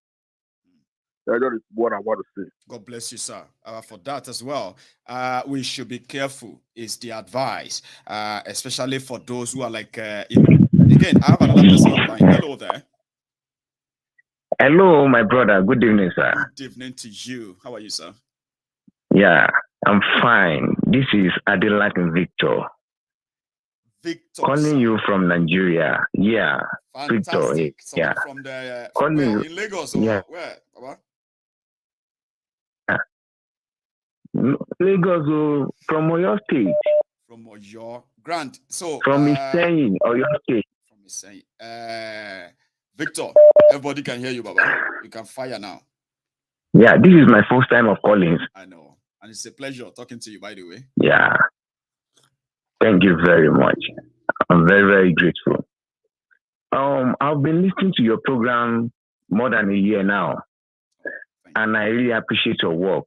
That is what I want to say. God bless you, sir. For that as well, we should be careful. Is the advice, especially for those who are like, again, I have another person online. Hello there. Hello, my brother. Good evening, sir. Good evening to you. How are you, sir? Yeah, I'm fine. This is Adelak Victor. Victor, calling sir. you from Nigeria. Yeah, Fantastic. Victor. Yeah, from the calling you in Lagos or yeah. where? Baba? Lagos, from Oyo State. From Oyo. Grant. So from Iseyin, Oyo State. From Iseyin. Victor, everybody can hear you, Baba. You can fire now. Yeah, this is my first time of calling. I know. And it's a pleasure talking to you, by the way. Yeah. Thank you very much. I'm very, very grateful. I've been listening to your program more than a year now. And I really appreciate your work.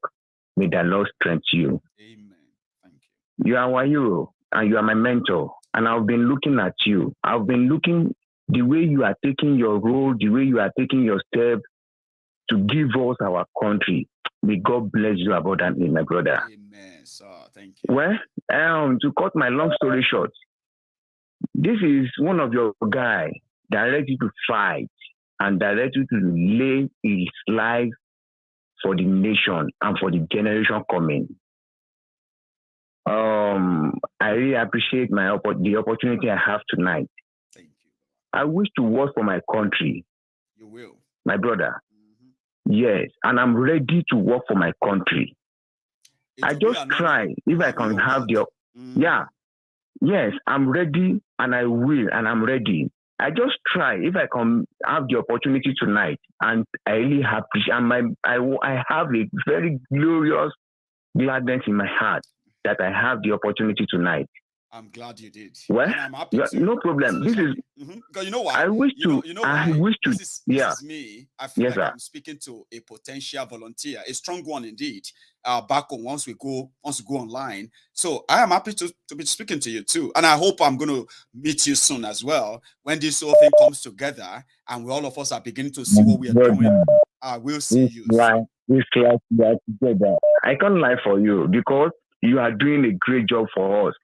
May the Lord strengthen you. Amen. Thank you. You are my hero and you are my mentor. And I've been looking at you. I've been looking the way you are taking your role, the way you are taking your step to give us our country. May God bless you abundantly, my brother. Amen, sir. Thank you. Well, to cut my long story short, this is one of your guys directed to fight and directed to lay his life for the nation and for the generation coming. I really appreciate the opportunity I have tonight. Thank you. I wish to work for my country. You will. My brother. Yes, and I'm ready to work for my country. I just try if I can have the yeah. Yes, I'm ready and I will and I'm ready. I just try if I can have the opportunity tonight, and I really appreciate. And I have a very glorious gladness in my heart that I have the opportunity tonight. I'm glad you did. Well, and I'm happy to, no problem. This is because you know what? I wish to. I wish to. This is me. I feel like I'm speaking to a potential volunteer, a strong one indeed. Back on once we go online. So I am happy to be speaking to you too, and I hope I'm going to meet you soon as well when this whole thing comes together and all of us are beginning to see what we are doing. I will see you. This class we are together. I can't lie for you because you are doing a great job for us.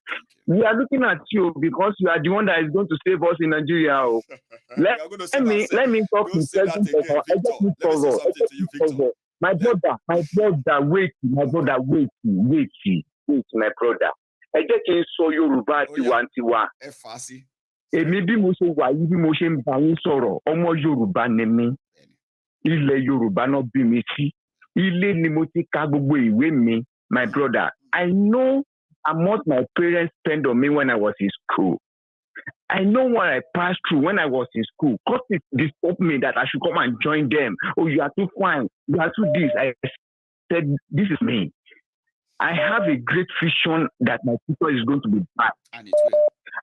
We are looking at you because you are the one that is going to save us in Nigeria. Let me talk to you. My brother, wait, my brother, wait, my brother. I just in so Yoruba tiwantiwa. Èmi bí mo ṣe wà yìí bí mo ṣe ń bá yín sọ̀rọ̀, ọmọ Yorùbá ni mí. Ilẹ̀ Yorùbá náà bí mi sí. Ilé ni mo ti ka gbogbo ìwé mi, my brother. I know how much my parents spent on me when I was in school. I know what I passed through when I was in school. Because it disturbed me that I should come and join them. Oh, you are too fine. You are too this. I said, this is me. I have a great vision that my future is going to be bright.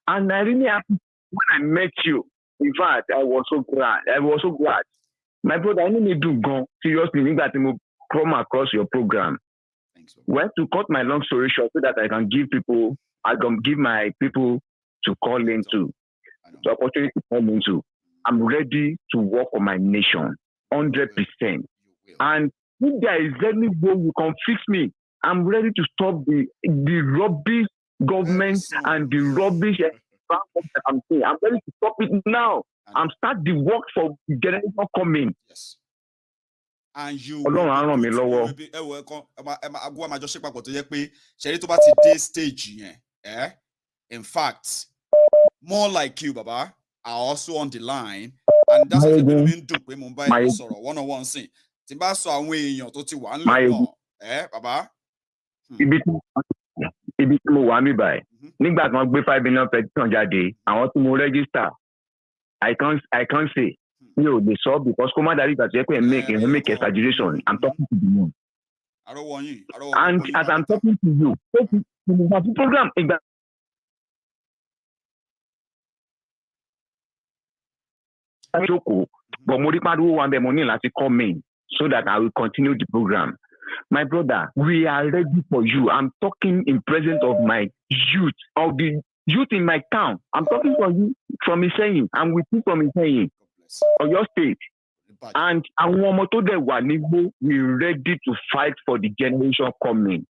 And I really happy when I met you. In fact, I was so glad. My brother, I need to go seriously. Need that to come across your program. Well, to cut my long story short, so that I can give my people to call into, the opportunity to call into. I'm ready to work for my nation, 100%. And if there is any way you can fix me, I'm ready to stop the rubbish government and the rubbish I'm saying. I'm ready to stop it now and start the work for the generation coming. Yes. And you in fact, more like you, Baba, are also on the line. And that's what Mumbai sorrow. 101 thing. Timba so away to ti one Baba. Ibi tí mo wà mí báyìí nígbà tí wọ́n gbé 5 million petition jáde àwọn tí mo register I can't say mi ò lè sọ because kó má darí ìgbà tó yẹ pé make exaggeration. I'm talking to the moon. And as I'm talking to you, the program ìgbà. But mo rí pariwo wa bẹ́ẹ̀ mo ní láti come in so that I will continue the program. My brother, we are ready for you. I'm talking in presence of my youth, of the youth in my town. I'm talking for you from Iseyin. I'm with you from Iseyin, or your state. And we're ready to fight for the generation coming.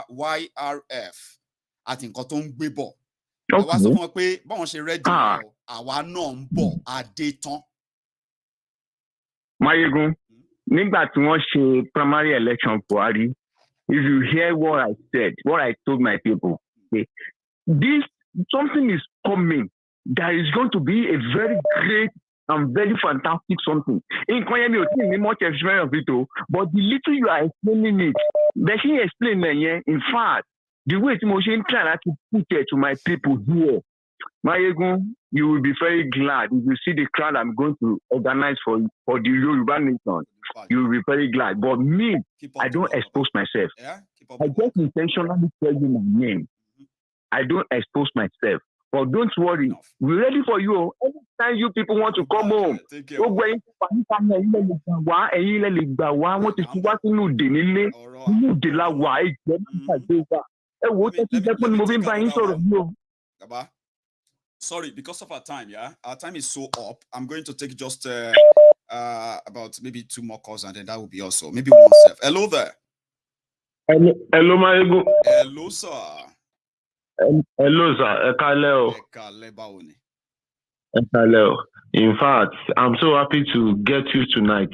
YRF. Àti nǹkan tó ń gbé bọ̀. Àwa sọ fún wọn pé báwọn ṣe ready now, àwa náà ń bọ̀ adé tán. Maiyegun, nígbà tí wọ́n ṣe primary election Buhari, if you hear what I said, what I told my people, something is coming. There is going to be a very great and very fantastic something. In Kwayemi, you think much experience of it, but the little you are explaining it, they should explain it. In fact, the way Timoshin try to put it to my people here, Maiyegun, you will be very glad if you see the crowd I'm going to organize for the Yoruba nation. You will be very glad. But me, I don't expose myself. I just intentionally tell you my name. I don't expose myself. But don't worry, we're ready for you. Anytime you people want to come home, sorry, because of our time, our time is so up. I'm going to take just about maybe 2 more calls, and then that will be also maybe one self. Hello there. Hello, Maiyegun. Hello, sir. Hello, sir. Ekale. In fact, I'm so happy to get you tonight.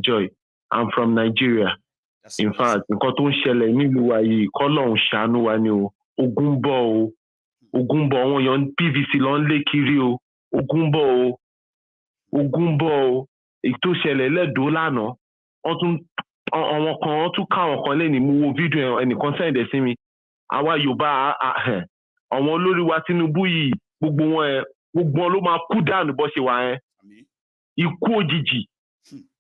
Joy. I'm from Nigeria. In fact, nǹkan tó ń ṣẹlẹ̀ nílùú wa yìí k'Ọlọ́run ṣàánú wa ni o. Ogun bọ̀ àwọn èèyàn PVC ló ń lé kiri o. Ogun bọ̀ o. Èyí tó ṣẹlẹ̀ lẹ́dọ̀ọ́ lánàá. Àwọn kan tún káwọn kan lẹ́ni mú wo fídíò ẹnìkan sẹ́ǹdẹ̀ sí mi. Àwa Yorùbá àwọn olórí wa Tinubu yìí gbogbo wọn ló máa kú dànù bó ṣe wà yẹn. Ikú òjijì.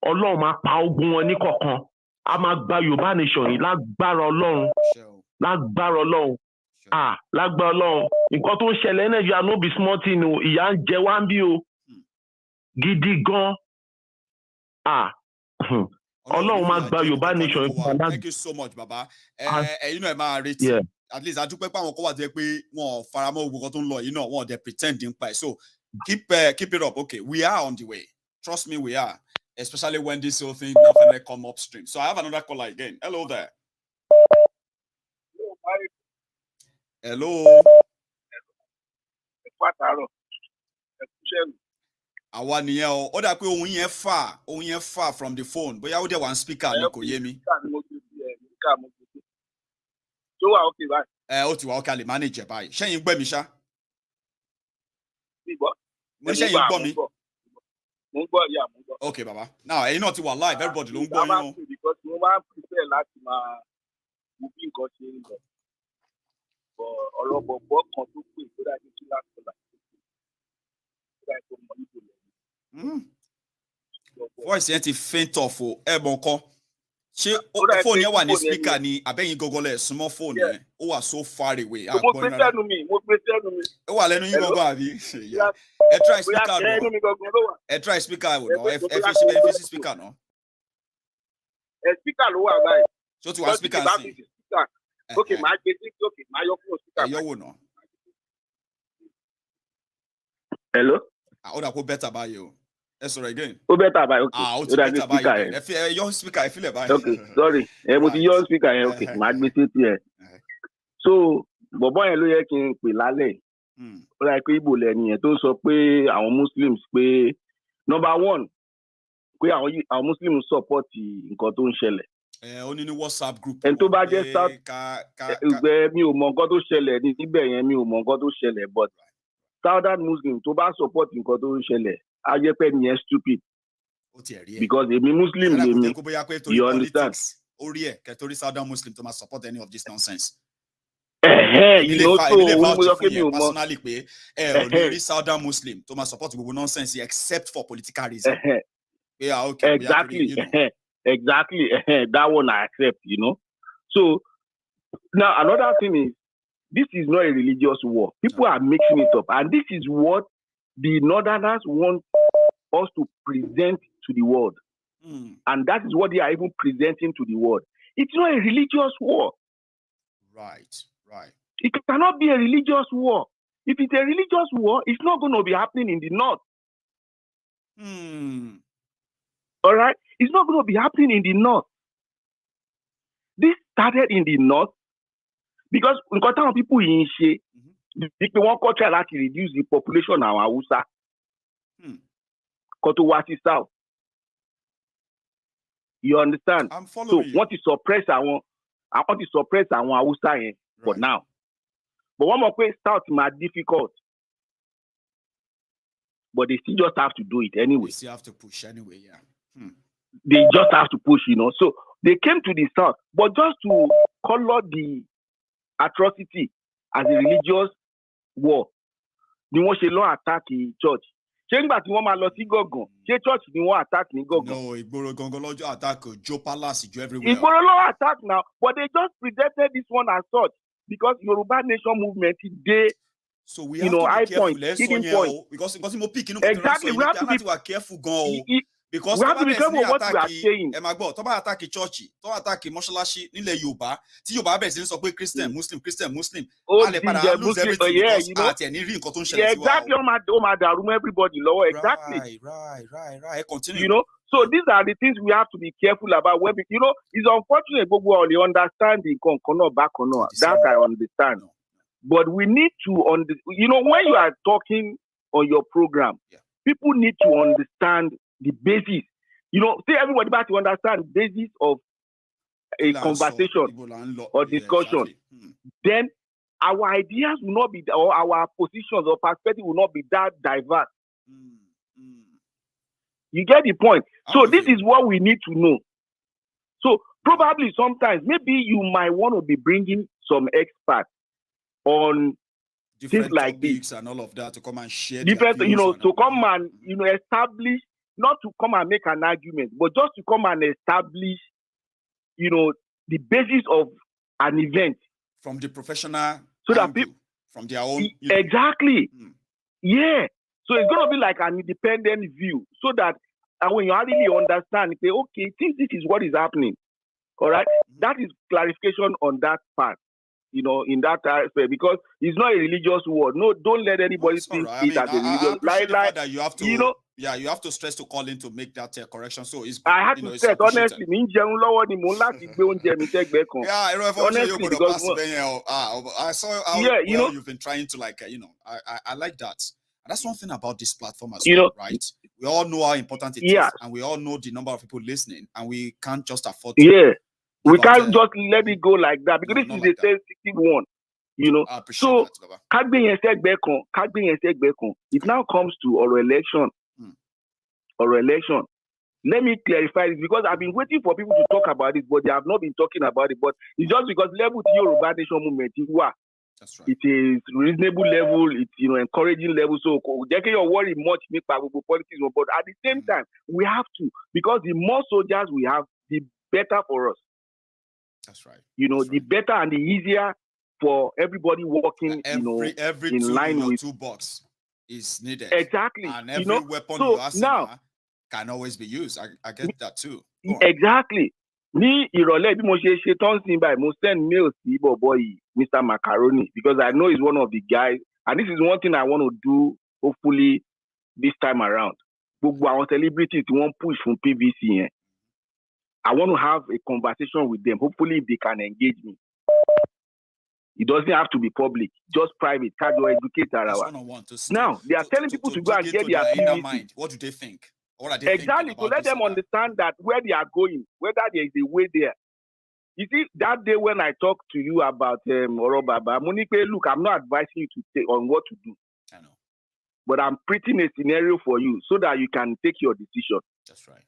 Ọlọ́run máa pa ogun wọn ní kọ̀ọ̀kan. A máa gba Yorùbá nation yìí lágbára Ọlọ́run. Lágbára Ọlọ́run. Nǹkan tó ń ṣẹlẹ̀ Nàìjíríà no be small thing o. Ìyà ń jẹ wá ń bí o. Gidi gan. Ọlọ́run máa gba Yorùbá nation. Thank you so much, Baba. You know, máa retí. At least I do pé àwọn kan wà jẹ́ pé wọn faramọ́ gbogbo tó ń lọ yìí náà wọn dey pretend in pa. So keep it up. Okay, we are on the way. Trust me, we are. Especially when this whole thing definitely come upstream. So I have another caller again. Hello there. Hello. Àwa nìyẹn o. Ó dà pé ohun yẹn far from the phone. Bóyá ó dẹ̀ one speaker ni kò yé mi. Ó ti wà okay lè manage báyìí. Ṣẹ́yìn gbọ́ mi ṣá? Mo ní ṣẹ́yìn gbọ́ mi. Okay, Baba. Now, you know what you are live. Everybody don't go on. Because no one prepare like my moving coaching. But all of work on to put so that it's not like Voice ain't faint off for Ebonko. She phone here one speaker ni abeyin gogole small phone here. Oh, are so far away. Mo prepare to me. Oh, I lenu yin gogo abi. Yeah. Try speaker no. Try speaker no. If speaker no. Speaker lo wa guys. So to one speaker see. Okay, my okay, my speaker. You no. Hello? I would have better by you. That's all again. Oh, better by okay. Oh, better by you. If your speaker, I feel it by. Okay, sorry. But your speaker, okay. My mistake here. So, bobo yẹn ló yẹ kí n pè lálẹ́. Ó rà pé Ìgbò lẹ́ni yẹn tó sọ pé àwọn Muslims pé number one pé àwọn Muslims support nǹkan tó ń ṣẹlẹ̀. Ó ní WhatsApp group. Ẹni tó bá jẹ́ South mi ò mọ nǹkan tó ṣẹlẹ̀ níbẹ̀ yẹn mi ò mọ nǹkan tó ṣẹlẹ̀ but Southern Muslim tó bá support nǹkan tó ń ṣẹlẹ̀ á jẹ́ pé nìyẹn stupid. Because èmi Muslim lèmi, you understand? Orí ẹ̀ kẹ́tọ́rí Southern Muslim tó máa support any of this nonsense. You know, so personally pé only Southern Muslim to my support gbogbo nonsense except for political reasons. Yeah, okay. Exactly. Exactly. That one I accept, you know. So now another thing is this is not a religious war. People are mixing it up, and this is what the Northerners want us to present to the world, and that is what they are even presenting to the world. It's not a religious war. Right. It cannot be a religious war. If it's a religious war, it's not going to be happening in the north. All right? It's not going to be happening in the north. This started in the north because people in She, they want to try to reduce the population of Hausa. To what is south. You understand? I'm following. So, want to suppress our Hausa for now. But one more place, South might difficult. But they still just have to do it anyway. They still have to push anyway, yeah. They just have to push, you know. So they came to the South, but just to color the atrocity as a religious war. They want to attack the church. Church ni wọ́n attack ní Gogon. No, Igboro Gongo lọ́jọ́ attack Joe Palace, Joe everywhere. Igboro attack now, but they just presented this one as such because Yoruba Nation movement today. So we have to be careful. Hidden point. Because exactly, we have to be careful. Because we have to be careful what we are saying. Tó bá attack church, tó attack mọ́ṣáláṣí nílẹ̀ Yorùbá, tí Yorùbá bẹ̀rẹ̀ sí ní sọ pé Christian, Muslim. Oh, lose everything because you know. Exactly, everybody lower. Exactly. Right. Continue. You know, so these are the things we have to be careful about. When you know, it's unfortunate, but we only understand the back or no. That I understand. No. But we need to understand. You know, when you are talking on your program, people need to understand the basis. You know, say everybody about to understand the basis of a conversation or discussion. Exactly. Then our ideas will not be, or our positions or perspective will not be that diverse. You get the point? So this is what we need to know. So probably sometimes, maybe you might want to be bringing some experts on different things like this and all of that to come and share different, you know, to come and, you know, establish, not to come and make an argument, but just to come and establish, you know, the basis of an event from the professional, so that people from their own exactly, yeah. So it's gonna be like an independent view, so that when you really understand, say, okay, this is what is happening. All right, that is clarification on that part. You know, in that aspect, because it's not a religious war. No, don't let anybody think it as a religious. Like that you have to, you know, you have to stress to call in to make that correction. So it's. I have to stress honestly. Honestly, because I saw how you've been trying to I like that. And that's one thing about this platform as well, right? We all know how important it is, and we all know the number of people listening, and we can't just afford to. We can't just let it go like that because this is a sensitive one, you know. So, it now comes to our election. or election. Let me clarify this because I've been waiting for people to talk about it, but they have not been talking about it. But it's just because level to Yoruba Nation movement, that's right. It is reasonable level, it's encouraging level. So they can't worry much about politics, but at the same time, we have to, because the more soldiers we have, the better for us. That's right. The better and the easier for everybody working, every in tool line in your with toolbox is needed. Exactly. And every weapon you arsenal can always be used. I get that too. Exactly. Me, ìrọ̀lẹ́ bí mo ṣe tán sí báyìí, mo send mail sí boy Mr. Macaroni because I know he's one of the guys, and this is one thing I want to do. Hopefully, this time around, gbogbo àwọn celebrities wọ́n push from PVC yẹn. I want to have a conversation with them. Hopefully, they can engage me. It doesn't have to be public, just private. Casual educator. Now they are telling people to go and get their inner PVC. mind. What do they think? What are they Exactly. To let them understand that where they are going, whether there is a way there. You see, that day when I talked to you about Orobaba, Monique, look, I'm not advising you to take on what to do. I know. But I'm printing a scenario for you so that you can take your decision. That's right.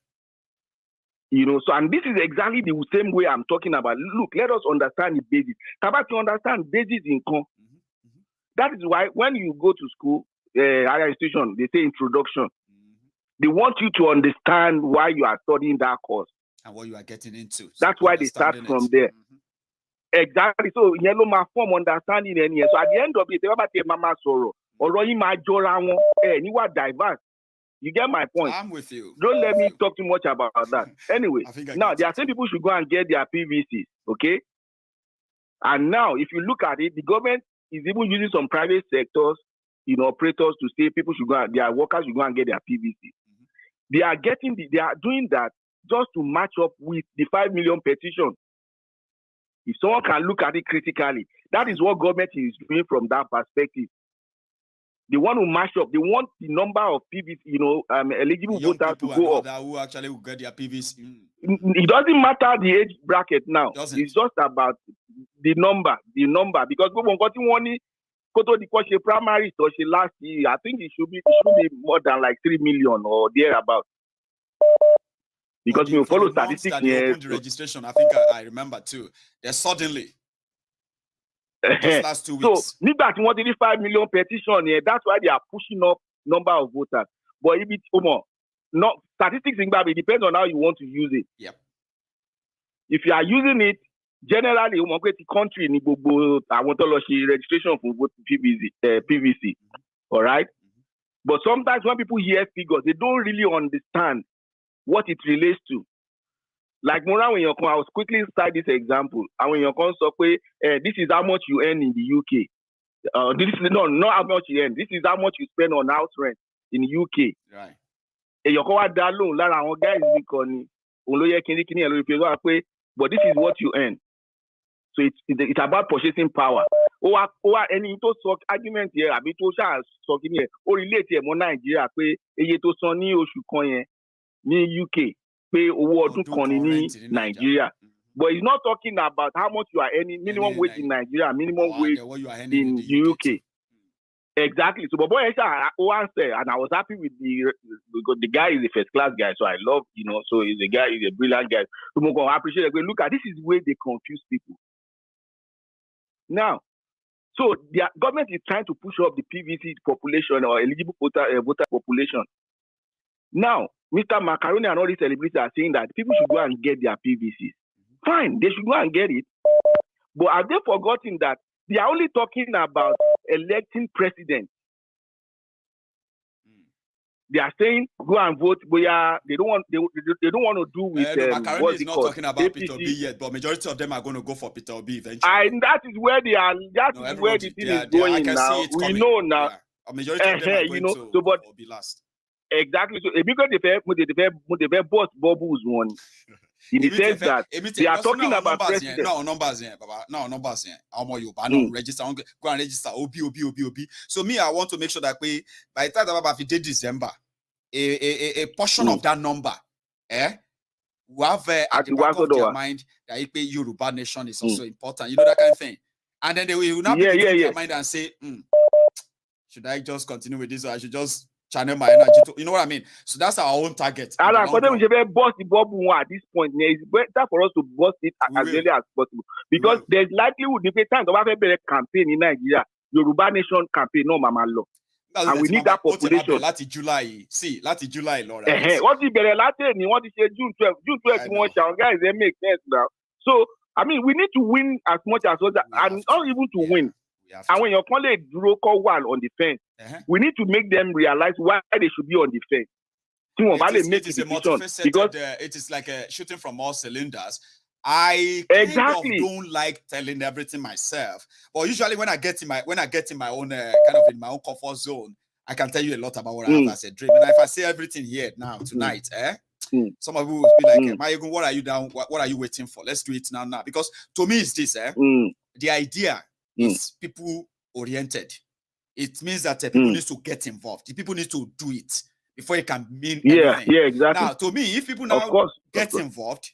So, and this is exactly the same way I'm talking about. Look, let us understand the basis. About to understand basis income. That is why when you go to school, higher institution, they say introduction. They want you to understand why you are studying that course. And what you are getting into. That's why they start from there. Exactly. So, yellow ma form understanding any. So at the end of it, they about mama sorrow. Or you might you are diverse. You get my point. I'm with you. Don't let me talk too much about that. Anyway, now there are some people should go and get their PVCs, okay? And now, if you look at it, the government is even using some private sectors, operators to say people should go and their workers should go and get their PVCs. They are doing that just to match up with the 5 million petition. If someone can look at it critically, that is what government is doing from that perspective. They want to mash up. They want the number of PVC, eligible voters to go up. Who actually will get their PVC. It doesn't matter the age bracket now. Doesn't. It's just about the number. Because the primary or last year, I think it should be more than like 3 million or thereabout. Because we follow statistics here. The registration, I think I remember too. There's suddenly. Just last 2 weeks. So, nígbà tí wọ́n ti 5 million petition here, that's why they are pushing up number of voters. But if it's statistics in Babi depends on how you want to use it. Yep. If you are using it, generally, the country ní gbogbo àwọn tó lọ ṣe registration for PVC. All right? But sometimes when people hear figures, they don't really understand what it relates to. Like Mora, when I was quickly cite this example. And when you say, this is how much you earn in the UK. This is not how much you earn. This is how much you spend on house rent in the UK. Right. But this is what you earn. So it's about purchasing power. Or any to talk argument here, I to talking here, or relate here more Nigeria, to Sony Oshukoye, ni UK. Pay award in Nigeria. But he's not talking about how much you are earning, minimum wage in Nigeria, minimum wage in the UK. Exactly. So, but boy, I answer, and I was happy with the guy is a first class guy, so I love, so he's a brilliant guy. So, I appreciate it. Look at this is where they confuse people. Now, so the government is trying to push up the PVC population or eligible voter population. Now, Mr. Macaroni and all these celebrities are saying that people should go and get their PVCs. Fine, they should go and get it. But have they forgotten that they are only talking about electing president? They are saying go and vote, but they don't want to do with Macaroni is not talking about Peter Obi yet, but majority of them are going to go for Peter Obi eventually. And that is where they are. That's where the thing is going now. We know now. A majority of them are going to Obi last. Exactly. So, because they both bubbles one. In the sense that they are talking about president. No numbers here, Baba. No numbers here. Register. Go and register. Obi. So me, I want to make sure that by the time that we did December, a portion of that number, we have at the back of their mind that Yoruba nation is also important. You know that kind of thing. And then they will not be in their mind and say, should I just continue with this or I should just channel my energy to, you know what I mean? So that's our own target. And for them, we should bust the bubble at this point. It's better for us to bust it as early as possible. Because there's likelihood if a time to have a campaign in Nigeria, Yoruba Nation campaign, no mama law. And we need that population. Láti July, Laura. What the better Latin? What is June 12? June 12, you want guys, they make sense now. So, I mean, we need to win as much as others, and not even to win. And when you're calling a broker one on the fence, we need to make them realize why they should be on the fence. It is a multifaceted, because it is like a shooting from all cylinders. I don't like telling everything myself, but usually when I get in my own kind of in my own comfort zone, I can tell you a lot about what I have as a dream. And if I say everything here now tonight, some of you will be like, Maiyegun, what are you down? What are you waiting for? Let's do it now. Because to me, it's this. The idea is people oriented. It means that people need to get involved. The people need to do it before it can mean anything. Yeah, exactly. Now, to me, if people now get involved,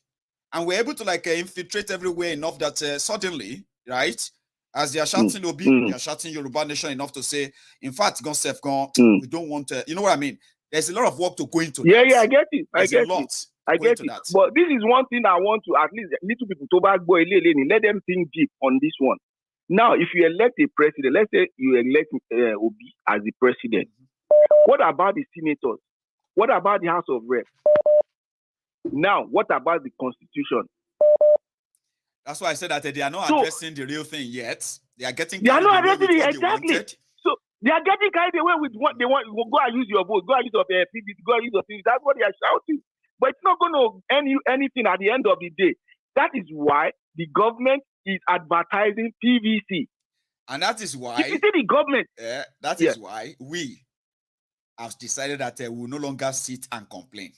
and we're able to like infiltrate everywhere enough that suddenly, right, as they are shouting Obi, they are shouting Yoruba Nation enough to say, in fact, we don't want to, you know what I mean? There's a lot of work to go into that. Yeah, I get it. I get it. But this is one thing I want to, at least little people, let them think deep on this one. Now, if you elect a president, let's say you elect Obi as the president, what about the senators? What about the House of Reps? Now, what about the Constitution? That's why I said that they are not addressing the real thing yet. They are getting. They are not addressing it exactly. So they are getting carried away with what they want. Go and use your vote. Go and use your PVC. Go and use your PVC. That's what they are shouting. But it's not going to end you anything at the end of the day. That is why the government is advertising PVC. And that is why. If you see the government. That is why we have decided that we will no longer sit and complain.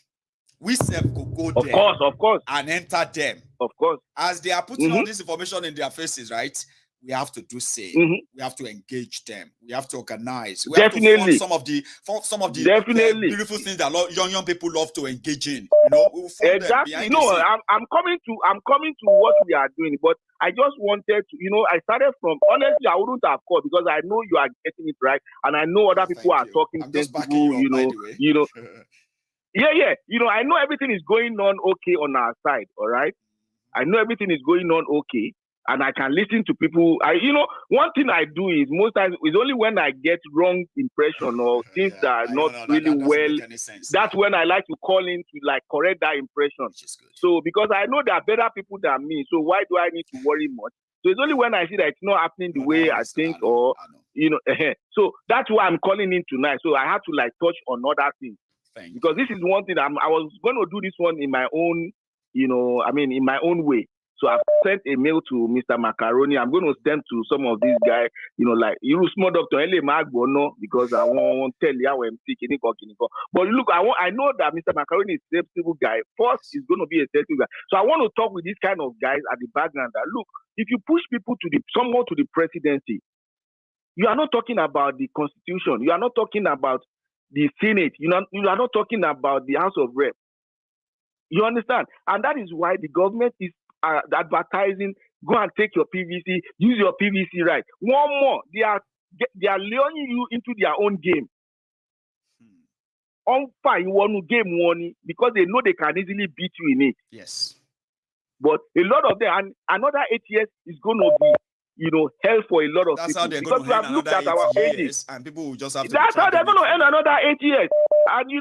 We self could go there, of course, and enter them. Of course. As they are putting all this information in their faces, right? We have to do same. We have to engage them. We have to organize. We have to fund some of the beautiful things that young people love to engage in. You know, we'll exactly. No, I'm coming to what we are doing, but I just wanted to, I started from, honestly, I wouldn't have called because I know you are getting it right, and I know other people are talking sensible, Yeah. I know everything is going on okay on our side, all right? I know everything is going on okay, and I can listen to people. One thing I do is most times it's only when I get wrong impression or things that are not really well. That's when I like to call in to like correct that impression. So because I know there are better people than me, so why do I need to worry much? So it's only when I see that it's not happening the way I think, So that's why I'm calling in tonight. So I have to like touch on other things. Because this is one thing I was going to do this one in my own, in my own way. So I've sent a mail to Mr. Macaroni. I'm going to send to some of these guys, like small doctor because I won't tell you how I'm sick. But look, I know that Mr. Macaroni is a sensible guy. First, he's going to be a sensible guy. So I want to talk with these kind of guys at the background that look, if you push people someone to the presidency, you are not talking about the Constitution. You are not talking about the Senate, you are not talking about the House of Reps. You understand? And that is why the government is advertising, go and take your PVC, use your PVC right. One more, they are luring you into their own game. On fire, you want to game money because they know they can easily beat you in it. Yes. But a lot of them, and another 8 years is going to be hell for a lot of that's people. How they're because we have looked at our ages, and people will just have to. That's how they're going to end another 8 years. And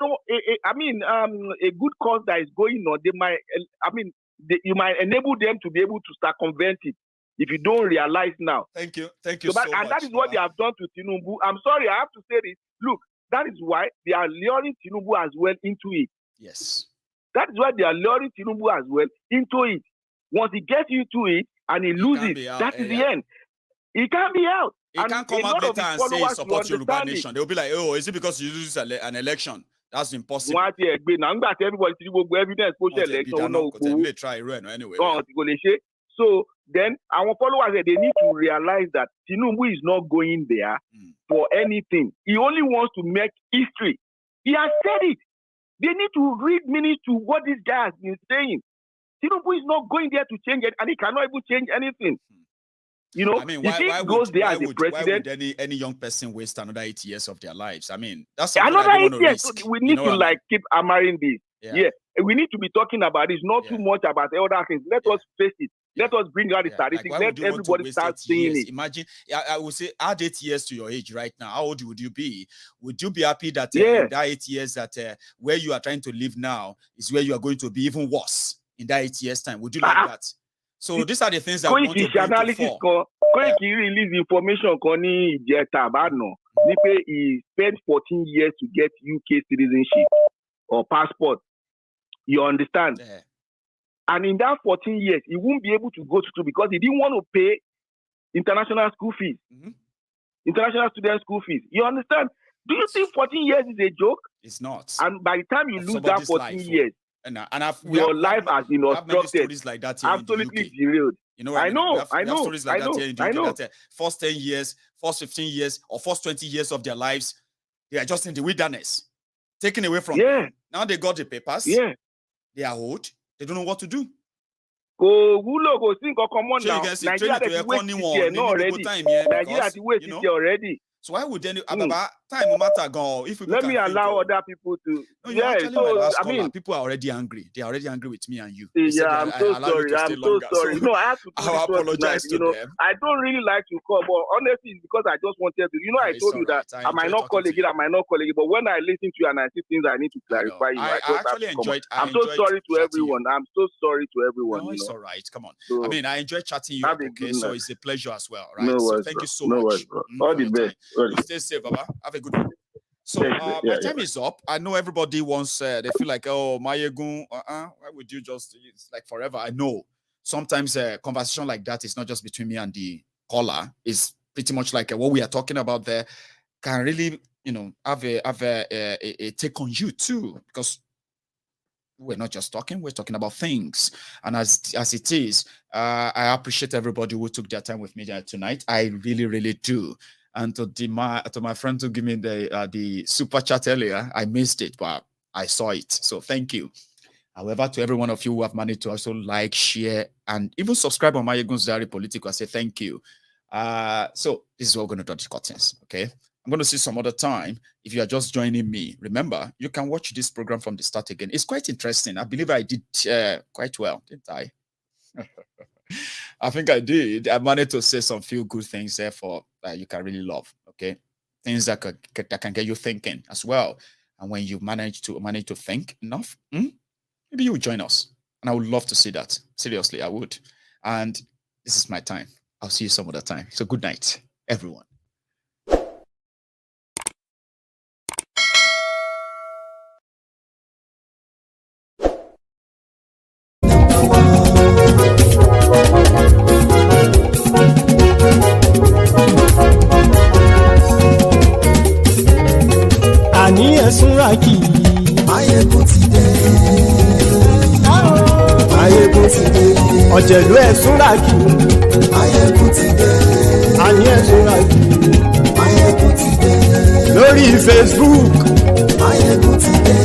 a good cause that is going on, you might enable them to be able to start converting if you don't realize now. Thank you so much. And that is what they have done to Tinubu. I'm sorry, I have to say this. Look, that is why they are luring Tinubu as well into it. Yes. That is why they are luring Tinubu as well into it. Once he gets into it, and he loses, that is the end. He can't be out. He can't come out later and say support Yoruba Nation. They'll be like, oh, is it because you lose an election? That's impossible. Everybody evidence election. Try anyway. So then our followers, they need to realize that Tinubu is not going there for anything. He only wants to make history. He has said it. They need to read minutes to what this guy has been saying. Tinubu is not going there to change it, and he cannot even change anything. You know, I mean, if he goes there as a president, why would any young person waste another 8 years of their lives? I mean, that's another 8 years. So we need to like keep hammering this. Yeah, we need to be talking about this, not too much about other things. Let us face it. Let us bring out the statistics. Like, let everybody start seeing it. Imagine, I would say, add 8 years to your age right now. How old would you be? Would you be happy that in that 8 years that where you are trying to live now is where you are going to be even worse in that 8 years' time? Would you like that? So these are the things that we want to bring to fore. He released information he spent 14 years to get UK citizenship or passport. You understand? Yeah. And in that 14 years, he won't be able to go to school because he didn't want to pay international school fees, international student school fees. You understand? Do you think 14 years is a joke? It's not. And by the time you lose that 14 years, your life has been obstructed. Like that absolutely derailed. You know, I know. Stories like that here in the UK, that first 10 years, first 15 years, or first 20 years of their lives, they are just in the wilderness, taken away from them. Now they got the papers. Yeah. They are old. They don't know what to do. Already. So why would any time matter go? If let me allow other people to. People are already angry. They are already angry with me and you. I'm so sorry. No, I have to. I apologize to them. I don't really like to call, but honestly, it's because I just wanted to. I told you that I might not call again. But when I listen to you and I see things I need to clarify, I actually enjoyed. I'm so sorry to everyone. I'm so sorry to everyone. No, it's all right. Come on. So, I enjoy chatting you. Okay, so it's a pleasure as well, right? So thank you so much. All the best. Stay safe, Baba. Have a good one. So my time is up. I know everybody wants. They feel like, oh, Maiyegun, why would you just? It's like forever. I know. Sometimes a conversation like that is not just between me and the caller. It's pretty much like what we are talking about there can really, have a take on you too, because we're not just talking. We're talking about things, and as it is, I appreciate everybody who took their time with me tonight. I really, really do. And to my friend who gave me the super chat earlier, I missed it, but I saw it. So thank you. However, to every one of you who have managed to also like, share, and even subscribe on Maiyegun's Diary Political, I say thank you. So this is what we're going to do the curtains, okay? I'm going to see some other time. If you are just joining me, remember, you can watch this program from the start again. It's quite interesting. I believe I did quite well, didn't I? I think I did. I managed to say some few good things there for you can really love. Okay, things that can get you thinking as well. And when you manage to think enough, maybe you will join us. And I would love to see that. Seriously, I would. And this is my time. I'll see you some other time. So good night, everyone. Súnrakì. Maiyegun ti dé. Maiyegun ti dé. Ọ̀jẹ̀lú ẹ̀ Súnrakì. Maiyegun ti dé. Àní ẹ̀ Súnrakì. Maiyegun ti dé. Lórí Facebook. Maiyegun ti dé.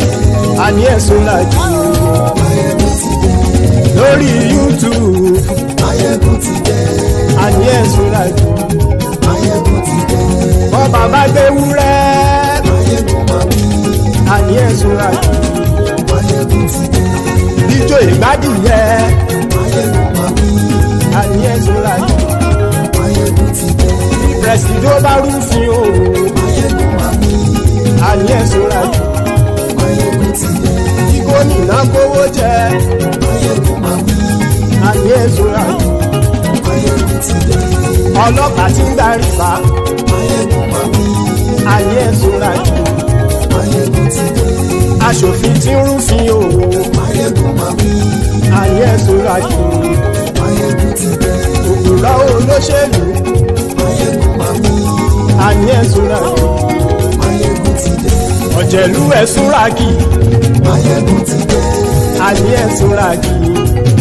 Àní ẹ̀ Súnrakì. Maiyegun ti dé. Lórí YouTube. Maiyegun ti dé. Àní ẹ̀ Súnrakì. Maiyegun ti dé. Bọ́ bàbá gbé wúrẹ́. Maiyegun máa bí. Àní ẹ̀ Súnrakì. Maiyegun ti dé. Ijó ìgbádìyẹ. Maiyegun máa bí. Àní ẹ̀ Súnrakì. Maiyegun ti dé. Pẹ̀sìdó bá rúfin o. Maiyegun máa bí. Àní ẹ̀ Súnrakì. Maiyegun ti dé. Kíkó nìna kówó jẹ. Maiyegun máa bí. Àní ẹ̀ Súnrakì. Maiyegun ti dé. Ọlọ́pàá ti ń darí bá. Maiyegun máa bí. Àní ẹ̀ Súnrakì. Maiyegun ti dé. Aṣòfin tí ń rúfin o. Maiyegun máa bí. Àní ẹ̀ Súnrakì. Maiyegun ti dé. Òkúra olóṣèlú. Maiyegun máa bí. Àní ẹ̀ Súnrakì. Maiyegun ti dé. Ọ̀jẹ̀lú ẹ̀ Súnrakì. Maiyegun ti dé. Àní ẹ̀ Súnrakì.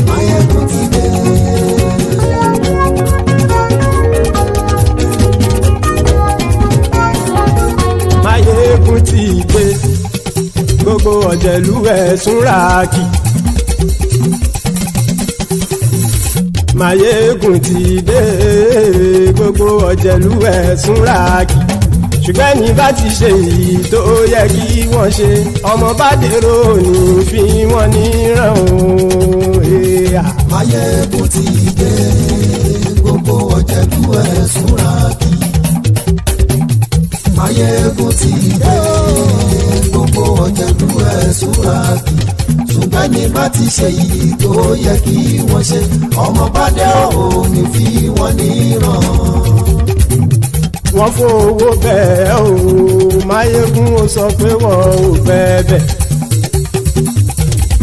Maiyegun ti dé. Maiyegun ti dé. Gbogbo ọ̀jẹ̀lú ẹ̀ Súnrakì. Maiyegun ti dé gbogbo ọ̀jẹ̀lú ẹ̀ súnra kì ṣùgbọ́n ní bá ti ṣe èyí tó yẹ kí wọ́n ṣe ọmọ bá dèrò ní fi wọ́n níran o. Maiyegun ti dé gbogbo ọ̀jẹ̀lú ẹ̀ súnra kì. Maiyegun ti dé gbogbo ọ̀jẹ̀lú ẹ̀ súnra kì ṣùgbọ́n ní bá ti ṣe èyí tó yẹ kí wọ́n ṣe ọmọ bá dèrò ní fi wọ́n níran. Wọ́n fowó bẹ́ẹ̀ o Maiyegun ó sọ pé wọ́n ò bẹ́ẹ̀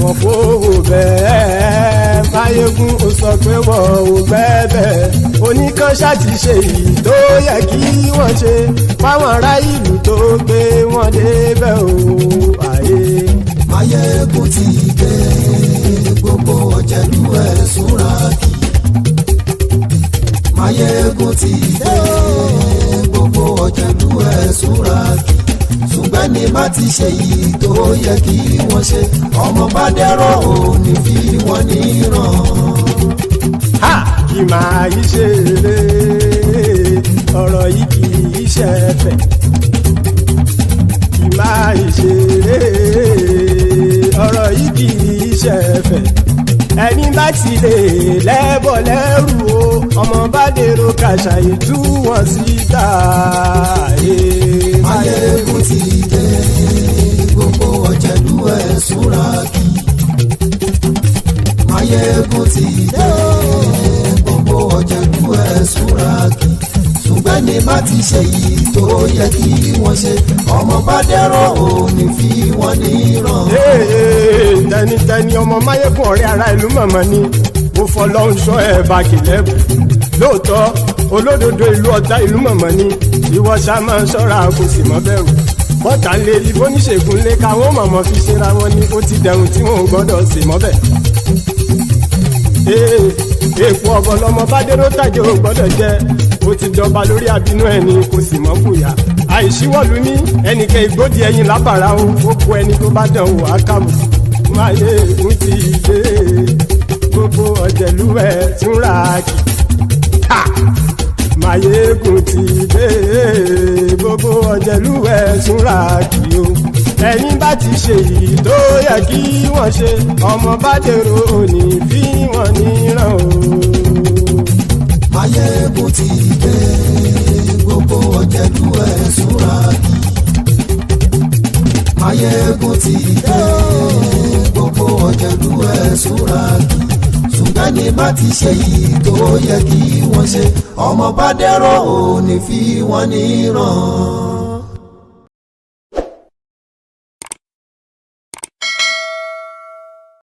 wọ́n fowó bẹ́ẹ̀ Maiyegun ó sọ pé wọ́n ò bẹ́ẹ̀ oníkanṣá ti ṣe èyí tó yẹ kí wọ́n ṣe fáwọn ará ìlú tó gbé wọn débẹ̀ o àyè. Maiyegun ti dé gbogbo ọ̀jẹ̀lú ẹ̀ súnra kì. Maiyegun ti dé gbogbo ọ̀jẹ̀lú ẹ̀ súnra kì ṣùgbọ́n ní bá ti ṣe yìí tó yẹ kí wọ́n ṣe ọmọ bá dẹ́rọ̀ ò ní fi wọ́n níran. Kì máa yí ṣe eré ọ̀rọ̀ yìí kì í ṣe ẹ̀fẹ̀ kì máa yí ṣe eré ọ̀rọ̀ yìí kì í ṣe ẹ̀fẹ̀ ẹni bá ti lè lẹ́bọ̀ lẹ́rù o ọmọ bá dèrò kàṣàyè tú wọn síta. Maiyegun ti dé gbogbo ọ̀jẹ̀lú ẹ̀ súnra kì. Maiyegun ti dé gbogbo ọ̀jẹ̀lú ẹ̀ súnra kì ṣùgbọ́n ní bá ti ṣe yìí tó yẹ kí wọ́n ṣe ọmọ bá dẹ́rọ̀ ò ní fi wọ́n níran. tẹnitẹni ọmọ Maiyegun ọ̀rẹ́ ara ìlú mọ̀mọ́ ni mo fọlọ́run sọ ẹ̀ bá kìlẹ́bù lóòótọ́ olódodo ìlú ọ̀tá ìlú mọ̀mọ́ ni ìwọ ṣá máa ń ṣọ́ra kò sì mọ́ bẹ̀rù bọ́tà ń lé ibo níṣègùn lé káwọn mọ̀mọ́ fi ṣera wọn ni ó ti dẹ̀rùn tí wọn ò gbọ́dọ̀ sì mọ́ bẹ̀. èèpo ọ̀bọ lọmọ bá dérò tàjẹ́ ò gbọ́dọ̀ jẹ́ ó ti jọba lórí àbínú ẹni kò sì mọ́ bùyà àìsíwọ́lu ní ẹnìkẹ́ ìgbódì ẹyin lábàrá o ó kó ẹni tó bá dán wò á kàmù. Maiyegun ti dé gbogbo ọ̀jẹ̀lú ẹ̀ túnra kì. Maiyegun ti dé gbogbo ọ̀jẹ̀lú ẹ̀ túnra kì o ẹni bá ti ṣe yìí tó yẹ kí wọ́n ṣe ọmọ bá dèrò òní fi wọ́n níran o. Maiyegun ti dé gbogbo ọ̀jẹ̀lú ẹ̀ súnra kì. Maiyegun ti dé gbogbo ọ̀jẹ̀lú ẹ̀ súnra kì ṣùgbọ́n ní bá ti ṣe yìí tó yẹ kí wọ́n ṣe ọmọ bá dẹ́rọ̀ ò ní fi wọ́n níran.